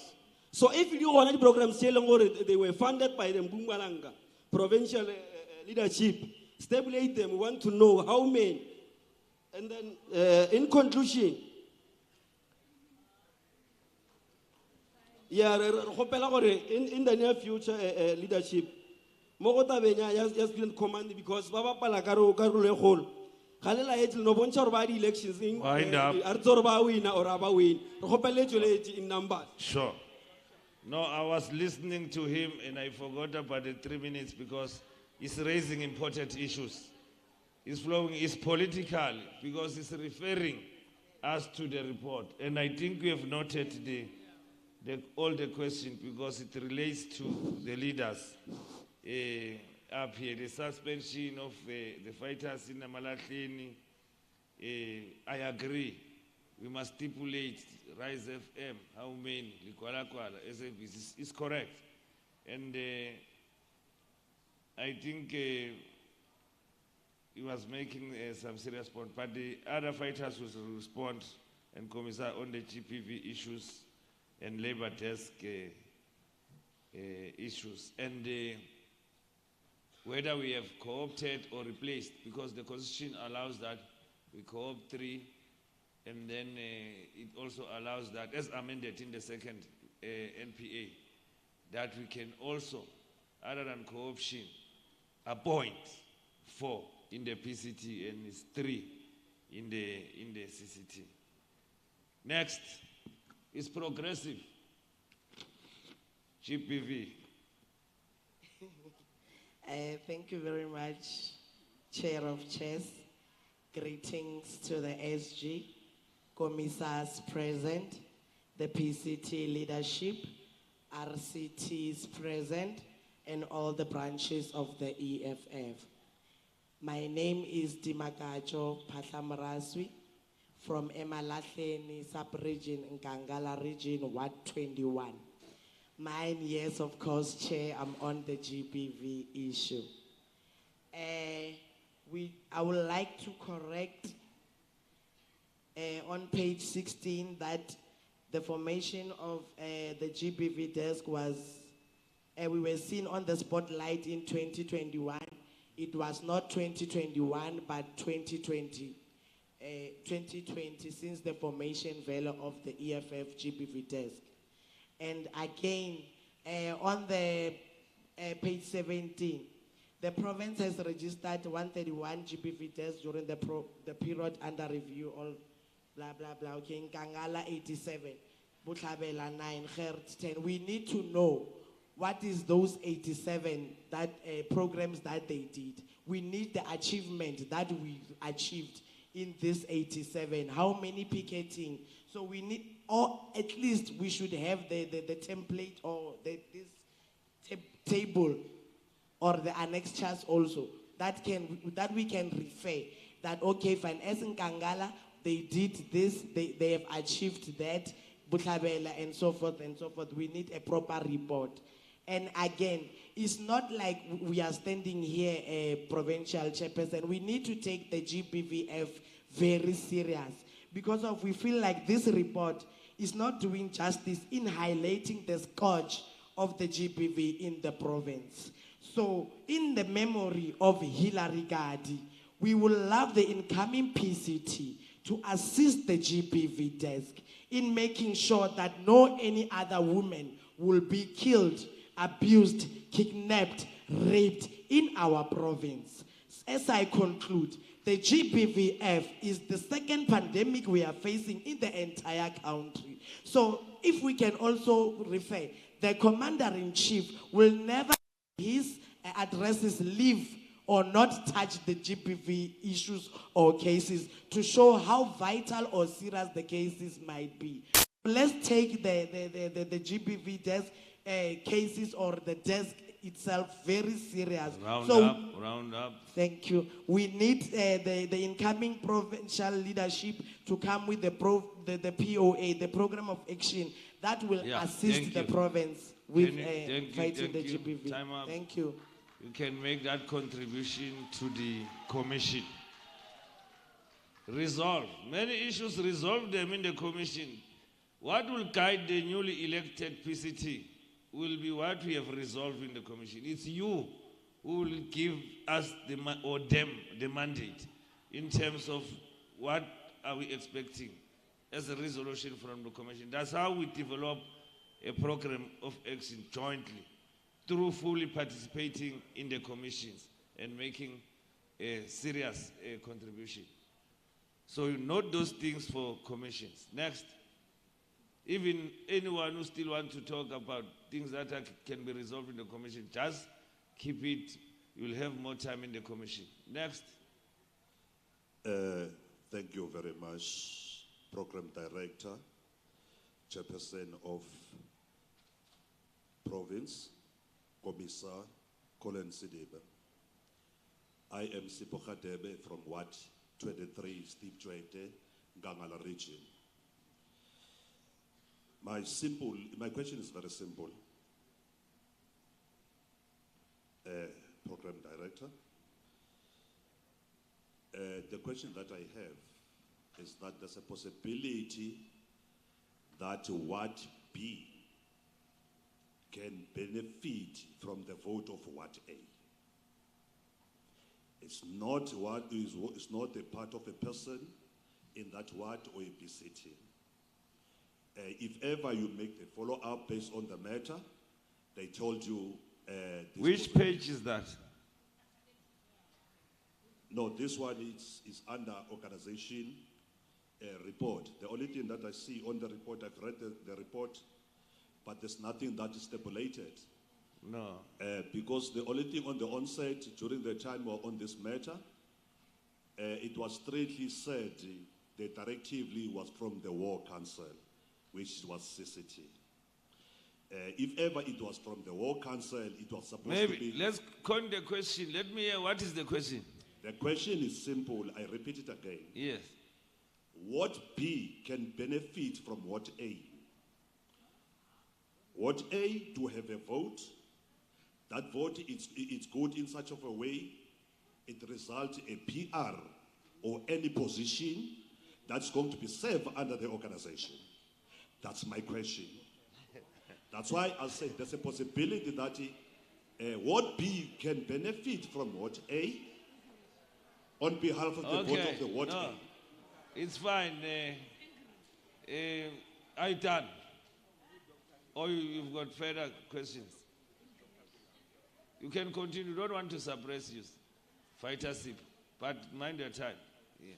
So if you want programs, they were funded by the MPUMALANGA provincial leadership. Stipulate them. We want to know how many. And then, in conclusion, in the near future leadership, just didn't command because Baba Palakaro galela etl no bontsha gore ba di elections ing Wind up. a re tse gore ba wina or a ba win re gopeletse le in numbers. Sure. No, I was listening to him and I forgot about the 3 minutes because he's raising important issues. He's flowing, it's political because he's referring us to the report. And I think we have noted all the questions because it relates to the leaders up here. The suspension of the fighters in Amalahleni, I agree. We must stipulate Rise FM, how many, Likwala Kwala, SABC, is correct. And I think he was making some serious point, but the other fighters will respond and commissar on the GPV issues and labor desk issues. And whether we have co-opted or replaced, because the Constitution allows that we co-opt 3, and then it also allows that, as amended in the second NPA, that we can also, other than co-option, appoint 4 in the PCT and it's 3 in the CCT. Next is progressive GPV. Thank you very much, Chair of Chairs. Greetings to the SG, commissars present, the PCT leadership, RCTs present, and all the branches of the EFF. My name is Dimakacho Pathamraswi from Emalahleni sub-region, Nkangala region, Ward 21. Mine, yes, of course, Chair, I'm on the GBV issue. I would like to correct on page 16 that the formation of the GBV desk was, we were seen on the spotlight in 2021. It was not 2021, but 2020. 2020 since the formation value of the EFF GBV desk. And again, on the page 17, the province has registered 131 GBV desks during the period under review, all blah, blah, blah. Okay, Nkangala 87, Butlabela 9, Gert 10. We need to know what is those 87 programs that they did. We need the achievement that we achieved in this 87. How many picketing? So we need, or at least we should have the template or this table or the annexures also that we can refer that, okay, fine, as in Kangala, they did this, they have achieved that, Butlabela, and so forth and so forth. We need a proper report. And again, it's not like we are standing here a provincial chairperson. We need to take the GBVF very serious because we feel like this report is not doing justice in highlighting the scourge of the GBV in the province. So, in the memory of Hilary Gadi, we will love the incoming PCT to assist the GBV desk in making sure that no any other woman will be killed, abused, kidnapped, raped in our province. As I conclude, the GBVF is the second pandemic we are facing in the entire country. So if we can also refer, the Commander-in-Chief will never his addresses leave or not touch the GBV issues or cases to show how vital or serious the cases might be. Let's take the GBV desk cases or the desk itself very serious. Round up. Thank you. We need the incoming provincial leadership to come with the POA, the program of action that will assist the province with fighting the GBV. Time up. Thank you. You can make that contribution to the commission. Resolve. Many issues, resolve them in the commission. What will guide the newly elected PCT will be what we have resolved in the commission. It's you who will give us or them the mandate in terms of what are we expecting as a resolution from the commission. That's how we develop a program of action jointly through fully participating in the commissions and making a serious contribution. So you note those things for commissions. Next. Even anyone who still wants to talk about things that can be resolved in the commission, just keep it. You'll have more time in the commission. Next. Thank you very much, Program Director, Chairperson of Province, Commissar Colin Sidibe. I am Sipho Khadebe from Ward 23, Steve Tshwete, Ngangala region. My question is very simple. Program Director. The question that I have is that there's a possibility that Ward B can benefit from the vote of Ward A. It's not a part of a person in that ward or a city. If ever you make the follow-up based on the matter, they told you... Which page is that? No, this one is under organization report. The only thing that I see on the report, I've read the report, but there's nothing that is stipulated. No. Because the only thing on the onset during the time on this matter, it was straightly said the directively was from the War Council, which was CCT. If ever it was from the War Council, it was supposed to be... Let's coin the question. Let me hear, what is the question? The question is simple. I repeat it again. Yes. What B can benefit from what A? What A to have a vote? That vote it's good in such of a way, it results a PR or any position that's going to be served under the organization. That's my question. That's why I said there's a possibility that what B can benefit from what A on behalf of the vote of the what A. It's fine. Are you done? Or you've got further questions? You can continue. Don't want to suppress you. Fightership. But mind your time. Yeah.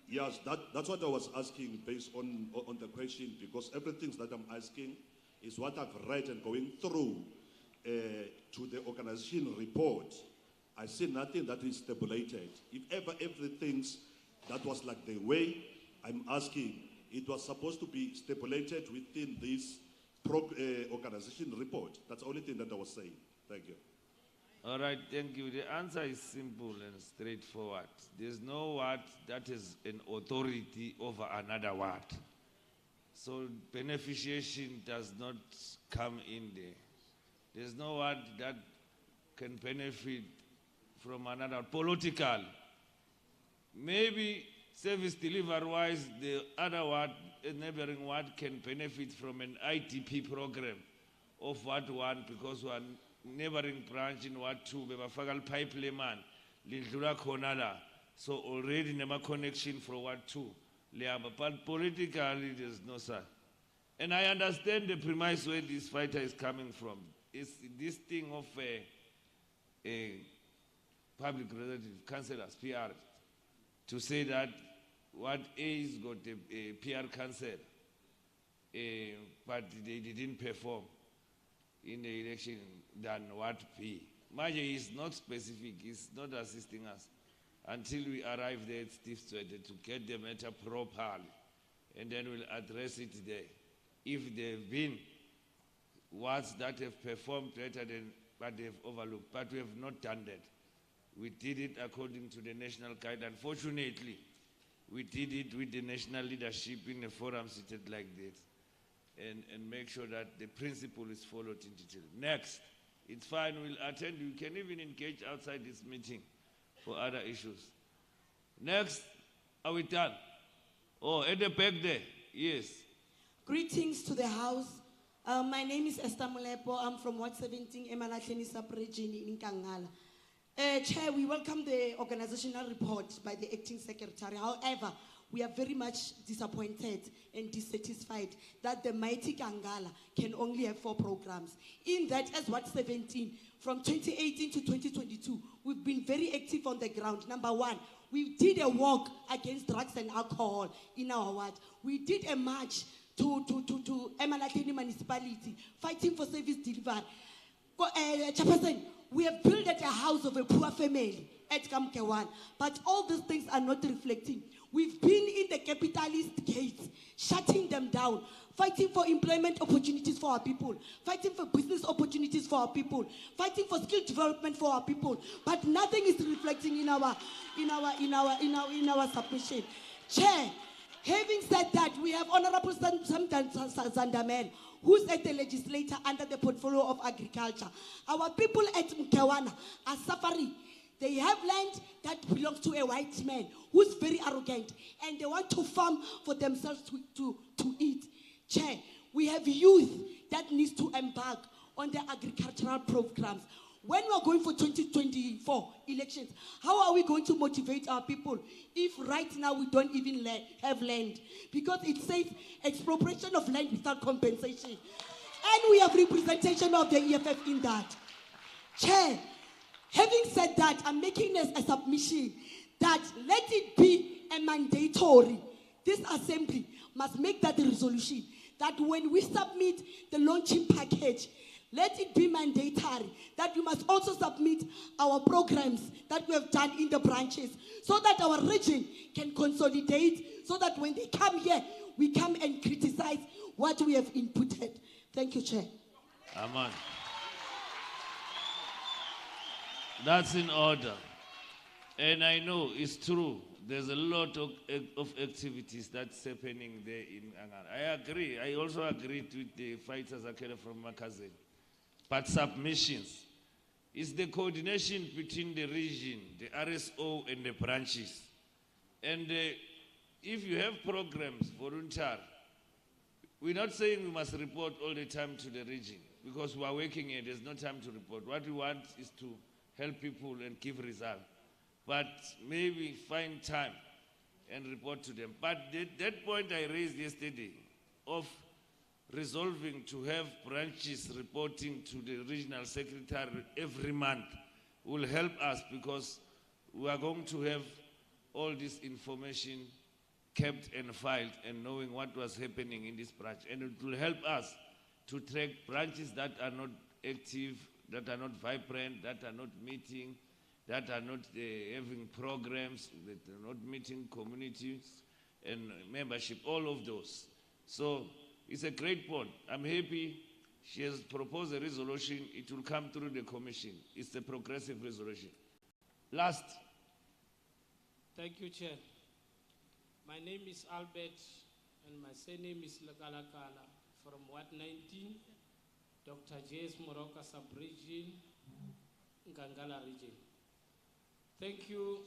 Yes, that's what I was asking based on the question, because everything that I'm asking is what I've read and going through to the organization report. I see nothing that is stipulated. If ever everything that was like the way I'm asking, it was supposed to be stipulated within this organization report. That's the only thing that I was saying. Thank you. All right, thank you. The answer is simple and straightforward. There's no word that is an authority over another word. So beneficiation does not come in there. There's no word that can benefit from another. Political. Maybe service delivery-wise, the other word, a neighboring word, can benefit from an IDP program of Ward 1 because one neighboring branch in Ward 2, bebafaka pipeline, lidlula khona la. So already nema connection from Ward 2. But politically, there's no sir. And I understand the premise where this fighter is coming from. It's this thing of a public relative councillors, PR, to say that Ward A has got a PR council, but they didn't perform in the election than Ward B. Maje is not specific, he's not assisting us until we arrive there at Steve Tshwete to get the matter properly, and then we'll address it there. If there have been wards that have performed better than but they've overlooked, but we have not done that. We did it according to the national guide. Unfortunately, we did it with the national leadership in a forum seated like this, and make sure that the principle is followed in detail. Next, it's fine, we'll attend. You can even engage outside this meeting for other issues. Next, are we done? Oh, at the back there, yes. Greetings to the House. My name is Esther Molepo. I'm from Ward 17, MPUMALANGA sub-region in Nkangala. Chair, we welcome the organizational report by the acting secretary. However, we are very much disappointed and dissatisfied that the mighty Nkangala can only have 4 programs. In that, as Ward 17, from 2018 to 2022, we've been very active on the ground. Number one, we did a walk against drugs and alcohol in our ward. We did a march to Emalahleni municipality, fighting for service delivery. Chairperson, we have built a house of a poor family at Kamkewan, but all these things are not reflecting. We've been in the capitalist gates, shutting them down, fighting for employment opportunities for our people, fighting for business opportunities for our people, fighting for skill development for our people, but nothing is reflecting in our submission. Chair, having said that, we have Honorable Zandaman, who's at the legislature under the portfolio of agriculture. Our people at Mkewana are suffering. They have land that belongs to a white man who's very arrogant, and they want to farm for themselves to eat. Chair, we have youth that needs to embark on the agricultural programs. When we are going for 2024 elections, how are we going to motivate our people if right now we don't even have land? Because it says expropriation of land without compensation. And we have representation of the EFF in that. Chair, having said that, I'm making a submission that let it be a mandatory. This assembly must make that resolution that when we submit the launching package, let it be mandatory that we must also submit our programs that we have done in the branches so that our region can consolidate, so that when they come here, we come and criticize what we have inputted. Thank you, Chair. Aman. That's in order. And I know it's true. There's a lot of activities that's happening there in Angara. I agree. I also agreed with the fighters from Makazen. But submissions is the coordination between the region, the RSO, and the branches. And if you have programs, volunteer, we're not saying we must report all the time to the region because we are working here, there's no time to report. What we want is to help people and give results. But maybe find time and report to them. But that point I raised yesterday of resolving to have branches reporting to the regional secretary every month will help us because we are going to have all this information kept and filed and knowing what was happening in this branch. And it will help us to track branches that are not active, that are not vibrant, that are not meeting, that are not having programs, that are not meeting communities and membership, all of those. So it's a great point. I'm happy she has proposed a resolution. It will come through the commission. It's a progressive resolution. Last. Thank you, Chair. My name is Albert, and my surname is Lakalakala from Ward 19, Dr. J.S. Moroka Sub-Region, Ngangala Region. Thank you,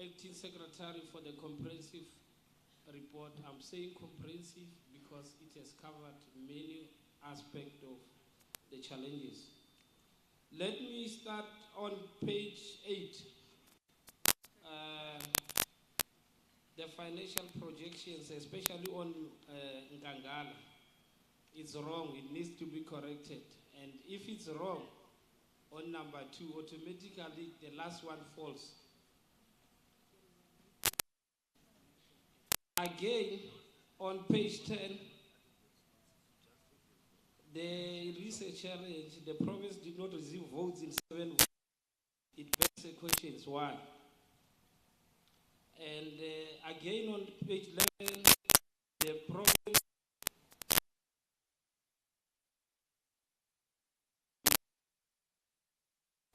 Acting Secretary, for the comprehensive report. I'm saying comprehensive because it has covered many aspects of the challenges. Let me start on page 8. The financial projections, especially on Ngangala, it's wrong. It needs to be corrected. And if it's wrong, on number 2, automatically the last one falls. Again, on page 10, the research challenge, the province did not receive votes in 7 votes. It begs the questions, why? And again on page 11, the province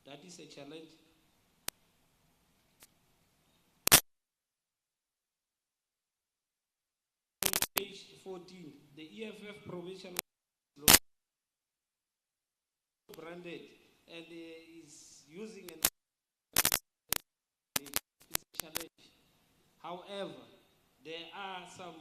that is a challenge. Page 14, the EFF provincial branded and is using an it's a challenge. However, there are some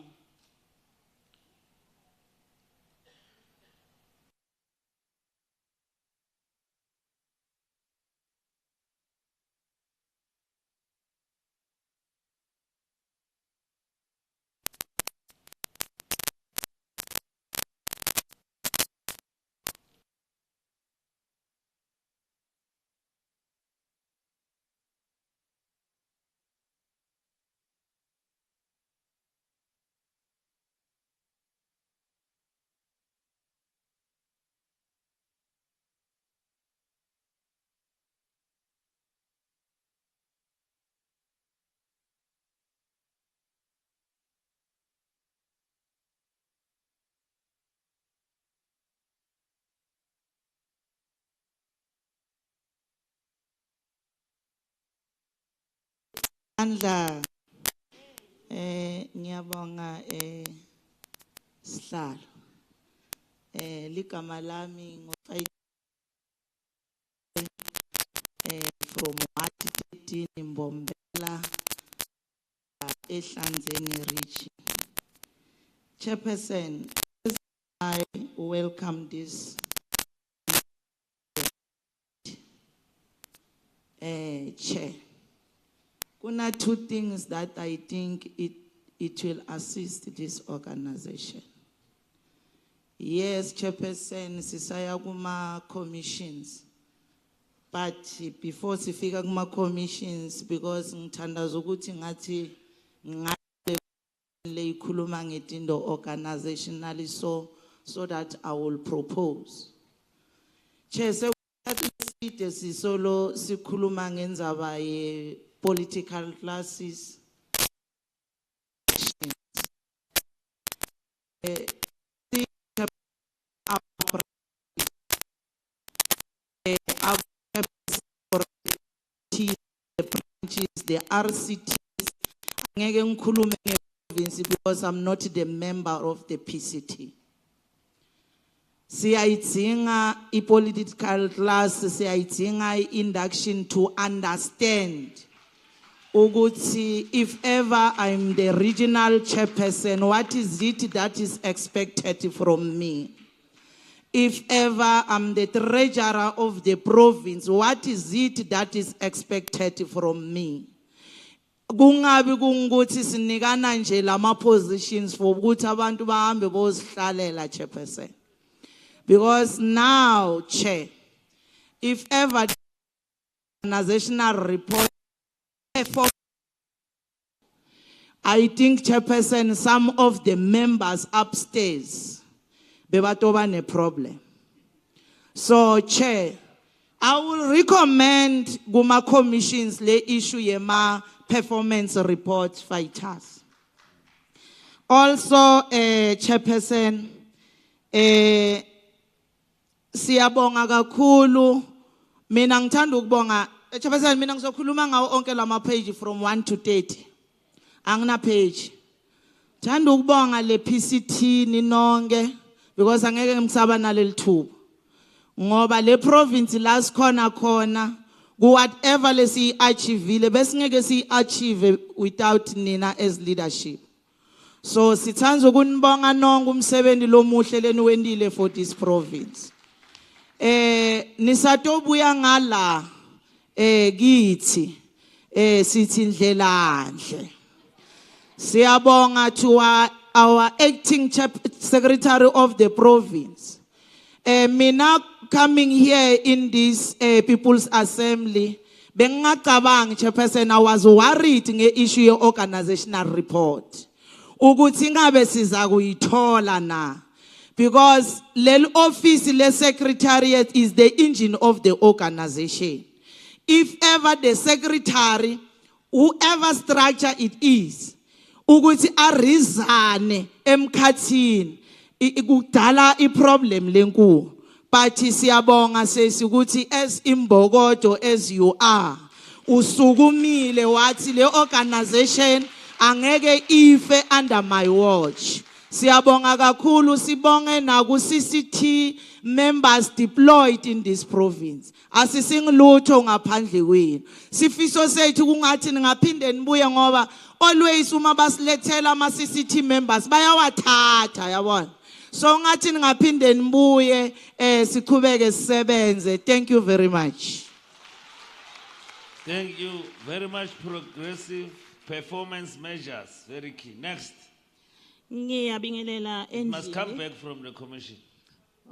Andla ngiyabonga Sihlalo ligama lami ngoFaith from Ward 13 Mbombela eHlanzeni region. Chairperson, I welcome this chair. Kuna two things that I think it will assist this organization. Yes, Chairperson, sisaya kuma commissions. But before sifika kuma commissions, because ngithanda ukuthi ngathi le ikhuluma ngetindo organizationally so that I will propose. Chair, sisolo sikhuluma ngendzaba ye political classes. The RCTs, because I'm not the member of the PCT. Siyayidinga i-political class, siyayidinga induction to understand ukuthi if ever I'm the regional chairperson, what is it that is expected from me? If ever I'm the treasurer of the province, what is it that is expected from me? Kungabi kunguthi sinikana nje lama positions for ukuthi abantu bahambe bozihlalela chairperson. Because now, Chair, if ever the organizational report, I think, Chairperson, some of the members upstairs, bebatoba a problem. So, Chair, I will recommend Guma Commissions le issue yema performance report fighters. Also, Chairperson, siyabonga kakhulu mina ngithanda ukubonga Chairperson mina ngizokhuluma ngawo onke lama page from 1 to 30 angina page ngithanda ukubonga le PCT ninonke because angeke ngimsaba naleli thuba ngoba le province la sikhona khona ku whatever lesi achievile besingeke si achieve without nina as leadership. So sithanda ukunibonga nonke umsebenzi lomuhle leni wendile for this province. Nisatobuya ngala kithi sithi indlela nhle. Siyabonga to our acting secretary of the province. Mina coming here in this People's Assembly, bengingacabanga Chairperson, I was worried nge issue ye organizational report. Ukuthi ngabe siza kuyithola na. Because the office, the secretariat is the engine of the organization. If ever the secretary, whoever structure it is, ukuthi arizane emkhathini, ikudala i-problem lenkulu. But siyabonga sesikuthi as imbokodo as you are, usukumile wathi le organization angeke ife under my watch. Siyabonga kakhulu sibonge na ku CCT members deployed in this province. Asisingilutho ngaphandle kwenu. Sifiso sethu kungathi ningaphinde nibuye ngoba always uma basilethela ama CCT members bayawathatha yabona. So ngathi ningaphinde nibuye siqhubeke sisebenze. Thank you very much. Thank you very much. Progressive performance measures, very key. Next. It must come back from the commission.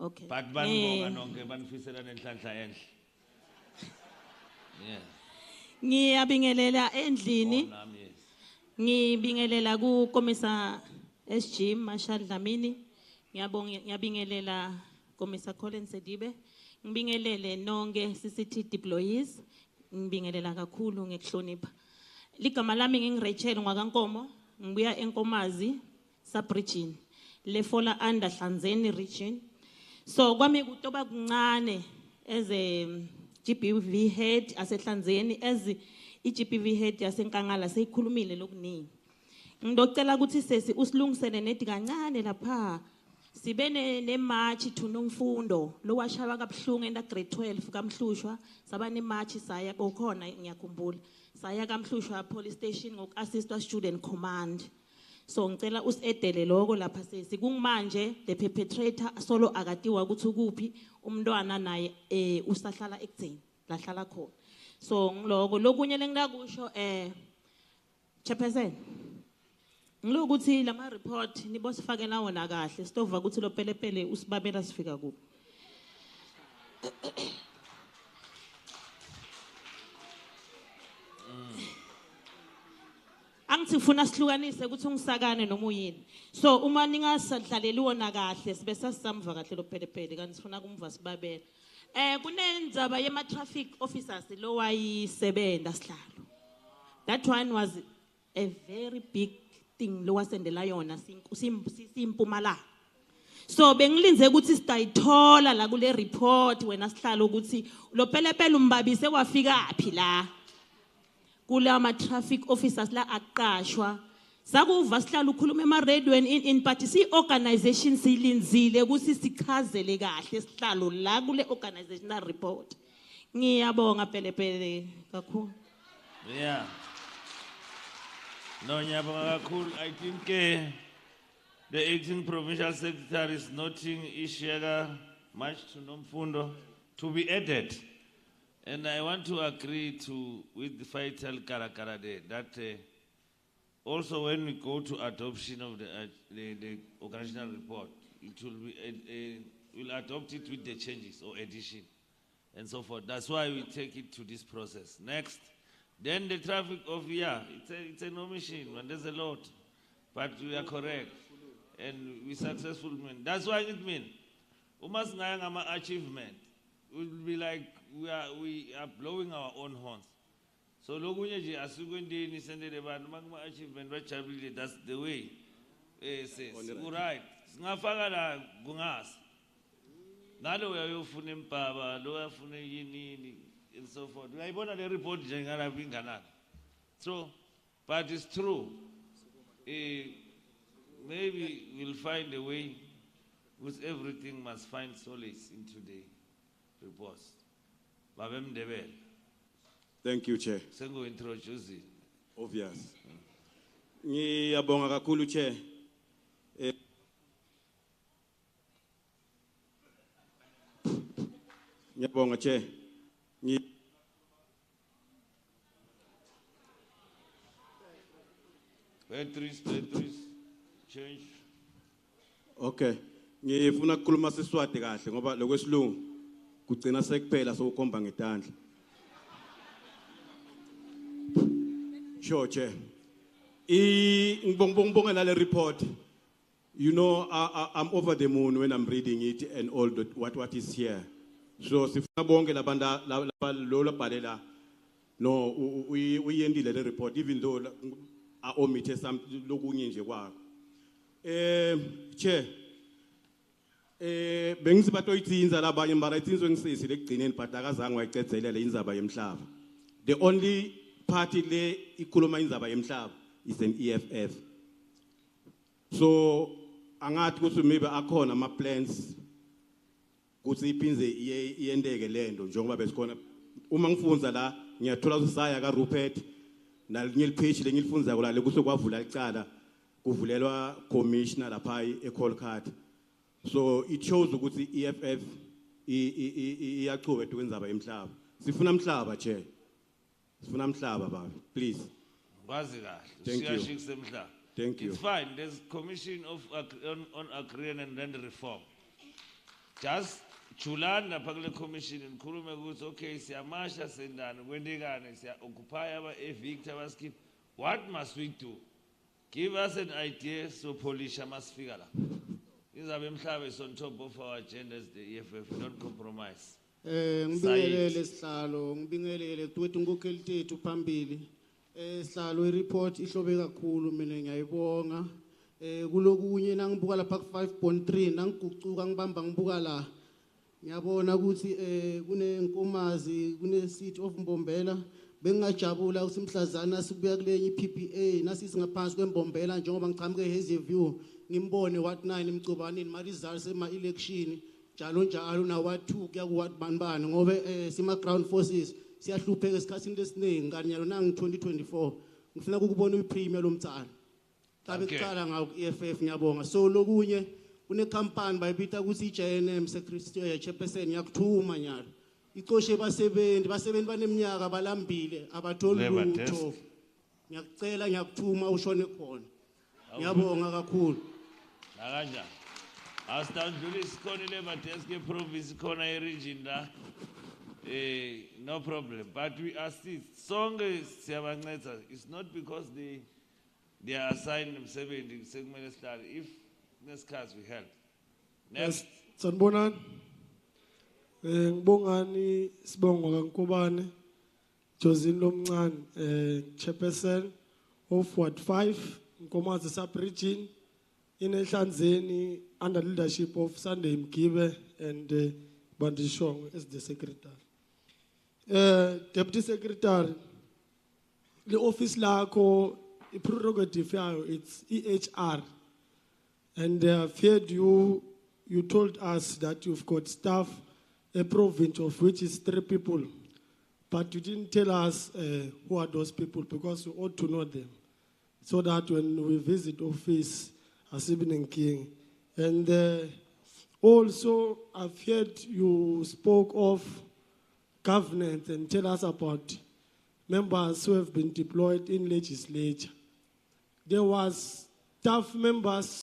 Okay. But ngiyabingelela endlini ngibingelela ku Komisa SG Marshall Dlamini ngiyabingelela Komisa Colin Sedibe ngibingelele nonke CCT deployees ngibingelela kakhulu ngekuhlonipha ligama lami ngingirachel ngwakankomo ngibuya eNkomazi sub-region lefola under Hlanzeni region. So kwami kutoba kuncane as a GBV head asehlanzeni as i-GBV head yasenkangala seyikhulumile lokuningi. Ngidocela ukuthi sesi usilungisele nedi kancane lapha. Sibe ne March to nomfundo lo washaba kabuhlungu enda grade 12 kaMhlushwa saba ne March saya bokhona ngiyakhumbula. Saya kaMhlushwa police station ngoku-assist student command. So ngicela usedele lokho lapha sesi kungimanje the perpetrator solo akatiwa ukuthi ukuphi umntwana naye usahlala ekutheni la hlala khona. So ngiloko lokunye lengidakusho Chairperson ngilokuthi lama report nibosifakela wona kahle stova ukuthi lo pelepele usibabela sifika ku Angifuna sihlukanise ukuthi ungisakane noma uyini. So uma ningasadlaleli wona kahle sibe sasamva kahle lo pelepele kanti sifuna kumva sibabela. Kunendzaba yema traffic officers lo wayisebenza sihlalo. That one was a very big thing lo wasendela yona simpumalanga. So bengilinze ukuthi sitayithola la kule report wena sihlalo ukuthi lo pelepele umbabise wafikaphi la. Kula ama traffic officers la aqashwa sakuva sihlalo ukhuluma ema radio in party si organization silinzile ukuthi sichazele kahle sihlalo la kule organizational report. Ngiyabonga pelepele kakhulu. Yeah. No, I think the acting provincial secretary is noting Ishega March to Nomfundo to be added. And I want to agree with the Faisal Karakarade that also when we go to adoption of the organizational report, it will be we'll adopt it with the changes or addition and so forth. That's why we take it to this process. Next. Then the traffic of it's a no machine, and there's a lot, but we are correct, and we successful. That's why it means, umas ngayang achievement, will be like we are blowing our own horns. So logunye ji asugwendi ni sende de ban magma achievement wachabili. That's the way. Says right. Ngafaka la gungas. Nalo ya yofune mpaba, lo yafune yini. And so forth. I want to report so, but it's true. Maybe we'll find a way because everything must find solace into the reports. Thank you, Chair. Sengo introduce it. Obvious. Ngiyabonga kakhulu, Chair. Ngiyabonga, Chair. Batteries, change. Okay. Ngifuna ukukhuluma siswati kahle ngoba lokwesilungu kugcina sekuphela sokukhomba ngetandla. Sure, Chair. Ngibonga le report. You know, I'm over the moon when I'm reading it and all what is here. So sifuna bonke labanda lo bhalela no uyendile le report even though I omit some lokunye nje kwakho. Chair, bengisibato itsinza labanye mara itsinzo ngisisi lekugcineni but akazange wayicezelele inzaba yemhlaba. The only party le ikhuluma inzaba yemhlaba is an EFF. So angathi ukuthi maybe akhona ama plans ukuthi iphinze iyendeke lento njengoba besikhona uma ngifunza la ngiyathola usaya ka Rupert nalinye ipage lengilifunza kulale kusokwavula icala kuvulelwa commissioner lapha eColcard. So it shows ukuthi EFF iyaqhubeka kwenzaba emhlaba. Sifuna umhlaba, Chair. Sifuna umhlaba baba, please. Thank you. Thank you. It's fine. There's commission on agreement and then the reform. Just chulana pakule commission and kulume goods. Okay, siyamasha sendana wendigane siya occupy aba evictor baskip. What must we do? Give us an idea so police must figure out. Izabemhlabe is on top of our agendas. The EFF don't compromise. Ngibingelele sihlalo ngibingelele twethu ngokhelithethu phambili sihlalo ireport ihlobe kakhulu mina ngiyayibonga kulokunye nangibuka lapha ku 5.3 nangigucuka ngibamba ngibuka la Ngiyabona ukuthi kunenkomazi kune seat of Mbombela bengajabula ukuthi mhlazana sibuya kulenye iPPA nasi singaphansi kwembombela njengoba ngichamuke Hazy View ngimbone what 9 imcubanini ma results ema election njalo njalo na what 2 kuya ku what banibani ngobe sima ground forces siyahlupheka esikhathini lesiningi kanye nalo nangi 2024 ngifuna ukubona ipremier lomtsana tabe kuqala ngaku EFF ngiyabonga so lokunye une campaign bayibita ukuthi iJNM secretary chairperson yakuthuma nyalo ixoshe basebenzi baneminyaka balambile abatholi lutho ngiyakucela ngiyakuthuma ushone khona ngiyabonga kakhulu nakanja asitandluli sikhona labor desk province khona region la no problem but we assist sonke siyabanceda it's not because they are assigned umsebenzi sekumele sihlale if nesikhathi we help next sanibonani ngibongani sibongo kaNkubane Josine Lomncane chairperson of Ward 5 Nkomazi sub-region in Ehlanzeni under leadership of Sunday Mgibe and Bandishong as the secretary. Deputy Secretary, the office lakho prerogative yayo it's EHR, and I've heard you told us that you've got staff a province of which is 3 people, but you didn't tell us who are those people because we ought to know them, so that when we visit office as evening king. And also I've heard you spoke of governance and tell us about members who have been deployed in legislature. There was staff members